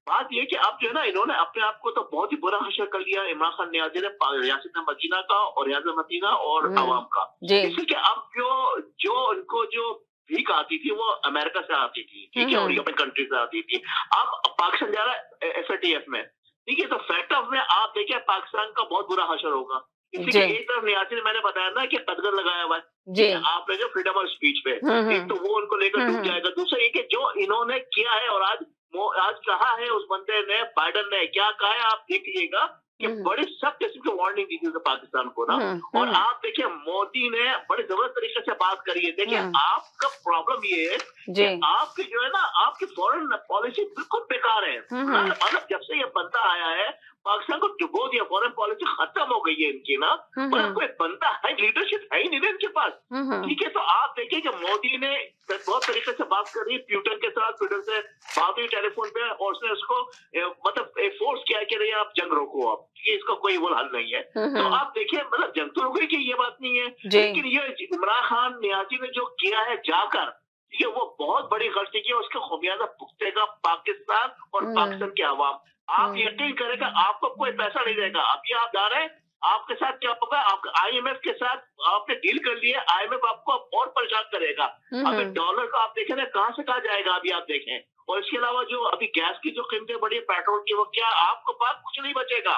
बात ये कि आप जो है ना, इन्होंने अपने आप को तो बहुत ही बुरा हशर कर लिया इमरान खान नियाज़ी ने, रियासत मदीना का और रियासत मदीना और आवाम का। इसलिए कि अब जो उनको जो भीख आती थी वो अमेरिका से आती थी, ठीक है, और यूरोपियन कंट्री से आती थी। अब पाकिस्तान जा रहा है FATF में, ठीक है, तो फैक्ट ऑफ में आप देखिए पाकिस्तान का बहुत बुरा हशर होगा। इसी एक तरफ नियाज़ी ने मैंने बताया ना कि कदगर लगाया हुआ है आपने जो फ्रीडम ऑफ स्पीच पे, एक तो वो उनको लेकर डूब जाएगा। दूसरा ये कि जो इन्होंने किया है और आज कहा है उस बंदे ने, बाइडन ने क्या कहा है, आप देखिएगा कि बड़ी सब किस्म की वार्निंग दी थी पाकिस्तान को ना। और आप देखिए मोदी ने बड़े जबरदस्त तरीके से बात करी है। देखिए आपका प्रॉब्लम ये है कि आपकी जो है ना, आपकी फॉरेन पॉलिसी बिल्कुल बेकार है। मतलब जब से ये बंदा आया है पाकिस्तान को डुबो दिया, फॉरेन पॉलिसी खत्म हो गई है इनकी ना। पर कोई बंदा है, लीडरशिप है ही नहीं इनके पास, ठीक है। तो आप देखिए कि मोदी ने बहुत तरीके से बात करी प्यूटन के साथ, प्यूटन से बात हुई टेलीफोन पे, और उसने उसको मतलब फोर्स किया कि नहीं आप जंग रोको, आप इसका कोई वो हल नहीं है। तो आप देखिए मतलब जंग तो रोकने की ये बात नहीं है, लेकिन ये इमरान खान नियाज़ी ने जो किया है जाकर, ठीक है, वो बहुत बड़ी गलती की है। उसका खमियाजा भुगतेगा पाकिस्तान और पाकिस्तान के अवाम। आप यकीन करेगा आपको कोई पैसा नहीं देगा। अभी आप जा रहे हैं, आपके साथ क्या होगा, आप IMF के साथ आपने डील कर लिए, IMF आपको और परेशान करेगा। अभी डॉलर का आप देखें ना कहाँ से कहाँ जाएगा, अभी आप देखें। और इसके अलावा जो अभी गैस की जो कीमतें बढ़ी है, पेट्रोल की, वो क्या आपको पास कुछ नहीं बचेगा,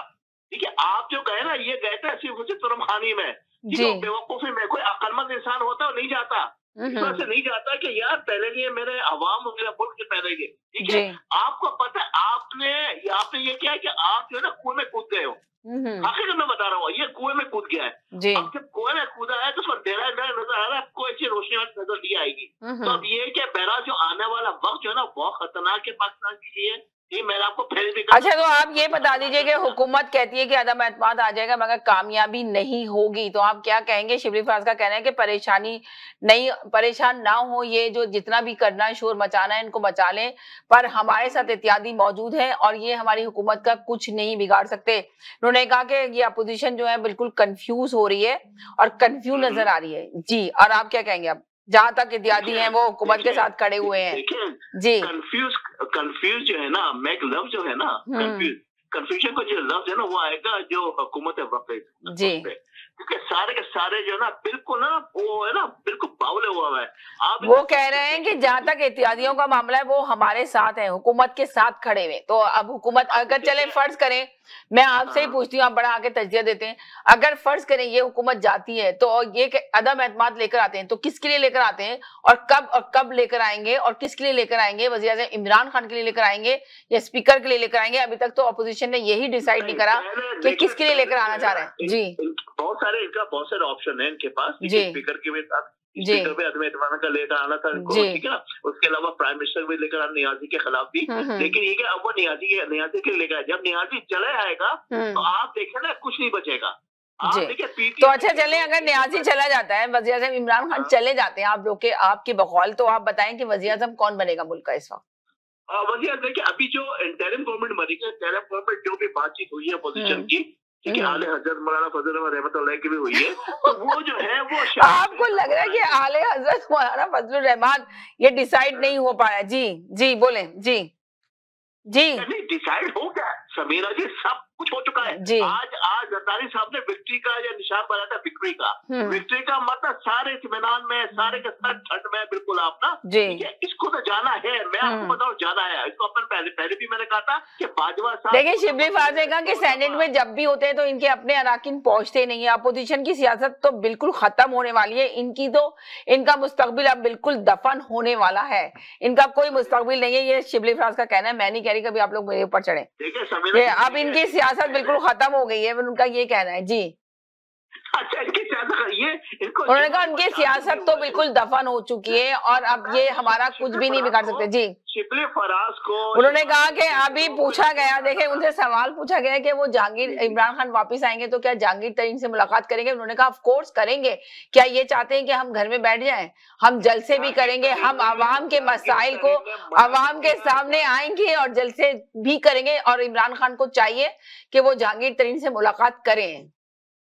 ठीक है। आप जो गए ना, ये गए थे सिर्फ तुरम खानी में, बेवकूफी में। कोई अक्लमंद इंसान होता नहीं जाता, इस बात से नहीं जाता कि यार पहले लिए मेरे अवाम मेरा मुल्क से पहले लिए, ठीक है। आपको पता है आपने ये क्या है कि आप जो है ना कुएं में कूद गए हो। आखिर मैं बता रहा हूँ, ये कुएं में कूद गया है। अब जब कुएं में कूदा है तो उसको अंधेरा नजर आ रहा है, आपको ऐसी रोशनी वाली नजर नहीं आएगी। तो अब ये कि बहरहाल जो आने वाला वक्त जो है ना बहुत खतरनाक है पाकिस्तान के लिए। ये मैंने आपको पहले भी कहा। अच्छा तो आप ये बता दीजिए कि हुकूमत कहती है कि अदम एतमाद आ जाएगा मगर कामयाबी नहीं होगी, तो आप क्या कहेंगे? शिबली फराज का कहना है कि परेशान ना हो, ये जो जितना भी करना है शोर मचाना है इनको मचा लें, पर हमारे साथ एहतियाती मौजूद है और ये हमारी हुकूमत का कुछ नहीं बिगाड़ सकते। उन्होंने कहा कि ये अपोजिशन जो है बिल्कुल कंफ्यूज हो रही है और कंफ्यूज नजर आ रही है। जी, और आप क्या कहेंगे? आप जहाँ तक इत्यादि हैं वो हुकूमत के साथ खड़े हुए हैं। जी, कंफ्यूज जो है ना, मैं लफ्ज जो है ना, कंफ्यूजन का जो लफ्ज है ना वो आएगा जो हुकूमत है वक्त जी, क्योंकि सारे के सारे जो है ना बिल्कुल ना वो है ना बिल्कुल बावले हुआ है। आप वो कह रहे हैं कि जहाँ तक एहतियातियों का मामला है वो हमारे साथ है, हुकूमत के साथ खड़े हुए। तो अब हुकूमत अगर चले फर्ज करें, मैं आपसे ही पूछती हूँ, आप बड़ा आके तजज़िया देते हैं, अगर फर्ज करें ये हुकूमत जाती है तो ये अदम एतमाद लेकर आते हैं, तो किसके लिए लेकर आते हैं और कब लेकर आएंगे और किसके लिए लेकर आएंगे? वज़ीर-ए-आज़म इमरान खान के लिए लेकर आएंगे या स्पीकर के लिए लेकर आएंगे? अभी तक तो अपोजिशन ने यही डिसाइड नहीं करा कि किसके लिए लेकर आना चाह रहे हैं। जी, बहुत सारे ऑप्शन है इनके पास, स्पीकर के भी साथ स्पीकर पे अदम एतमाद का लेकर आना था इनको, ठीक है ना। उसके अलावा प्राइम मिनिस्टर भी लेकर आना नियाज़ी के खिलाफ भी, लेकिन ये अब वो नियाज़ी के लेकर, जब नियाज़ी चले आएगा तो आप देखें ना कुछ नहीं बचेगा। तो अच्छा चले, अगर नियाज़ी चला जाता है, वज़ीर-ए-आज़म इमरान खान चले जाते हैं आप लोग के आपके बकौल, तो आप बताएं कि वज़ीर-ए-आज़म कौन बनेगा मुल्क का इस वक्त? वज़ीर देखिए अभी जो इंटरिम गवर्नमेंट बनी है, इंटरिम गवर्नमेंट जो भी बातचीत हुई है अपोजिशन की, ठीक है, आले हजरत मौलाना फजलुर रहमतुल्लाह की भी हुई है, तो वो जो है वो आपको लग रहा है कि आले हजरत मौलाना फजलुर रहमान ये डिसाइड नहीं हो पाया? जी बोले। जी नहीं डिसाइड हो गया समीरा जी, सब कुछ हो चुका है जी। आज जरदारी साहब ने विक्ट्री का या निशान बनाया था, विक्ट्री का मतलब सारे इत्मीनान में, सारे के साथ ठंड में, बिल्कुल आप ना जी, इसको तो जाना है। मैं आपको बताऊं जाना है इसको, अपन पहले भी मैंने कहा था कि बाजवा साहब, देखिए शिबली फराज ने कहा कि सेनेट में जब भी होते हैं तो इनके अपने अराकीन पहुंचते नहीं है। अपोजिशन की सियासत तो बिल्कुल खत्म होने वाली है, इनका मुस्तकबिल अब बिल्कुल दफन होने वाला है, इनका कोई मुस्तकबिल नहीं है। ये शिबली फराज का कहना है, मैं नहीं कह रही कभी आप लोग मेरे ऊपर चढ़े। अब इनकी सियासत बिल्कुल खत्म हो गई है, उनका ये कहना है। जी अच्छा, इनकी सियासत ये इनको उन्होंने कहा उनकी सियासत तो बिल्कुल दफन हो चुकी है और अब ये हमारा कुछ भी नहीं बिगाड़ सकते। जी, शिबली फराज को उन्होंने कहा कि अभी पूछा गया, देखे उनसे सवाल पूछा गया कि वो जहांगीर इमरान खान वापस आएंगे तो क्या जहांगीर तरीन से मुलाकात करेंगे? उन्होंने कहा ऑफ कोर्स करेंगे। क्या ये चाहते हैं कि हम घर में बैठ जाएं? हम जलसे भी करेंगे, हम आवाम के मसाइल को आवाम के सामने आएंगे और जलसे भी करेंगे, और इमरान खान को चाहिए कि वो जहांगीर तरीन से मुलाकात करें।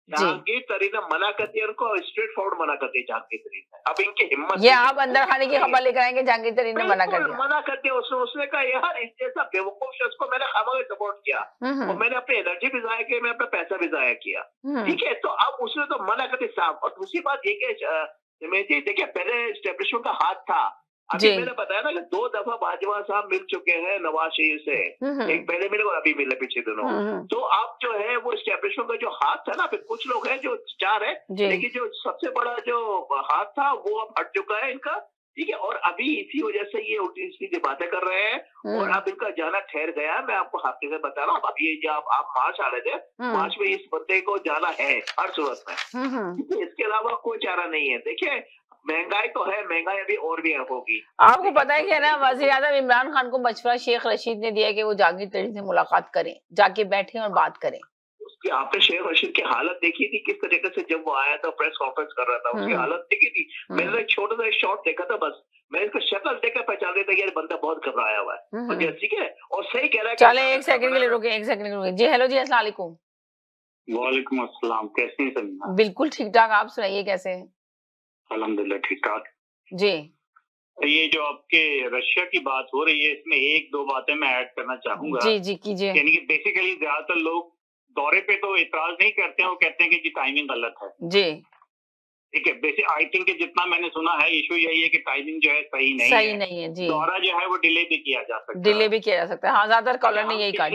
जहांगीर तरीन ने मना कर दिया, उनको स्ट्रेट फॉरवर्ड मना कर दिया जहांगीर तरीन ने। अब इनकी हिम्मत, ये आप अंदर खाने की खबर लेकर आएंगे, जहांगीर तरीन ने मना कर दिया। उसने कहा यार इस जैसा बेवकूफ शख्स को मैंने खामोश सपोर्ट किया और मैंने अपनी एनर्जी भी जाया की, मैं अपना पैसा भी जाया किया, ठीक है। तो अब उसने तो मना कर दिया साहब। और दूसरी बात ये कि देखिए पहले एस्टेब्लिशमेंट का हाथ था। अभी मैंने बताया ना कि 2 दफा बाजवा साहब मिल चुके हैं नवाज शरीफ से, एक पहले मिले और अभी मिले पिछले दिनों। तो अब जो है वो एस्टेब्लिशमेंट का जो हाथ था ना, फिर कुछ लोग हैं जो 4 है, लेकिन जो सबसे बड़ा जो हाथ था वो अब हट चुका है इनका, ठीक है। और अभी इसी वजह से ये उल्टी सीधी बातें कर रहे हैं और अब इनका जाना ठहर गया है। मैं आपको हफ्ते से बता रहा हूँ। अब ये जब आप मार्च आ रहे थे, मार्च में इस बंदे को जाना है हर सूरत में, इसके अलावा कोई चारा नहीं है। देखिए महंगाई तो है, महंगाई अभी और भी होगी। आपको पता है कि ना वज़ीर आज़म इमरान खान को मशवरा शेख रशीद ने दिया कि वो जहांगीर तरीन से मुलाकात करें, जाके बैठे और बात करें। उसकी आपने शेख रशीद की हालत देखी थी किस तरीके से, जब वो आया था प्रेस कॉन्फ्रेंस कर रहा था, उसकी हालत देखी थी। मैंने एक छोटा सा शॉट देखा था, बस मैंने इसका शक्ल देखकर पहचान लिया था, ये बंदा बहुत घबराया हुआ है और ठीक है और सही कह रहा है। चले एक सेकंड के लिए रुके, एक सेकंड के लिए रुके। जी हेलो जी, अस्सलाम वालेकुम। वालेकुम अस्सलाम, कैसे हैं समीना? बिल्कुल ठीक ठाक, आप सुनाइए कैसे हैं? अल्हम्दुलिल्लाह ठीक ठाक जी। ये जो आपके रशिया की बात हो रही है, इसमें 1-2 बातें मैं ऐड करना चाहूंगा। जी जी कीजिए। यानी कि बेसिकली ज्यादातर लोग दौरे पे तो इतराज नहीं करते हैं, वो कहते हैं कि जी टाइमिंग गलत है। जी ठीक है। बेसिक आई थिंक जितना मैंने सुना है इशू यही है कि टाइमिंग जो है सही नहीं है। जी। दौरा जो है वो डिले भी किया जा सकता है। डिले भी किया जा सकता है, हाँ ज्यादातर कॉलर ने यही कहा।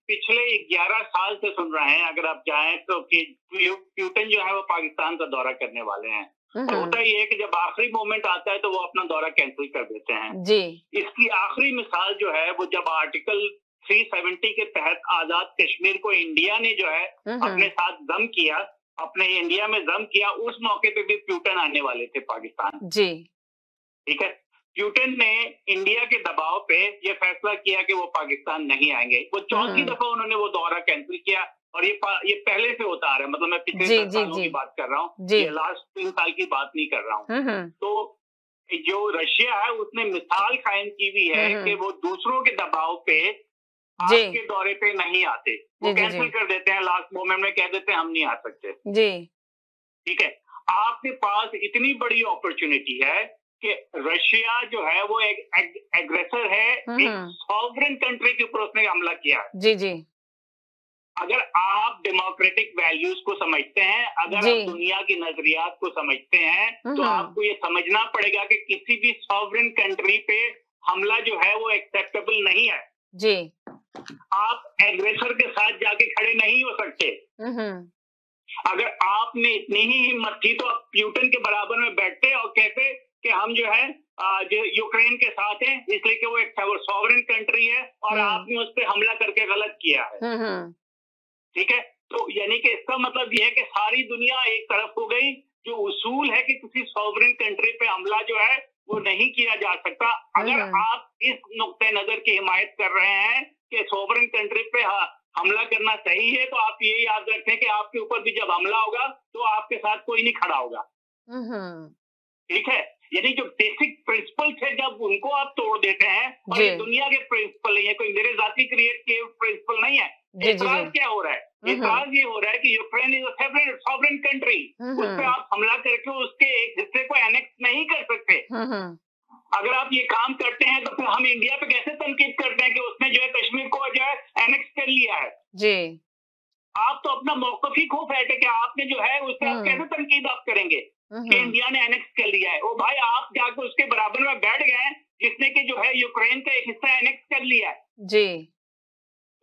पिछले 11 साल से सुन रहे हैं अगर आप जाएं तो कि प्यूटन जो है वो पाकिस्तान का दौरा करने वाले हैं। होता ही है कि जब आखिरी मोमेंट आता है तो वो अपना दौरा कैंसिल कर देते हैं। जी। इसकी आखिरी मिसाल जो है वो जब आर्टिकल 370 के तहत आजाद कश्मीर को इंडिया ने जो है अपने साथ दम किया, अपने इंडिया में दम किया, उस मौके पे भी प्यूटन आने वाले थे पाकिस्तान। जी ठीक है। प्यूटन ने इंडिया के दबाव पे ये फैसला किया कि वो पाकिस्तान नहीं आएंगे। वो चौथी दफा उन्होंने वो दौरा कैंसिल किया और ये पहले से होता आ रहा है। मतलब मैं पिछले 10 सालों की बात कर रहा हूँ, ये लास्ट 3 साल की बात नहीं कर रहा हूँ। तो जो रशिया है उसने मिसाल कायम की हुई है कि वो दूसरों के दबाव पे आपके दौरे पे नहीं आते, वो कैंसिल कर देते हैं, लास्ट मोमेंट में कह देते हैं हम नहीं आ सकते। जी ठीक है। आपके पास इतनी बड़ी अपॉर्चुनिटी है कि रशिया जो है वो एक एग्रेसर है, एक सॉवरेन कंट्री के ऊपर उसने हमला किया। जी जी। अगर आप डेमोक्रेटिक वैल्यूज को समझते हैं, अगर आप दुनिया की नजरियात को समझते हैं, तो आपको ये समझना पड़ेगा कि किसी भी सॉवरेन कंट्री पे हमला जो है वो एक्सेप्टेबल नहीं है। जी। आप एग्रेसर के साथ जाके खड़े नहीं हो सकते। अगर आप में इतनी ही हिम्मत थी तो आप प्यूटन के बराबर में बैठते और कहते कि हम जो है जो यूक्रेन के साथ हैं इसलिए कि वो एक सॉवरेन कंट्री है और आपने उस पर हमला करके गलत किया है। ठीक है। तो यानी कि इसका मतलब यह है कि सारी दुनिया एक तरफ हो गई। जो उसूल है कि किसी सॉवरेन कंट्री पे हमला जो है वो नहीं किया जा सकता। अगर आप इस नुक्ते नजर की हिमायत कर रहे हैं कि सॉवरेन कंट्री पे हमला करना सही है, तो आप ये याद रखें कि आपके ऊपर भी जब हमला होगा तो आपके साथ कोई नहीं खड़ा होगा। ठीक है। यानी जो बेसिक प्रिंसिपल्स है जब उनको आप तोड़ देते हैं, और ये दुनिया के प्रिंसिपल नहीं है, कोई मेरे जाति क्रिएट किए प्रिंसिपल नहीं है। इतराज क्या हो रहा है? इतराज ये हो रहा है कि Ukraine is a sovereign country, उस पर आप हमला करके उसके एक हिस्से को एनेक्स नहीं कर सकते। अगर आप ये काम करते हैं तो फिर हम इंडिया पे कैसे तनकीद करते हैं कि उसने जो है कश्मीर को जो है एनेक्स कर लिया है। जी। आप तो अपना मौकफ ही खो बैठे कि आपने जो है उस पर आप कैसे तनकीद आप करेंगे कि इंडिया ने एनेक्स कर लिया है। ओ भाई आप जाकर उसके बराबर में बैठ गए जिसने कि जो है यूक्रेन का एक हिस्सा एनेक्स कर लिया है। जी।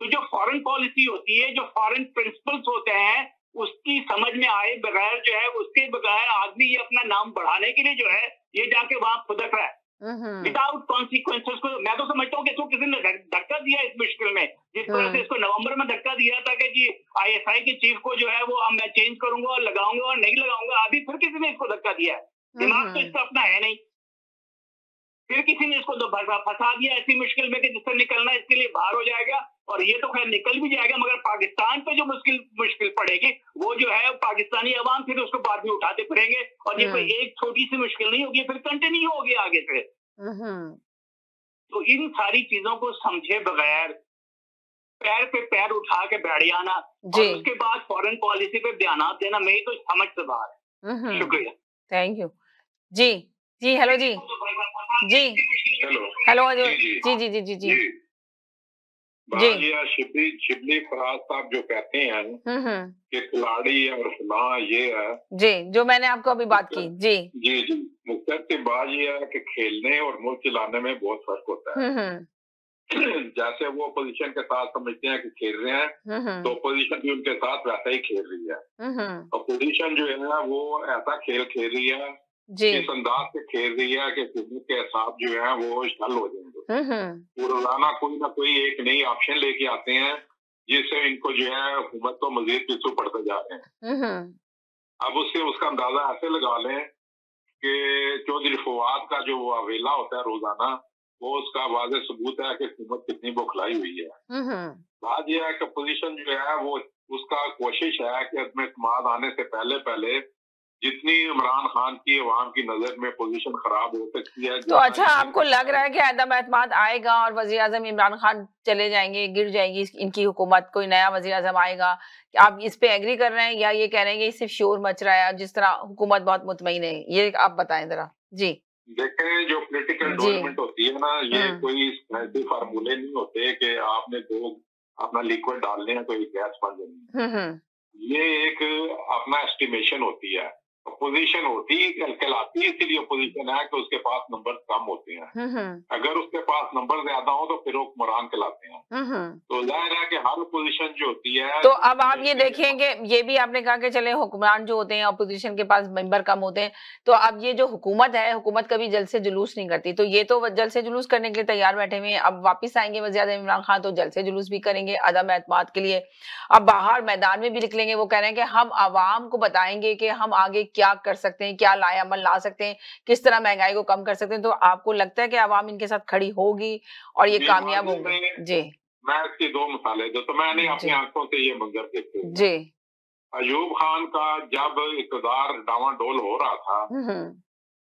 तो जो फॉरेन पॉलिसी होती है, जो फॉरेन प्रिंसिपल्स होते हैं, उसकी समझ में आए बगैर जो है उसके बगैर आदमी ये अपना नाम बढ़ाने के लिए जो है ये जाके वहां खुदक रहा है। विदाउट कॉन्सिक्वेंसेस को। मैं तो समझता हूँ कि इसको किसी ने धक्का दिया इस मुश्किल में, जिस तरह से इसको नवंबर में धक्का दिया था कि जी ISI के चीफ को जो है वो मैं चेंज करूंगा और लगाऊंगा और नहीं लगाऊंगा, अभी फिर किसी ने इसको धक्का दिया है। दिमाग तो इसका अपना है नहीं, फिर किसी ने इसको फंसा दिया ऐसी मुश्किल में कि जिससे निकलना इसके लिए बाहर हो जाएगा। और ये तो खैर निकल भी जाएगा, मगर पाकिस्तान पे जो मुश्किल पड़ेगी वो जो है पाकिस्तानी अवाम फिर उसको बाद में उठाते फिरेंगे, और ये कोई एक छोटी सी मुश्किल नहीं होगी, फिर कंटिन्यू होगी आगे से। तो इन सारी चीजों को समझे बगैर पैर पे पैर उठा के बैठ जाना और उसके बाद फॉरेन पॉलिसी पे बयान देना मेरी तो समझ से बाहर है। शुक्रिया, थैंक यू। जी जी, हेलो जी, जी हेलो जी जी शिबली फराज साहब जो कहते हैं कि खिलाड़ी और फलां ये है जी, जो मैंने आपको अभी बात की। जी जी जी, मुख्तर से बात ये है कि खेलने और मुल्क चलाने में बहुत फर्क होता है। जैसे वो अपोजिशन के साथ समझते हैं कि खेल रहे हैं, तो अपोजिशन भी उनके साथ वैसा ही खेल रही है। अपोजिशन जो है वो ऐसा खेल खेल रही है, इस अंदाज से खेल रही है कि हुकूमत के हिसाब जो है वो शल हो जाएंगे। रोजाना कोई ना कोई एक नई ऑप्शन लेके आते हैं जिससे इनको जो है हुकूमत को मजीद पीछे पड़ते जा रहे हैं। अब उससे उसका अंदाजा ऐसे लगा लें कि चौधरी फवाद का जो अवेला होता है रोजाना, वो उसका वाज़ेह सबूत है कि हुकूमत कितनी बौखलाई हुई है। बात यह है कि पोजीशन जो है वो उसका कोशिश है कि अदम एतमाद आने से पहले जितनी इमरान खान की अवाम की नजर में पोजीशन खराब हो सकती है। तो अच्छा, आपको लग रहा है कि अदम एतमाद आएगा और वजीर आजम इमरान खान चले जाएंगे, गिर जाएगी इनकी हुकूमत, कोई नया वजीर आजम आएगा? आप इस पे एग्री कर रहे हैं या ये कह रहे हैं कि सिर्फ शोर मच रहा है जिस तरह हुकूमत बहुत मुतमईन है? ये आप बताएं जरा। जी देखें, जो पॉलिटिकल डेवलपमेंट होती है ना, ये कोई ऐसे फार्मूले नहीं होते कि आपने दो अपना लिक्विड डालने हैं तो ये गैस बन जाएगी। ये एक अपना एस्टिमेशन होती है। अपोजिशन होती कहलाती है, इसलिए अपोजिशन है कि उसके पास नंबर कम होते हैं। अगर उसके पास नंबर ज्यादा हो तो फिर वो हुक्मरान कहलाते हैं। तो जाहिर है कि हर अपोजिशन जो होती है। तो अब आप ये देखें कि ये भी आपने कहा कि चले हुक्मरान जो होते हैं अपोजिशन के पास मेंबर कम होते हैं, तो अब ये जो हुकूमत है, हुकूमत कभी जल्द से जुलूस नहीं करती, तो ये तो जल्द से जुलूस करने के लिए तैयार बैठे हुए हैं। अब वापिस आएंगे वज़ीर-ए-आज़म इमरान खान तो जल्द से जुलूस भी करेंगे अदम एतमाद के लिए। अब बाहर मैदान में भी निकलेंगे, वो कह रहे हैं कि हम आवाम को बताएंगे कि हम आगे क्या कर सकते हैं, क्या लाएअमल ला सकते हैं, किस तरह महंगाई को कम कर सकते हैं। तो आपको लगता है कि आवाम इनके साथ खड़ी होगी और ये कामयाब होंगे? जी, मैं इसकी दो मिसालें दूं तो मैंने अपनी आंखों से ये मंजर देखे। जी, अयूब खान का जब इक़्तिदार डावाडोल हो रहा था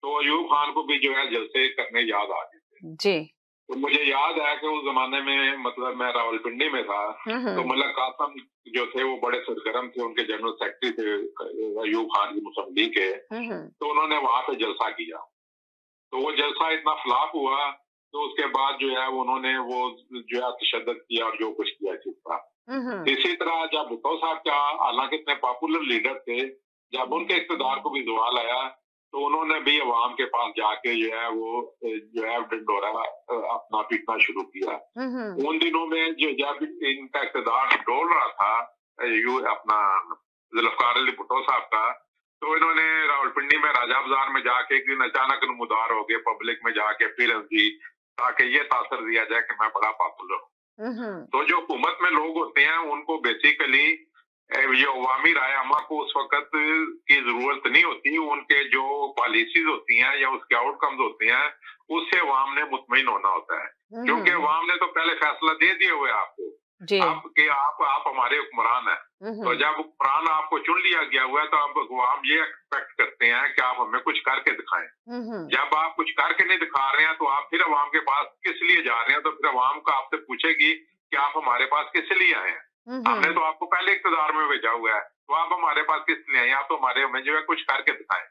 तो अयूब खान को भी जो है जलसे करने याद आ गए थे। जी, तो मुझे याद है कि उस जमाने में मतलब मैं रावलपिंडी में था, तो मलक कासम जो थे वो बड़े सरगर्म थे, उनके जनरल सेक्रेटरी थे अयूब खान की मुसम्मदी के। तो उन्होंने वहां पे जलसा किया, तो वो जलसा इतना फ्लॉप हुआ, तो उसके बाद जो है उन्होंने वो जो है तशद्दुद किया और जो कुछ किया था। इसी तरह जब भुट्टो साहब का, हालांकि इतने पॉपुलर लीडर थे, जब उनके इक़्तिदार को भी ज़वाल आया तो उन्होंने भी अवाम के पास जाके जो है वो जो है डंडोरा अपना पीटना शुरू किया। उन दिनों में जो जब इनका इक़्तिदार डोल रहा था अपना जुल्फ़िकार अली भुट्टो साहब का, तो इन्होंने रावलपिंडी में राजा बाजार में जाके एक दिन अचानक नमूदार हो गए, पब्लिक में जाके अपीयरेंस दी ताकि ये तासर दिया जाए कि मैं बड़ा पॉपुलर हूँ। तो जो हुकूमत में लोग होते हैं उनको बेसिकली ये अवामी राय अमा को उस वक्त की जरूरत नहीं होती, उनके जो पॉलिसीज होती हैं या उसके आउटकम्स होते हैं उससे अवाम ने मुतमईन होना होता है, क्योंकि अवाम ने तो पहले फैसला दे दिया हुआ है आपको कि आप हमारे हुक्मरान हैं। तो जब हुक्मरान आपको चुन लिया गया हुआ है तो अब अवाम ये एक्सपेक्ट करते हैं कि आप हमें कुछ करके दिखाएं। जब आप कुछ करके नहीं दिखा रहे हैं तो आप फिर अवाम के पास किस लिए जा रहे हैं? तो फिर अवाम का आपसे पूछेगी कि आप हमारे पास किस लिए आए हैं? हमने तो आपको पहले इक़्तिदार में भेजा हुआ है, तो आप हमारे पास किस लिए आए? आप तो हमारे हमें जो है कुछ करके दिखाएं।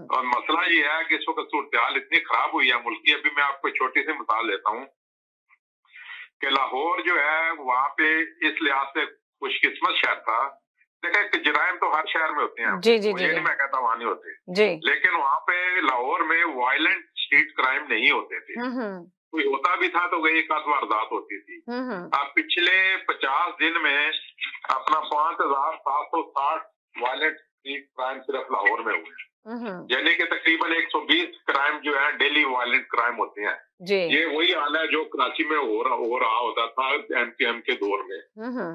और मसला ये है कि इस वक्त सूरत हाल इतनी खराब हुई है मुल्क की। अभी मैं आपको छोटी सी मिसाल देता हूँ कि लाहौर जो है वहाँ पे इस लिहाज से खुशकिस्मत शहर था। देखें, जराइम तो हर शहर में होते हैं, ये नहीं मैं कहता वहाँ नहीं होते, लेकिन वहाँ पे लाहौर में वायलेंट स्ट्रीट क्राइम नहीं होते थे। कोई होता भी था तो एक आध वारदात होती थी। अब पिछले 50 दिन में अपना 5760 वायलेंट स्ट्रीट क्राइम सिर्फ लाहौर में हुए। यानी कि तकरीबन 120 क्राइम जो है डेली वायलेंट क्राइम होते हैं जी। ये वही हाल है जो कराची में हो रहा होता था एमपीएम के दौर में।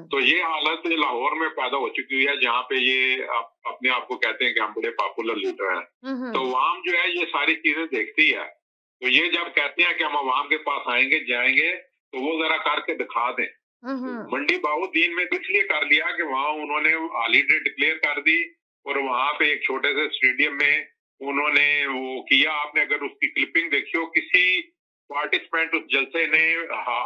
तो ये हालत लाहौर में पैदा हो चुकी है जहाँ पे ये अपने आप को कहते हैं कि हम बड़े पॉपुलर लीडर हैं। तो अवाम जो है ये सारी चीजें देखती है, तो ये जब कहते हैं कि हम अवाम के पास आएंगे जाएंगे तो वो जरा करके दिखा दें। मंडी बाउद्दीन में इसलिए कर लिया कि वहाँ उन्होंने हॉलीडे डिक्लेयर कर दी और वहाँ पे एक छोटे से स्टेडियम में उन्होंने वो किया। आपने अगर उसकी क्लिपिंग देखी हो, किसी पार्टिसिपेंट उस जलसे ने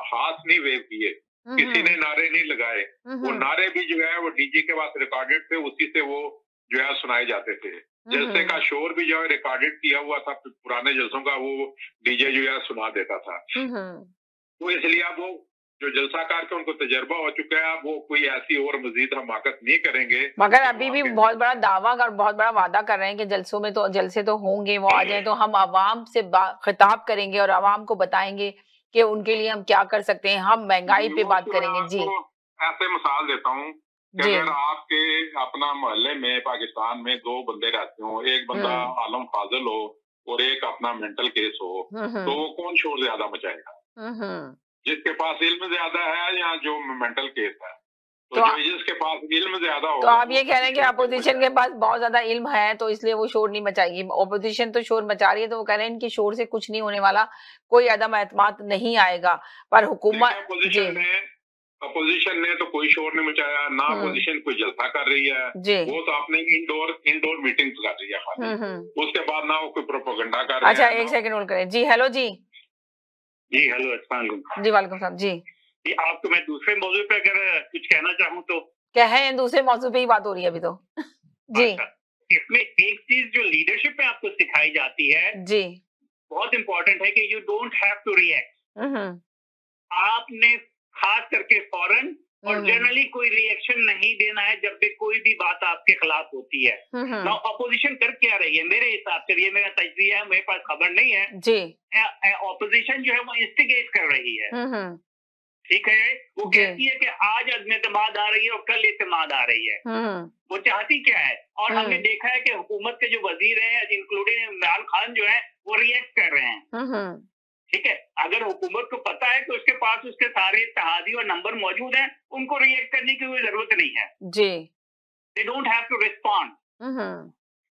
हाथ नहीं वेव किए, किसी ने नारे नहीं लगाए। वो नारे भी जो है वो डीजे के पास रिकॉर्डेड थे, उसी से वो जो है सुनाए जाते थे। जलसे का शोर भी जो है रिकॉर्डेड किया हुआ था, पुराने जलसों का वो डीजे जो है सुना देता था। तो इसलिए अब वो जो जलसाकार के उनको तजर्बा हो चुका है, वो कोई ऐसी और मजीद हमाकत नहीं करेंगे। मगर अभी भी बहुत बड़ा दावा और बहुत बड़ा वादा कर रहे हैं कि जलसों में तो जलसे तो होंगे, वो आ जाए तो हम आवाम से खिताब करेंगे और आवाम को बताएंगे कि उनके लिए हम क्या कर सकते हैं, हम महंगाई पे बात करेंगे। जी ऐसे मिसाल देता हूँ कि अगर आपके अपना मोहल्ले में पाकिस्तान में 2 बंदे रहते हो, एक बंदा आलम फाजिल हो और एक अपना मेंटल केस हो, तो वो कौन शोर ज्यादा मचाएगा? जिसके पास इल्म ज्यादा है या जो मेंटल केस है? तो जिसके पास इल्म ज्यादा हो। तो आप ये कह रहे हैं कि अपोजिशन के पास बहुत ज्यादा इल्म है तो इसलिए वो शोर नहीं मचाएगी। अपोजिशन तो शोर मचा रही है, तो वो कह रहे हैं इनकी शोर से कुछ नहीं होने वाला, कोई अदम एतमाद नहीं आएगा। पर हुकूमत अपोजिशन ने तो कोई शोर नहीं मचाया ना, अपोजिशन कोई जलसा कर रही है। वो तो आपने इंडोर मीटिंग्स कर रही है, उसके बाद ना वो कोई प्रोपेगेंडा कर रही है। अच्छा, एक सेकंड होल्ड करें। जी हेलो जी। जी हेलो, अस्सलाम वालेकुम। जी वालेकुम सलाम। जी आपको मैं दूसरे मौजू पे अगर कुछ कहना चाहूँ तो क्या है? दूसरे मौजू पे ही बात हो रही है अभी तो। जी इसमें एक चीज जो लीडरशिप में आपको सिखाई जाती है जी, बहुत इंपॉर्टेंट है कि you don't have to react. आपने खास करके फौरन और जनरली कोई रिएक्शन नहीं देना है जब भी कोई भी बात आपके खिलाफ होती है। ना अपोजिशन कर क्या रही है मेरे हिसाब से, ये मेरा तजरिया है, मेरे पास खबर नहीं है जी। अपोजिशन जो है वो इंस्टिगेट कर रही है, ठीक है। वो कहती है कि आज अदम-ए-एतमाद आ रही है और कल एतमाद आ रही है। वो चाहती क्या है? और हमने देखा है कि हुकूमत के जो वजीर हैं इंक्लूडिंग इमरान खान जो है वो रिएक्ट कर रहे हैं, ठीक है। अगर हुकूमत को पता है कि उसके पास उसके सारे इत्तेहादी और नंबर मौजूद हैं, उनको रिएक्ट करने की कोई जरूरत नहीं है जी। They don't have to respond.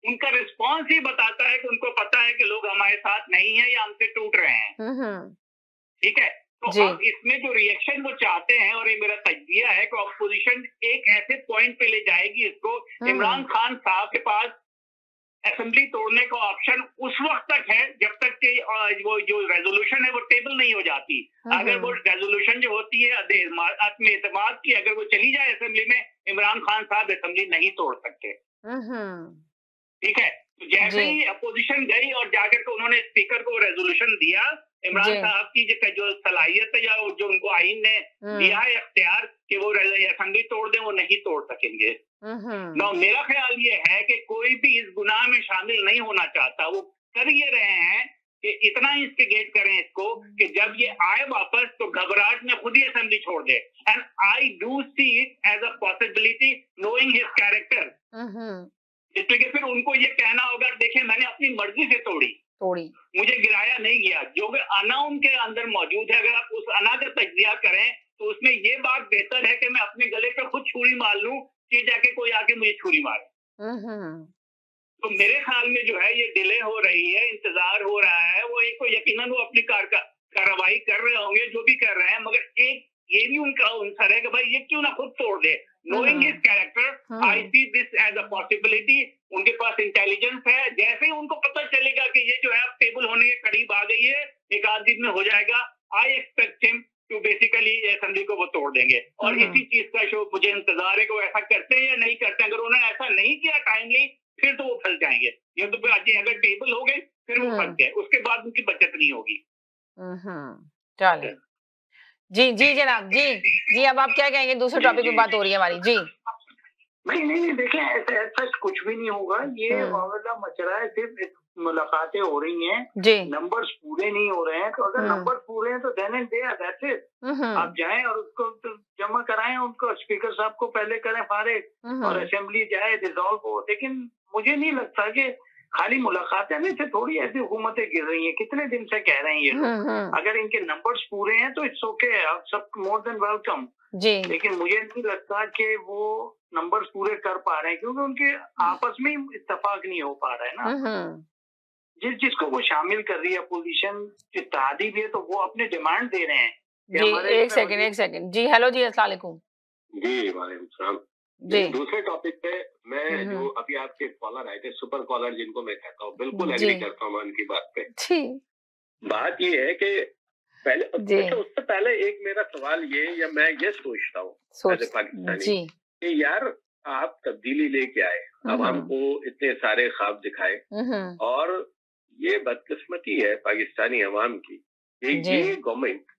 उनका रिस्पॉन्स ही बताता है कि उनको पता है कि लोग हमारे साथ नहीं है या हमसे टूट रहे हैं, ठीक है। तो अब इसमें जो रिएक्शन वो चाहते हैं, और ये मेरा तजरिया है कि अपोजिशन एक ऐसे पॉइंट पे ले जाएगी इसको, इमरान खान साहब के पास असेंबली तोड़ने का ऑप्शन उस वक्त तक है जब तक कि वो जो रेजोल्यूशन है वो टेबल नहीं हो जाती। अगर वो रेजोल्यूशन जो होती है एतमाद की, अगर वो चली जाए असेंबली में, इमरान खान साहब असेंबली नहीं तोड़ सकते, ठीक है। तो जैसे ही अपोजिशन गई और जाकर के उन्होंने स्पीकर को रेजोल्यूशन दिया, इमरान साहब की जो सलाहियत है या जो उनको आईन ने दिया है इख्तियार कि वो असेंबली तोड़ दें, वो नहीं तोड़ सकेंगे। ना मेरा ख्याल ये है कि कोई भी इस गुनाह में शामिल नहीं होना चाहता। वो कर ये रहे हैं कि इतना इंस्टिगेट करें इसको कि जब ये आए वापस तो घबराहट में खुद ही असेंबली छोड़ दे। And I do see it as a possibility knowing his character. इसलिए फिर उनको ये कहना होगा, देखिए मैंने अपनी मर्जी से तोड़ी, मुझे गिराया नहीं गया। जो अना उनके अंदर मौजूद है, अगर आप उस अना का तज्जिया करें तो उसमें ये बात बेहतर है कि मैं अपने गले पे खुद छुरी मार लूं कि जाके कोई आके मुझे छुरी मारे। तो मेरे ख्याल में जो है ये डिले हो रही है, इंतजार हो रहा है। वो एक तो यकीनन वो अपनी कार्रवाई कर रहे होंगे जो भी कर रहे हैं, मगर एक ये भी उनका आंसर है कि भाई ये क्यों ना खुद तोड़ दे। Knowing his character I see this as a possibility. उनके पास इंटेलिजेंस है, जैसे ही उनको पता चलेगा कि ये जो है टेबल होने के करीब आ गई है, एक आध दिन में हो जाएगा, I expect him to basically assembly को वो तोड़ देंगे। और इसी चीज का शो मुझे इंतजार है कि वो ऐसा करते हैं या नहीं करते। अगर उन्होंने ऐसा नहीं किया टाइमली, फिर तो वो फंस जाएंगे। ये तो अगर टेबल हो गए फिर वो फंस गए, उसके बाद उनकी बचत नहीं होगी। चलिए जी जी जनाब, जी अब आप क्या कहेंगे? दूसरे टॉपिक पे बात हो रही है हमारी। जी नहीं देखें, ऐसा कुछ भी नहीं होगा। ये मामला मच रहा है, सिर्फ मुलाकातें हो रही हैं, नंबर्स पूरे नहीं हो रहे हैं। तो अगर नंबर पूरे हैं तो then and there that's it. आप जाएं और उसको तो जमा कराएं, उनको स्पीकर साहब को पहले करें फारिग और असेंबली जाए, रिजॉल्व हो। लेकिन मुझे नहीं लगता कि खाली मुलाकातें में से थोड़ी ऐसी हुकूमतें गिर रही हैं, कितने दिन से कह रहे हैं ये लोग। अगर इनके नंबर्स पूरे हैं तो इट्स ओके, आप सब मोर देन वेलकम जी। लेकिन मुझे नहीं लगता कि वो नंबर्स पूरे कर पा रहे हैं, क्योंकि उनके आपस में इत्तेफाक नहीं हो पा रहा है ना। जिसको वो शामिल कर रही है अपोजिशन इत्तेहादी भी है, तो वो अपने डिमांड दे रहे हैं जी। एक सेकंड जी। हेलो जी, अस्सलाम वालेकुम जी। वालेकुम सलाम जी। दूसरे टॉपिक पे मैं जो अभी आपके कॉलर आए थे, सुपर कॉलर जिनको मैं कहता हूँ, बिल्कुल एग्री करता हूँ उनकी बात पे। बात ये है कि पहले उससे पहले एक मेरा सवाल ये, या मैं ये सोचता हूँ पाकिस्तानी कि यार आप तब्दीली लेके आए, आवाम को इतने सारे ख्वाब दिखाए, और ये बदकिस्मती है पाकिस्तानी अवाम की कि ये गवर्नमेंट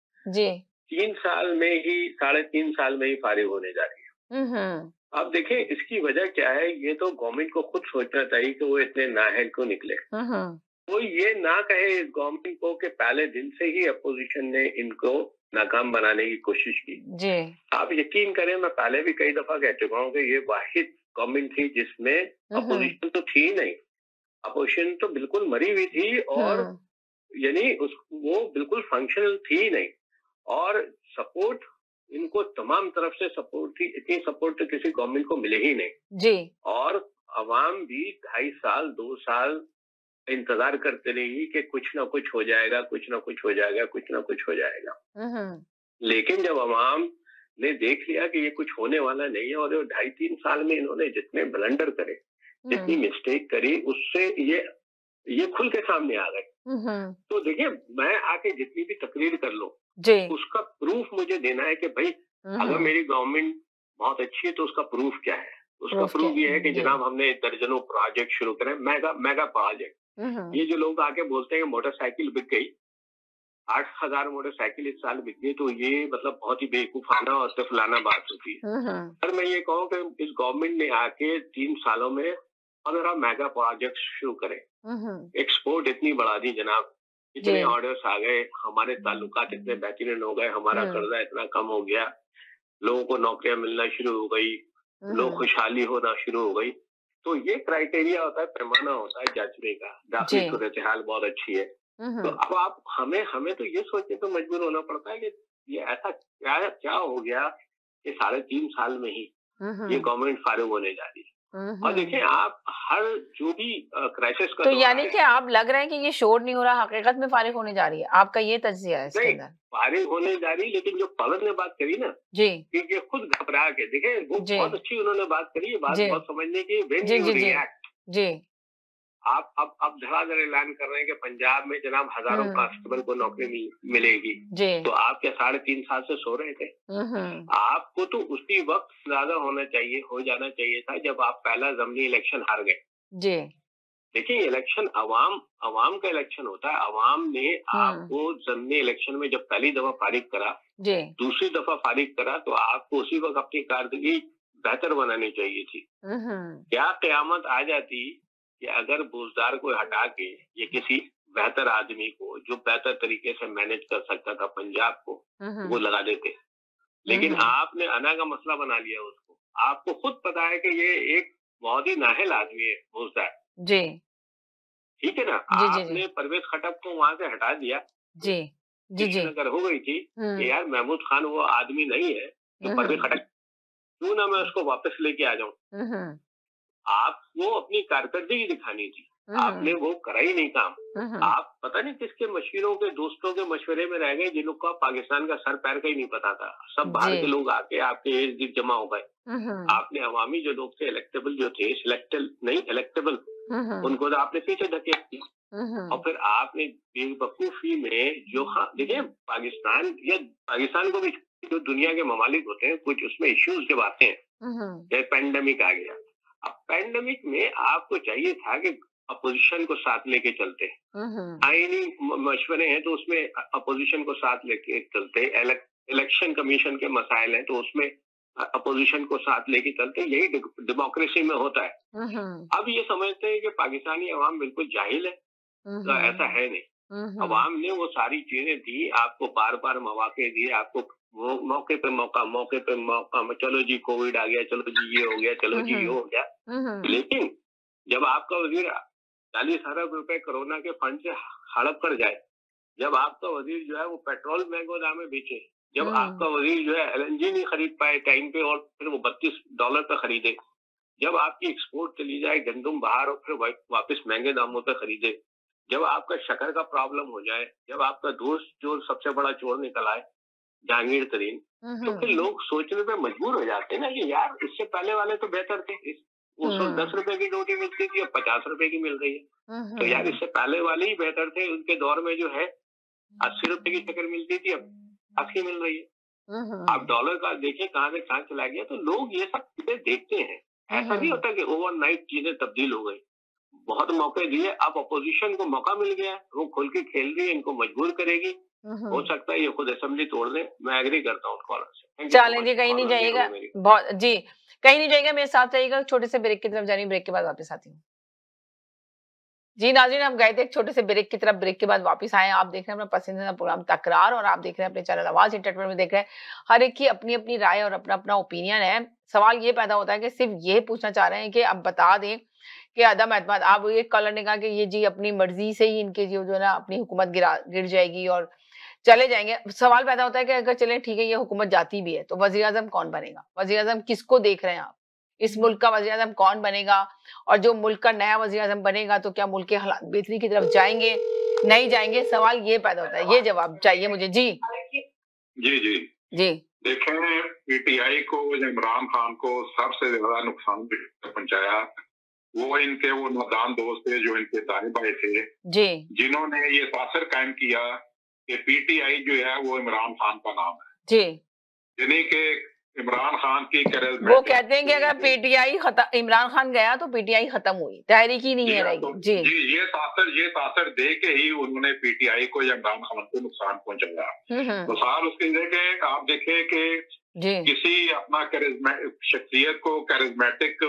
3 साल में ही 3.5 साल में ही फारिग होने जा रही है। अब देखें इसकी वजह क्या है, ये तो गवर्नमेंट को खुद सोचना चाहिए कि वो इतने नाअहल क्यों निकले। वो ये ना कहे इस गवर्नमेंट को कि पहले दिन से ही अपोजिशन ने इनको नाकाम बनाने की कोशिश की जी। आप यकीन करें, मैं पहले भी कई दफा कह चुका हूँ कि ये वाहिद गवर्नमेंट थी जिसमें अपोजिशन तो थी नहीं, अपोजिशन तो बिल्कुल मरी हुई थी, और यानी वो बिल्कुल फंक्शनल थी नहीं, और सपोर्ट इनको तमाम तरफ से सपोर्ट थी। इतनी सपोर्ट तो किसी गवर्नमेंट को मिले ही नहीं जी। और अवाम भी 2.5 साल 2 साल इंतजार करते रही कि कुछ ना कुछ हो जाएगा, कुछ ना कुछ हो जाएगा, कुछ ना कुछ हो जाएगा। लेकिन जब अवाम ने देख लिया कि ये कुछ होने वाला नहीं है, और 2.5-3 साल में इन्होंने जितने ब्लंडर करे, जितनी मिस्टेक करी, उससे ये खुल के सामने आ गए। तो देखिए, मैं आके जितनी भी तकरीर कर लूं, उसका प्रूफ मुझे देना है कि भाई अगर मेरी गवर्नमेंट बहुत अच्छी है तो उसका प्रूफ क्या है। उसका प्रूफ ये है कि जनाब हमने दर्जनों प्रोजेक्ट शुरू करे, मेगा प्रोजेक्ट। ये जो लोग आके बोलते हैं मोटरसाइकिल बिक गई, 8,000 मोटरसाइकिल इस साल बिक गई, तो ये मतलब बहुत ही बेवकूफाना और तफलाना बात होती है। पर मैं ये कहूँ कि इस गवर्नमेंट ने आके 3 सालों में 15 मेगा प्रोजेक्ट शुरू करे, एक्सपोर्ट इतनी बढ़ा दी जनाब, इतने ऑर्डर्स आ गए, हमारे ताल्लुकात इतने बेहतरीन हो गए, हमारा कर्जा इतना कम हो गया, लोगों को नौकरियां मिलना शुरू हो गई, लोग खुशहाली होना शुरू हो गई। तो ये क्राइटेरिया होता है, पैमाना होता है जांचने का। दाखिली सूरत हाल बहुत अच्छी है, तो अब आप हमें तो ये सोचने तो मजबूर होना पड़ता है कि ये ऐसा क्या हो गया कि 3.5 साल में ही ये गवर्नमेंट फारिग होने जा रही है। और देखिए, आप हर जो भी क्राइसिस का, तो यानी कि आप लग रहा है कि ये शोर नहीं हो रहा, हकीकत में फारिग होने जा रही है, आपका ये तज्जिया है इसके अंदर? फारिग होने जा रही, लेकिन जो कॉलर ने बात करी ना जी, कि ये खुद घबरा के, देखे वो बहुत अच्छी उन्होंने बात करी, बात बहुत समझने की। जी, आप धड़ाधड़ ऐलान कर रहे हैं कि पंजाब में जनाब हजारों कांस्टेबल को नौकरी मिलेगी, तो आप क्या 3.5 साल से सो रहे थे? आपको तो उसी वक्त ज्यादा हो जाना चाहिए था जब आप पहला ज़मीनी इलेक्शन हार गए जी। देखिए, इलेक्शन अवाम का इलेक्शन होता है। अवाम ने आपको ज़मीनी इलेक्शन में जब पहली दफा फारिग करा, दूसरी दफा फारिग करा, तो आपको उसी वक्त अपनी कारकर्दगी बेहतर बनानी चाहिए थी। क्या क़यामत आ जाती कि अगर बोझदार को हटा के ये किसी बेहतर आदमी को, जो बेहतर तरीके से मैनेज कर सकता था पंजाब को, वो लगा देते। लेकिन आपने अना का मसला बना लिया उसको। आपको खुद पता है कि ये एक बहुत ही नाअहल आदमी है बोझदार जी, ठीक है ना। आपने परवेज खटक को वहां से हटा दिया जी जी। अगर हो गई थी कि यार महमूद खान वो आदमी नहीं है, तो परवेज खटक क्यों ना मैं उसको वापस लेके आ जाऊं। आपको अपनी कारकर्दगी दिखानी थी, आपने वो करा ही नहीं काम। आप पता नहीं किसके मशीरों के दोस्तों के मशवरे में रह गए, जिनको पाकिस्तान का सर पैर का ही नहीं पता था। सब बाहर के लोग आके आपके इर्द गिर्द जमा हो गए। आपने अवामी जो लोग थे, इलेक्टेबल जो थे, इलेक्टेबल, उनको तो आपने पीछे धकेल दिया। और फिर आपने बेवकूफी में जो, देखिए पाकिस्तान को भी जो दुनिया के ममालिक होते हैं, कुछ उसमें इश्यूज जब आते हैं, जैसे पैंडेमिक आ गया। अब पैंडेमिक में आपको चाहिए था कि अपोजिशन को साथ लेके चलते, आईनी मशवरे हैं तो उसमें अपोजिशन को साथ लेके चलते, इलेक्शन कमीशन के मसाइल हैं तो उसमें अपोजिशन को साथ लेके चलते। यही डेमोक्रेसी में होता है। अब ये समझते हैं कि पाकिस्तानी अवाम बिल्कुल जाहिल है, तो ऐसा है नहीं। अवाम ने वो सारी चीजें दी, आपको बार बार मौके दिए, आपको वो मौके पे मौका, चलो जी कोविड आ गया, चलो जी ये हो गया, चलो जी ये हो गया। लेकिन जब आपका वजीर 40 अरब रुपए कोरोना के फंड से हड़प कर जाए, जब आपका वजीर जो है वो पेट्रोल महंगे दाम में बेचे, जब आपका वजीर जो है LNG नहीं खरीद पाए टाइम पे और फिर वो $32 पे खरीदे, जब आपकी एक्सपोर्ट चली जाए गंदम बाहर और फिर वापस महंगे दामों पे खरीदे, जब आपका शक्कर का प्रॉब्लम हो जाए, जब आपका दोस्त जो सबसे बड़ा चोर निकल आए जहांगीर तरीन, तो फिर लोग सोचने पे मजबूर हो जाते हैं ना कि यार इससे पहले वाले तो बेहतर थे, उसको 10 रुपए की रोटी मिलती थी, अब 50 रुपए की मिल रही है, तो यार इससे पहले वाले ही बेहतर थे। उनके दौर में जो है 80 रुपए की शक्कर मिलती थी, अब 80 मिल रही है। आप डॉलर का देखिए कहाँ से कहाँ चला गया, तो लोग ये सब चीजें देखते हैं। ऐसा नहीं होता कि ओवरनाइट चीजें तब्दील हो गई, बहुत मौके दिए, अब अपोजिशन को मौका मिल गया, वो खुल के खेल रही है, इनको मजबूर करेगी, हो सकता है ये खुद असेंबली तोड़ दे। मैं एग्री करता हूँ कॉलर से। चलें जी, कहीं नहीं जाइएगा, बहुत जी, कहीं नहीं जाइएगा, मेरे साथ रहिएगा, छोटे से ब्रेक की तरफ जा रही हूँ, ब्रेक के बाद वापस आती हूँ। जी नाज़रीन, हम गए थे एक छोटे से ब्रेक की तरफ, ब्रेक के बाद वापस आए। आप देख रहे हैं अपना पसंदीदा प्रोग्राम तकरार और आप देख रहे हैं अपने चैनल आवाज एंटरटेनमेंट में देख रहे हैं। हर एक की अपनी अपनी राय और अपना अपना ओपिनियन है। सवाल ये पैदा होता है कि सिर्फ ये पूछना चाह रहे हैं कि अब बता दें कि अदम एतमाद, आप एक कॉलर ने कहा कि ये जी अपनी मर्जी से ही इनके जो है ना अपनी हुकूमत गिर जाएगी और चले जाएंगे। सवाल पैदा होता है कि अगर चले ठीक है ये हुकूमत जाती भी है तो वजीर आजम कौन बनेगा, वजीर आजम किसको देख रहे हैं आप, इस मुल्क का वजीर आजम कौन बनेगा, और जो मुल्क का नया वजीर आजम बनेगा तो क्या मुल्क के हालात बेहतरी की तरफ जाएंगे नहीं जाएंगे, सवाल ये पैदा होता है। ये जवाब चाहिए मुझे। जी जी जी जी देखें, PTI को, इमरान खान को सबसे ज्यादा नुकसान पहुंचाया वो इनके वो नादान दोस्त थे जो इनके दाएं बाएं थे जी, जिन्होंने ये तासर कायम किया कि PTI जो है वो इमरान खान का नाम है जी, यानी कि इमरान खान की वो कहते हैं कि अगर PTI इमरान खान गया तो PTI खत्म हुई, तहरीक ही नहीं है रहेगी। जी जी, ये तासर दे के ही उन्होंने PTI को या इमरान खान को नुकसान पहुंचाया। तो सार उसके देखें, आप देखें कि किसी अपना शख्सियत को कैरिज्मेटिक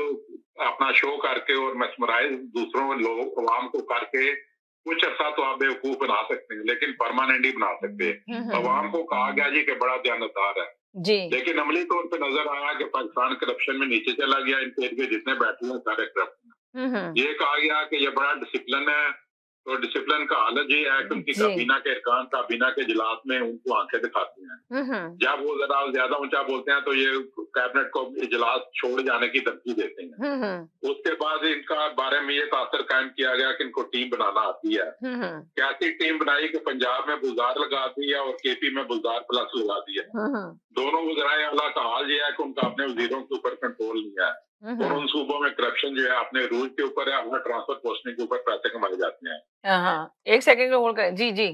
अपना शो करके और mesmerize दूसरों लोग अवाम को करके कुछ अर्सा तो आप बेवकूफ बना सकते हैं, लेकिन परमानेंट ही बना सकते हैं। अवाम को कहा गया जी कि बड़ा दयानतदार है जी, लेकिन अमली तौर पे नजर आया कि पाकिस्तान करप्शन में नीचे चला गया, इनके इर्द जितने बैठे हैं सारे करप्ट। ये कहा गया कि ये बड़ा डिसिप्लिन है, तो डिसिप्लिन का हालत ये है कि उनकी काबीना के अरकान काबीना के इजलास में उनको आंखें दिखाते हैं। जब वो जरा ज्यादा ऊंचा बोलते हैं तो ये कैबिनेट को इजलास छोड़ जाने की धमकी देते हैं। उसके बाद इनका बारे में ये तासर कायम किया गया कि इनको टीम बनाना आती है। कैसी टीम बनाई कि पंजाब में बुलदार लगा दिया और KP में बुलदार प्लस लगा दिया। दोनों वज़राए आला का हाल ये है कि उनका अपने वजीरों के ऊपर कंट्रोल नहीं है और उन सूबों में करप्शन जो है अपने रूल के ऊपर है, अपना ट्रांसफर पोस्टिंग के ऊपर पैसे कमाए जाते हैं। एक सेकंड को होल्ड करें। जी जी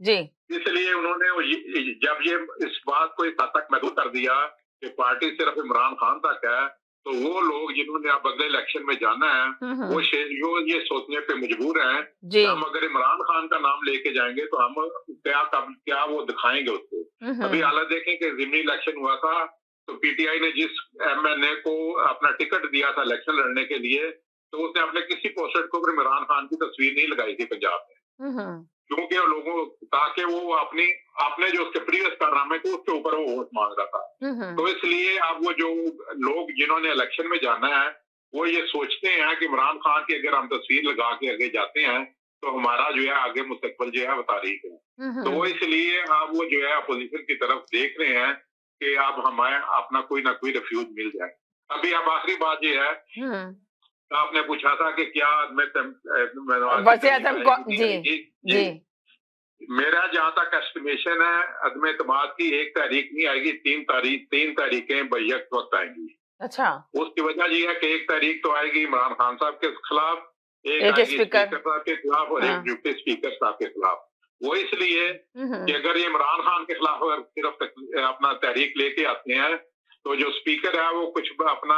जी, इसलिए उन्होंने जब ये इस बात को इस हद तक महसूस कर दिया कि पार्टी सिर्फ इमरान खान तक है, तो वो लोग जिन्होंने अब अगले इलेक्शन में जाना है वो ये सोचने पे मजबूर हैं कि हम अगर इमरान खान का नाम लेके जाएंगे तो हम क्या वो दिखाएंगे उसको। अभी हालत देखें कि जिमनी इलेक्शन हुआ था तो PTI ने जिस MNA को अपना टिकट दिया था इलेक्शन लड़ने के लिए, तो उसने अपने किसी पोस्टर के ऊपर इमरान खान की तस्वीर नहीं लगाई थी पंजाब में, क्योंकि लोगों ताकि वो आपने जो उसके प्रीवियस कारनामे थे उसके ऊपर वो वोट मांग रहा था। तो इसलिए अब वो जो लोग जिन्होंने इलेक्शन में जाना है वो ये सोचते हैं कि इमरान खान की अगर हम तस्वीर लगा के आगे जाते हैं तो हमारा जो है आगे मुस्तकबिल जो है वो तारीख है। तो वो इसलिए अब वो जो है अपोजिशन की तरफ देख रहे हैं कि अब हमें अपना कोई ना कोई रिफ्यूज मिल जाए। अभी अब आखिरी बात ये है, आपने पूछा था कि क्या जी, मेरा जहाँ तक एस्टिमेशन है अदम एतमाद की 1 तारीख नहीं आएगी, 3 तारीखें बैक वक्त आएंगी। अच्छा, उसकी वजह ये है कि 1 तारीख तो आएगी इमरान खान साहब के खिलाफ, एक स्पीकर साहब के खिलाफ और एक डिप्टी स्पीकर साहब के खिलाफ। वो इसलिए कि अगर ये इमरान खान के खिलाफ सिर्फ अपना तहरीक लेके आते हैं तो जो स्पीकर है वो कुछ अपना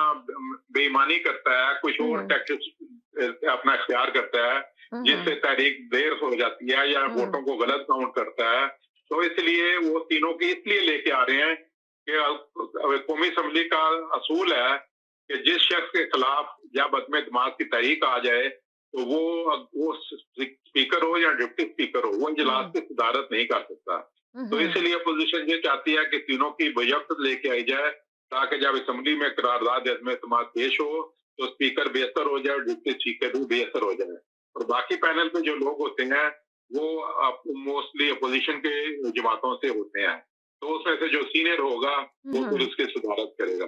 बेईमानी करता है, कुछ और टैक्टिक्स अपना इख्तियार करता है जिससे तहरीक देर हो जाती है या वोटों को गलत काउंट करता है। तो इसलिए वो तीनों की इसलिए लेके आ रहे हैं कि कौमी असम्बली का असूल है कि जिस शख्स के खिलाफ जब अदम एतमाद की तहरीक आ जाए तो वो स्पीकर हो या डिप्टी स्पीकर हो वो इजलास की सदारत नहीं कर सकता। तो इसलिए अपोजिशन ये चाहती है कि तीनों की बजट लेके आई जाए ताकि जब असम्बली में करारदाद अदम एतमाद पेश हो तो स्पीकर बेहतर हो जाए, डिप्टी स्पीकर भी बेहतर हो जाए। और बाकी पैनल पे जो लोग होते हैं वो मोस्टली अपोजिशन के जमातों से होते हैं, तो उसमें से जो सीनियर होगा वो फिर उसकी सुधारत करेगा।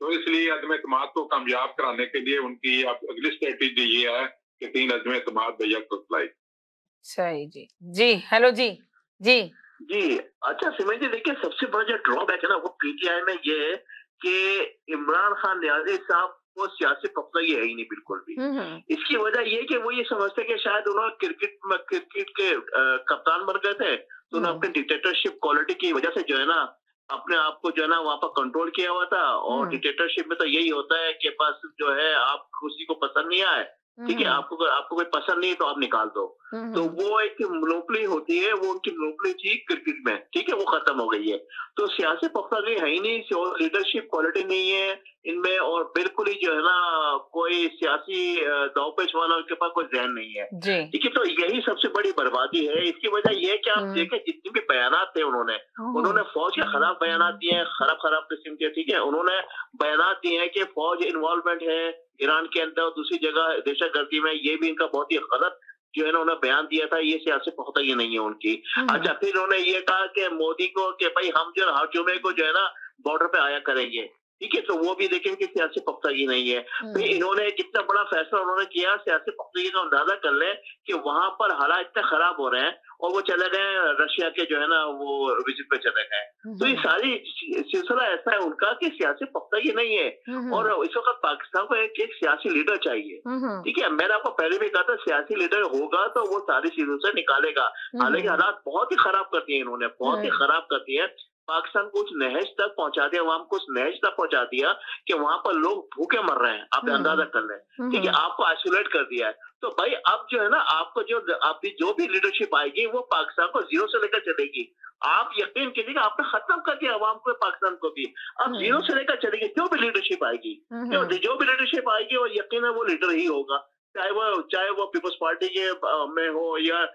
तो इसलिए अदम एतमाद को कामयाब कराने के लिए उनकी अब अगली स्ट्रेटेजी ये है कि 3 अदम एतमाद बैक टू फ्लाई। सही जी। जी हेलो जी। जी जी अच्छा सिमरन जी, देखिए सबसे बड़ा जो ड्रॉबैक है ना वो पीटीआई में ये है कि इमरान खान न्याजी साहब वो सियासी पख्तगी है ही नहीं बिल्कुल भी। इसकी वजह ये कि वो ये समझते कि शायद उन्होंने क्रिकेट के कप्तान बन गए थे, तो उन्होंने अपने डिक्टेटरशिप क्वालिटी की वजह से जो है ना अपने आप को जो है ना वहां पर कंट्रोल किया हुआ था। और डिक्टेटरशिप में तो यही होता है कि बस जो है आप किसी को पसंद नहीं आए, ठीक है, आपको कोई पसंद नहीं है तो आप निकाल दो। तो वो एक मोनोपोली होती है, वो उनकी मोनोपोली थी क्रिकेट में, ठीक है, वो खत्म हो गई है। तो सियासी पख्तगी है ही नहीं, लीडरशिप क्वालिटी नहीं है इनमें, और बिल्कुल ही जो है ना कोई सियासी दावपेच वाला उनके पास कोई ज़हन नहीं है, ठीक है। तो यही सबसे बड़ी बर्बादी है। इसकी वजह ये कि आप देखें जितने भी बयान थे उन्होंने फौज के खिलाफ बयान दिए हैं, खराब किस्म के, ठीक है। उन्होंने बयान दिए हैं कि फौज इन्वॉल्वमेंट है ईरान के अंदर और दूसरी जगह दहशतगर्दी में, ये भी इनका बहुत ही गलत जो है ना उन्होंने बयान दिया था। ये सियासी पख्तगी नहीं है उनकी। अच्छा, फिर उन्होंने ये कहा कि मोदी को कि भाई हम जो हर जुमे को जो है ना बॉर्डर पे आया करेंगे, ठीक है, तो वो भी देखें कि सियासी पख्तगी नहीं है। फिर इन्होंने कितना बड़ा फैसला उन्होंने किया, सियासी पख्तगी का अंदाजा कर ले कि वहां पर हालात इतने खराब हो रहे हैं और वो चले गए रशिया के जो है ना वो विजिट पे चले गए। तो ये सारी सिलसिला ऐसा है उनका कि सियासी पख्तगी नहीं है। और इस वक्त पाकिस्तान को एक सियासी लीडर चाहिए, ठीक है। मैंने आपको पहले भी कहा था सियासी लीडर होगा तो वो सारी चीजों से निकालेगा। हालांकि हालात बहुत ही खराब कर दिए इन्होंने, बहुत ही खराब कर दिए। पाकिस्तान को उस नहज तक पहुंचा दिया, वहां को उस नहज तक पहुंचा दिया कि वहां पर लोग भूखे मर रहे हैं, आप अंदाजा कर लें, ठीक है। आपको आइसोलेट कर दिया है। तो भाई अब जो है ना आपको आपकी जो भी लीडरशिप आएगी वो पाकिस्तान को जीरो से लेकर चलेगी। आप यकीन कीजिएगा आपने खत्म कर दिया अवाम को, पाकिस्तान को भी अब जीरो से लेकर चलेगी। जो भी लीडरशिप आएगी, जो भी लीडरशिप आएगी वो यकीन है वो लीडर ही होगा, चाहे वो पीपल्स पार्टी के में हो या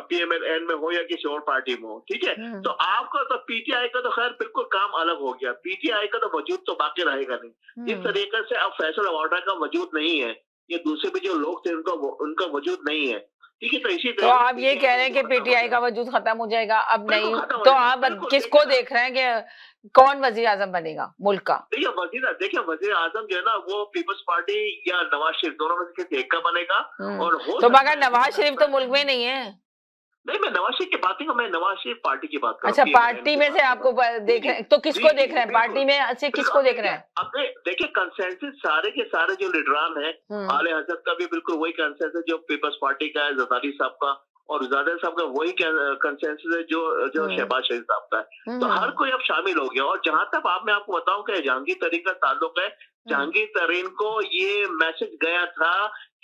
PMLN में हो या किसी और पार्टी में हो, ठीक है। तो आपका तो पीटीआई का तो खैर बिल्कुल काम अलग हो गया। पीटीआई का तो वजूद तो बाकी रहेगा नहीं। जिस तरीके से अब फैसल वार्डा का वजूद नहीं है, ये दूसरे भी जो लोग थे उनका वजूद नहीं है, ठीक है। तो इसी तो आप ये कह रहे हैं कि पीटीआई का वजूद खत्म हो जाएगा अब नहीं, तो आप किसको देख रहे हैं कि कौन वजीर आजम बनेगा मुल्क का? देखिए वजीर आजम जो है ना वो पीपल्स पार्टी या नवाज शरीफ दोनों में से किसी एक का बनेगा। और तो मगर नवाज शरीफ तो मुल्क में नहीं है। नहीं, मैं नवाज शरीफ की बात नहीं, मैं नवाज शरीफ पार्टी की बात कर रहा हूं। अच्छा, पार्टी में से आपको देख रहे हैं, तो किसको देख रहे हैं पार्टी में से, किसको देख रहे हैं? अपने देखिए कंसेंसस सारे के सारे जो लीडरान है, आले हजरत का भी बिल्कुल वही कंसेंसस जो पीपल्स पार्टी का है, जरदारी साहब का, और जरदारी साहब का वही कंसेंसस है जो शहबाज शरीफ साहब का है। तो हर कोई अब शामिल हो गया। और जहां तक मैं आपको बताऊं कि जहांगीर तरीन का ताल्लुक है, जहांगीर तरीन को ये मैसेज गया था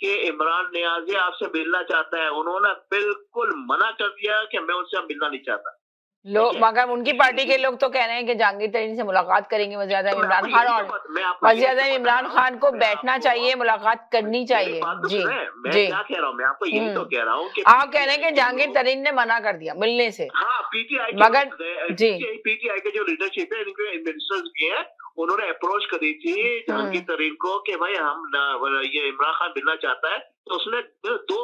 कि इमरान नियाजी आपसे मिलना चाहता है, उन्होंने बिल्कुल मना कर दिया कि मैं उनसे मिलना नहीं चाहता। लोग मगर उनकी पार्टी के लोग तो कह रहे हैं कि जहांगीर तरीन से मुलाकात करेंगे वज़ीर आज़म इमरान खान, और वज़ीर आज़म इमरान खान को बैठना चाहिए, मुलाकात करनी चाहिए। जी मैं क्या कह रहा हूँ, मैं आपको यही तो कह रहा हूँ कि आप कह रहे हैं कि जहांगीर तरीन ने मना कर दिया मिलने से। हाँ, पीटीआई मगर जी पीटीआई के जो लीडरशिप है, इनके मिनिस्टर्स भी है, उन्होंने अप्रोच करी थी जहांगीर तरीन को कि भाई हम ये इमरान खान मिलना चाहता है, तो उसने 2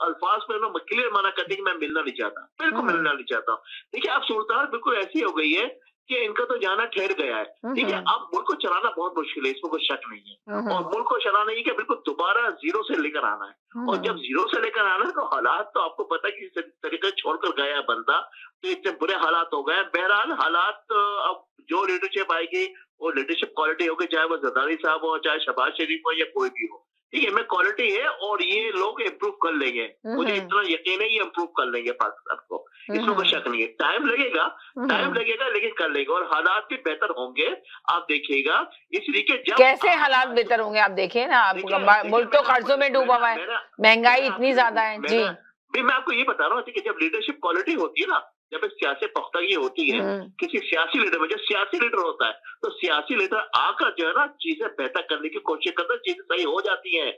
अल्फाज पे क्लियर मना कर दिया कि मैं मिलना नहीं चाहता, बिल्कुल मिलना नहीं चाहता हूँ। देखिए अब सूरत बिल्कुल ऐसी हो गई है कि इनका तो जाना ठहर गया है, ठीक है। अब मुल्क को चलाना बहुत मुश्किल है, इसमें कोई शक नहीं है। और मुल्क को चलाना ये कि बिल्कुल दोबारा जीरो से लेकर आना है, और जब जीरो से लेकर आना है तो हालात तो आपको पता है कि इस तरीके से छोड़कर गया है बंदा, तो इतने बुरे हालात हो गए। बहरहाल हालात अब जो लीडरशिप आएगी वो लीडरशिप क्वालिटी होगी, चाहे वो जरदारी साहब हो, चाहे शहबाज शरीफ हो, या कोई भी हो, ठीक है। मैं क्वालिटी है और ये लोग इम्प्रूव कर लेंगे, मुझे इतना यकीन है ये इम्प्रूव कर लेंगे पाकिस्तान को, इसमें कोई शक नहीं है। टाइम लगेगा लेकिन कर लेंगे, और हालात भी बेहतर होंगे, आप देखिएगा। इसलिए कि जब कैसे हालात बेहतर होंगे आप देखिए ना, आप मुल्क तो कर्जों में डूबा हुआ है, महंगाई इतनी ज्यादा है। जी मैं आपको ये बता रहा हूँ कि जब लीडरशिप क्वालिटी होती है ना, जब सियासी पख्तगी होती है किसी सियासी लीडर में, जब सियासी लीडर होता है तो सियासी लीडर आकर जो है ना चीजें बेहतर करने की कोशिश करता है, चीजें सही हो जाती हैं,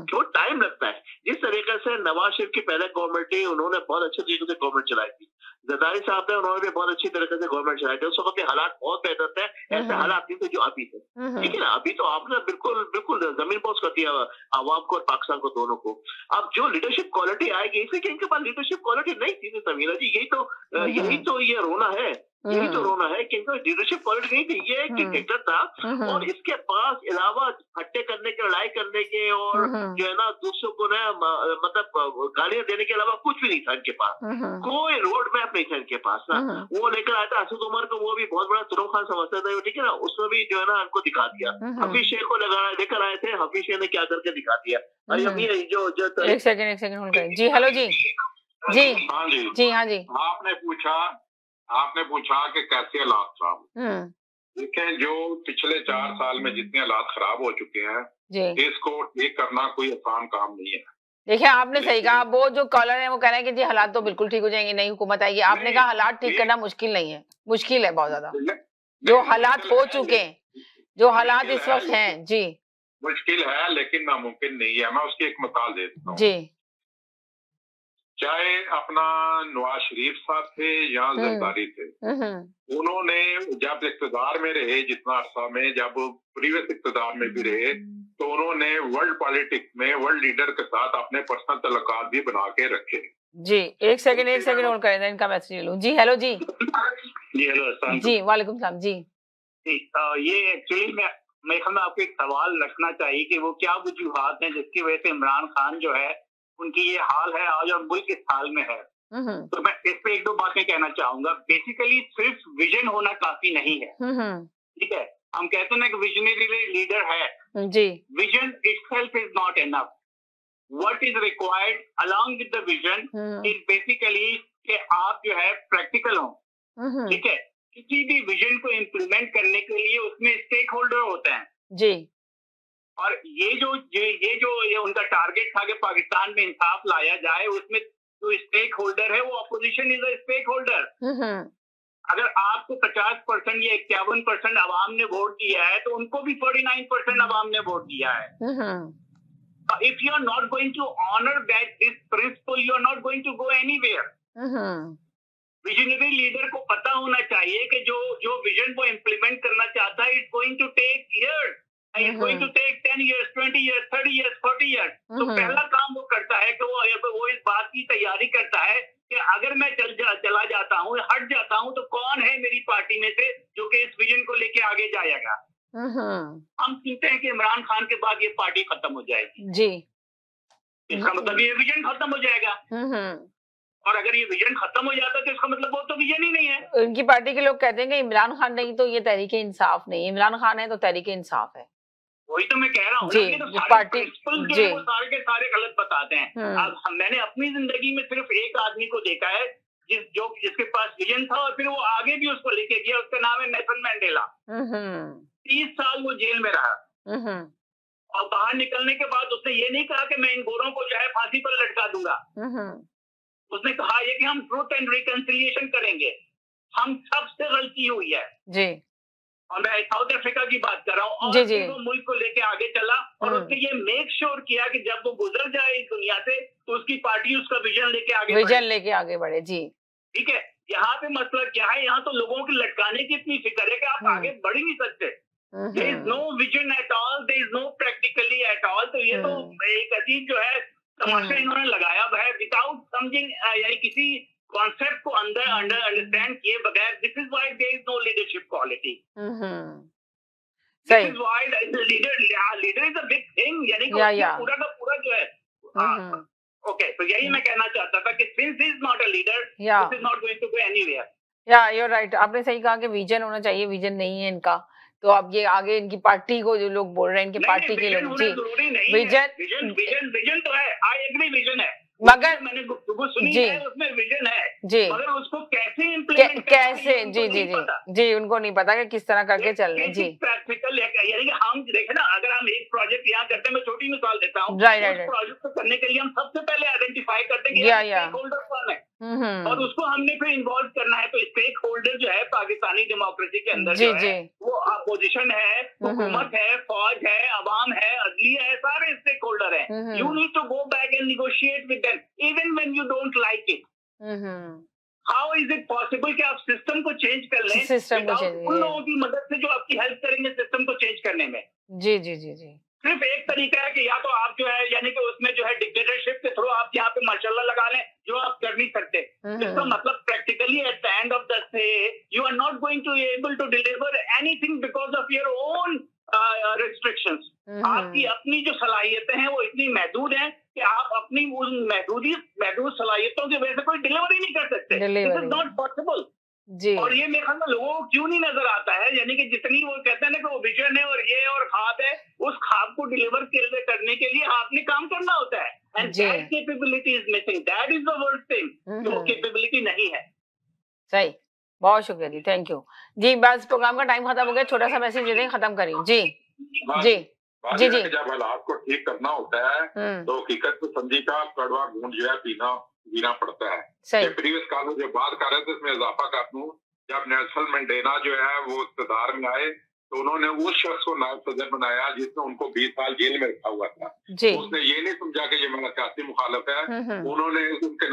क्यों टाइम लगता है। जिस तरीके से नवाज शरीफ की पहले गवर्नमेंट थी, उन्होंने बहुत अच्छे तरीके से गवर्नमेंट चलाई थी। जरदारी साहब ने, उन्होंने भी बहुत अच्छी तरीके से गवर्नमेंट चलाई थी। उस वक्त के हालात बहुत बेहतर थे, ऐसे हालात नहीं थे जो अभी थे, ठीक है ना। अभी तो आपने बिल्कुल बिल्कुल जमीन पोस्ट कर दिया आवाम को और पाकिस्तान को, दोनों को। अब जो लीडरशिप क्वालिटी आएगी, इसलिए इनके पास लीडरशिप क्वालिटी नहीं थी समीना जी, यही तो ये रोना है, यही तो रोना है कि इनको लीडरशिप क्वालिटी नहीं थी। ये एक डिक्टेटर था और इसके पास अलावा हट्टे करने के, लड़ाई करने के और जो है ना दूसरों को ना मतलब गालियां देने के अलावा कुछ भी नहीं था इनके पास। कोई रोड मैप नहीं था इनके पास ना। वो लेकर आया था असद उमर को, वो भी बहुत बड़ा तुरुम खान समझता था, ठीक है ना। उसमें भी जो है ना उनको दिखा दिया। हफीज शेख को लेकर आए थे, हफीज शेख ने क्या करके दिखा दिया। एक सेकंड होल्ड करें जी। हेलो जी। जी हाँ जी। जी हाँ जी। आपने पूछा कि कैसे हालात साहब, देखें जो पिछले 4 साल में जितने हालात खराब हो चुके हैं, इसको ठीक करना कोई आसान काम नहीं है। देखिए आपने सही कहा, वो जो कॉलर है वो कह रहे हैं कि जी हालात तो बिल्कुल ठीक हो जाएंगे, नई हुकूमत आएगी। आपने कहा हालात ठीक करना मुश्किल नहीं है, मुश्किल है बहुत ज्यादा। जो हालात हो चुके हैं, जो हालात इस वक्त हैं जी, मुश्किल है लेकिन नामुमकिन नहीं है। मैं उसकी एक मिसाल दे देता हूँ जी। चाहे अपना नवाज शरीफ साहब थे या जरदारी थे, उन्होंने जब इक़्तिदार में रहे जितना अरसा में, जब प्रीवियस इक़्तिदार में भी रहे, तो उन्होंने वर्ल्ड पॉलिटिक्स में वर्ल्ड लीडर के साथ अपने पर्सनल तल्लुकात भी बना के रखे। जी एक सेकंड होल्ड करें, इनका मैसेज लूं जी। हेलो जी। जी हेलो जी वालेकुम सलाम जी। ये एक्चुअली मैं आपको एक सवाल रखना चाहिए कि वो क्या वजूहात हैं जिसकी वजह से इमरान खान जो है उनकी ये हाल है आज और मुल्क इस हाल में है। तो मैं इस पे 1-2 बातें कहना चाहूंगा। बेसिकली सिर्फ विजन होना काफी नहीं है, ठीक है। हम कहते हैं ना कि विजनरी लीडर है जी। Vision itself is not enough. What is required along with the vision is basically कि आप जो है प्रैक्टिकल हो, ठीक है। किसी भी विजन को इम्प्लीमेंट करने के लिए उसमें स्टेक होल्डर होते हैं जी। और ये जो उनका टारगेट था कि पाकिस्तान में इंसाफ लाया जाए, उसमें जो स्टेक होल्डर है वो opposition is a stakeholder. अगर आपको 50% या 51% अवाम ने वोट दिया है तो उनको भी 49% अवाम ने वोट दिया है। If you are not going to honour that this principle, you are not going to go anywhere. Visionary leader को पता होना चाहिए कि जो विजन को इम्प्लीमेंट करना चाहता है it's going to take years, it's going to take 10 years, 20 years, 30 years, 40 years। तो पहला काम वो करता है कि वो इस बात की तैयारी करता है कि अगर मैं चला जाता हूँ, हट जाता हूँ, तो कौन है मेरी पार्टी में से जो कि इस विजन को लेके आगे जाएगा। हम सुनते हैं कि इमरान खान के बाद ये पार्टी खत्म हो जाएगी जी, इसका मतलब ये विजन खत्म हो जाएगा। और अगर ये विजन खत्म हो जाता है तो इसका मतलब वो तो विजन ही नहीं है। इनकी पार्टी के लोग कहते हैं कि इमरान खान नहीं तो ये तहरीके इंसाफ नहीं, इमरान खान है तो तहरीके इंसाफ है। वही तो मैं कह रहा हूँ जी, तो पार्टी जो है वो सारे के सारे गलत बताते हैं। अब मैंने अपनी जिंदगी में सिर्फ एक आदमी को देखा है जिसके पास विजन था और फिर वो आगे भी उसको लेके गया, उसका नाम है नेल्सन मंडेला। 30 साल वो जेल में रहा और बाहर निकलने के बाद उसने ये नहीं कहा कि मैं इन गोरों को जो है फांसी पर लटका दूंगा। उसने कहा ये कि हम ट्रूथ एंड रिकंसिलिएशन करेंगे, हम सबसे गलती हुई है जी। और मैं साउथ अफ्रीका की बात कर रहा हूँ और वो मुल्क को लेके आगे चला और उसने ये मेक श्योर किया कि जब वो गुजर जाए इस दुनिया से तो उसकी पार्टी उसका विजन लेके आगे बढ़े जी, ठीक है। यहाँ पे मसला क्या है, यहाँ तो लोगों की लटकाने की इतनी फिक्र है कि आप आगे बढ़ ही नहीं सकते। There is no vision at all, there is no practically at all. तो ये तो एक अजीब जो है तमाशा इन्होंने लगाया है विदाउट समझिंग, यानी किसी कॉन्सेप्ट को अंडरस्टैंड किए बगैर। This is why there is no leadership quality. This is why leader is a big thing, यानी कि पूरा का पूरा जो है ओके। तो यही मैं कहना चाहता था कि since is not a leader, this is not going to go anywhere. या यू आर राइट, आपने सही कहा कि विजन होना चाहिए, विजन नहीं है इनका। तो अब ये आगे इनकी पार्टी को जो लोग बोल रहे हैं, इनकी पार्टी के लोग जी, विजन तो है, आई एग्री विजन है, मगर मैंने गुफ्तगू सुनी है उसमें विजन है जी, मगर उसको कैसे इम्प्लीमेंट कैसे जी उनको नहीं पता कि किस तरह करके चलना है जी। प्रैक्टिकल यानी कि हम देखें ना, अगर हम एक प्रोजेक्ट यहाँ करते हैं, मैं छोटी मिसाल देता हूँ, प्रोजेक्ट को करने के लिए हम सबसे पहले आइडेंटिफाई करते हैं कि स्टेक होल्डर कौन है और उसको हमने फिर इन्वॉल्व करना है। तो स्टेक होल्डर जो है पाकिस्तानी डेमोक्रेसी के अंदर जो है वो अपोजिशन है, हुकूमत है, फौज है, अवाम है, अदलिया है, सारे स्टेक होल्डर है। You need to go back and negotiate with them even when you don't like it. How is it possible कि आप सिस्टम को चेंज कर लें उन लोगों की मदद से जो आपकी हेल्प करेंगे सिस्टम को चेंज करने में। जी जी जी जी। सिर्फ एक तरीका है कि या तो आप जो है यानी कि उसमें जो है डिक्टेटरशिप के थ्रू आप यहाँ पे माशाल्लाह लगा लें, जो आप कर नहीं सकते। इसका मतलब practically at the end of the day you are not going to able to deliver anything because of your own restrictions. आपकी अपनी जो सलाहियतें हैं वो इतनी महदूद हैं कि आप अपनी उन महदूद सलाहियतों की वजह से कोई डिलीवरी नहीं कर सकते। This is not possible. जी। और ये मेरे ख्याल में लोगों को क्यों नहीं नजर आता है, यानी कि जितनी वो कहते हैं ना कि वो विजन है और ये और ख्वाब है, उस ख्वाब को डिलीवर करने के लिए आपने काम करना होता है। And that capability is missing, that is the worst thing, जो कैपेबिलिटी नहीं है। सही, बहुत शुक्रिया जी, थैंक यू जी। बस प्रोग्राम का टाइम खत्म हो गया, छोटा सा मैसेज दे दें, खत्म करिए जी जी जी जी। जब हालात को ठीक करना होता है तो हकीकत पसंदी का कड़वा घूंट जो है पीना पड़ता है। प्रीवियस काल जो बात कर रहे थे उसमें इजाफा कर दूं, जब नेल्सन मंडेला जो है वो इक़्तिदार में आए तो उन्होंने उस शख्स को नायब सदर बनाया जिसने उनको 20 साल जेल में रखा हुआ था। उसने ये नहीं समझा कि ये मेरा सियासी मुखालिफ है। उन्होंने उनके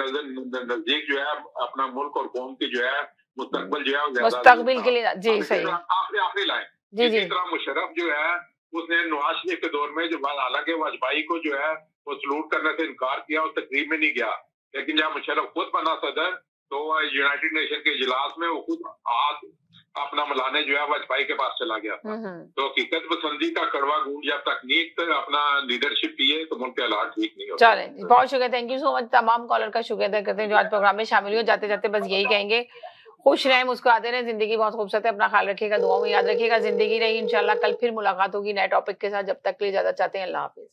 नजदीक जो है अपना मुल्क और कौम की जो है मुस्तकबिल जो है मुस्तकबिल के लिए जी सही आखिरी लाइन। इसी तरह मुशर्रफ जो है उसने नवाज शरीफ के दौर में जो हालांकि वाजपेयी को जो है वो सलूट करने से इनकार किया और तकरीब में नहीं गया, लेकिन जब मुशर्रफ खुद बना सदर तो यूनाइटेड नेशन के इजलास में वो खुद हाथ अपना मिलाने जो है वाजपेयी के पास चला गया था। तो हकीकत पसंदी का कड़वा घूंट जब तकनीक अपना लीडरशिप पिए तो मुल्क के हालात ठीक नहीं होते। चलें, बहुत शुक्रिया, थैंक यू सो मच। तमाम कॉलर का शुक्रिया अदा करते हैं जो आज प्रोग्राम में शामिल हुए। जाते जाते बस यही कहेंगे, खुश रहें, मुस्कुराते रहें, जिंदगी बहुत खूबसूरत है, अपना ख्याल रखिएगा, दुआओं में याद रखिएगा। जिंदगी रही, इंशाल्लाह कल फिर मुलाकात होगी नए टॉपिक के साथ। जब तक के लिए इजाजत चाहते हैं, अल्लाह हाफिज।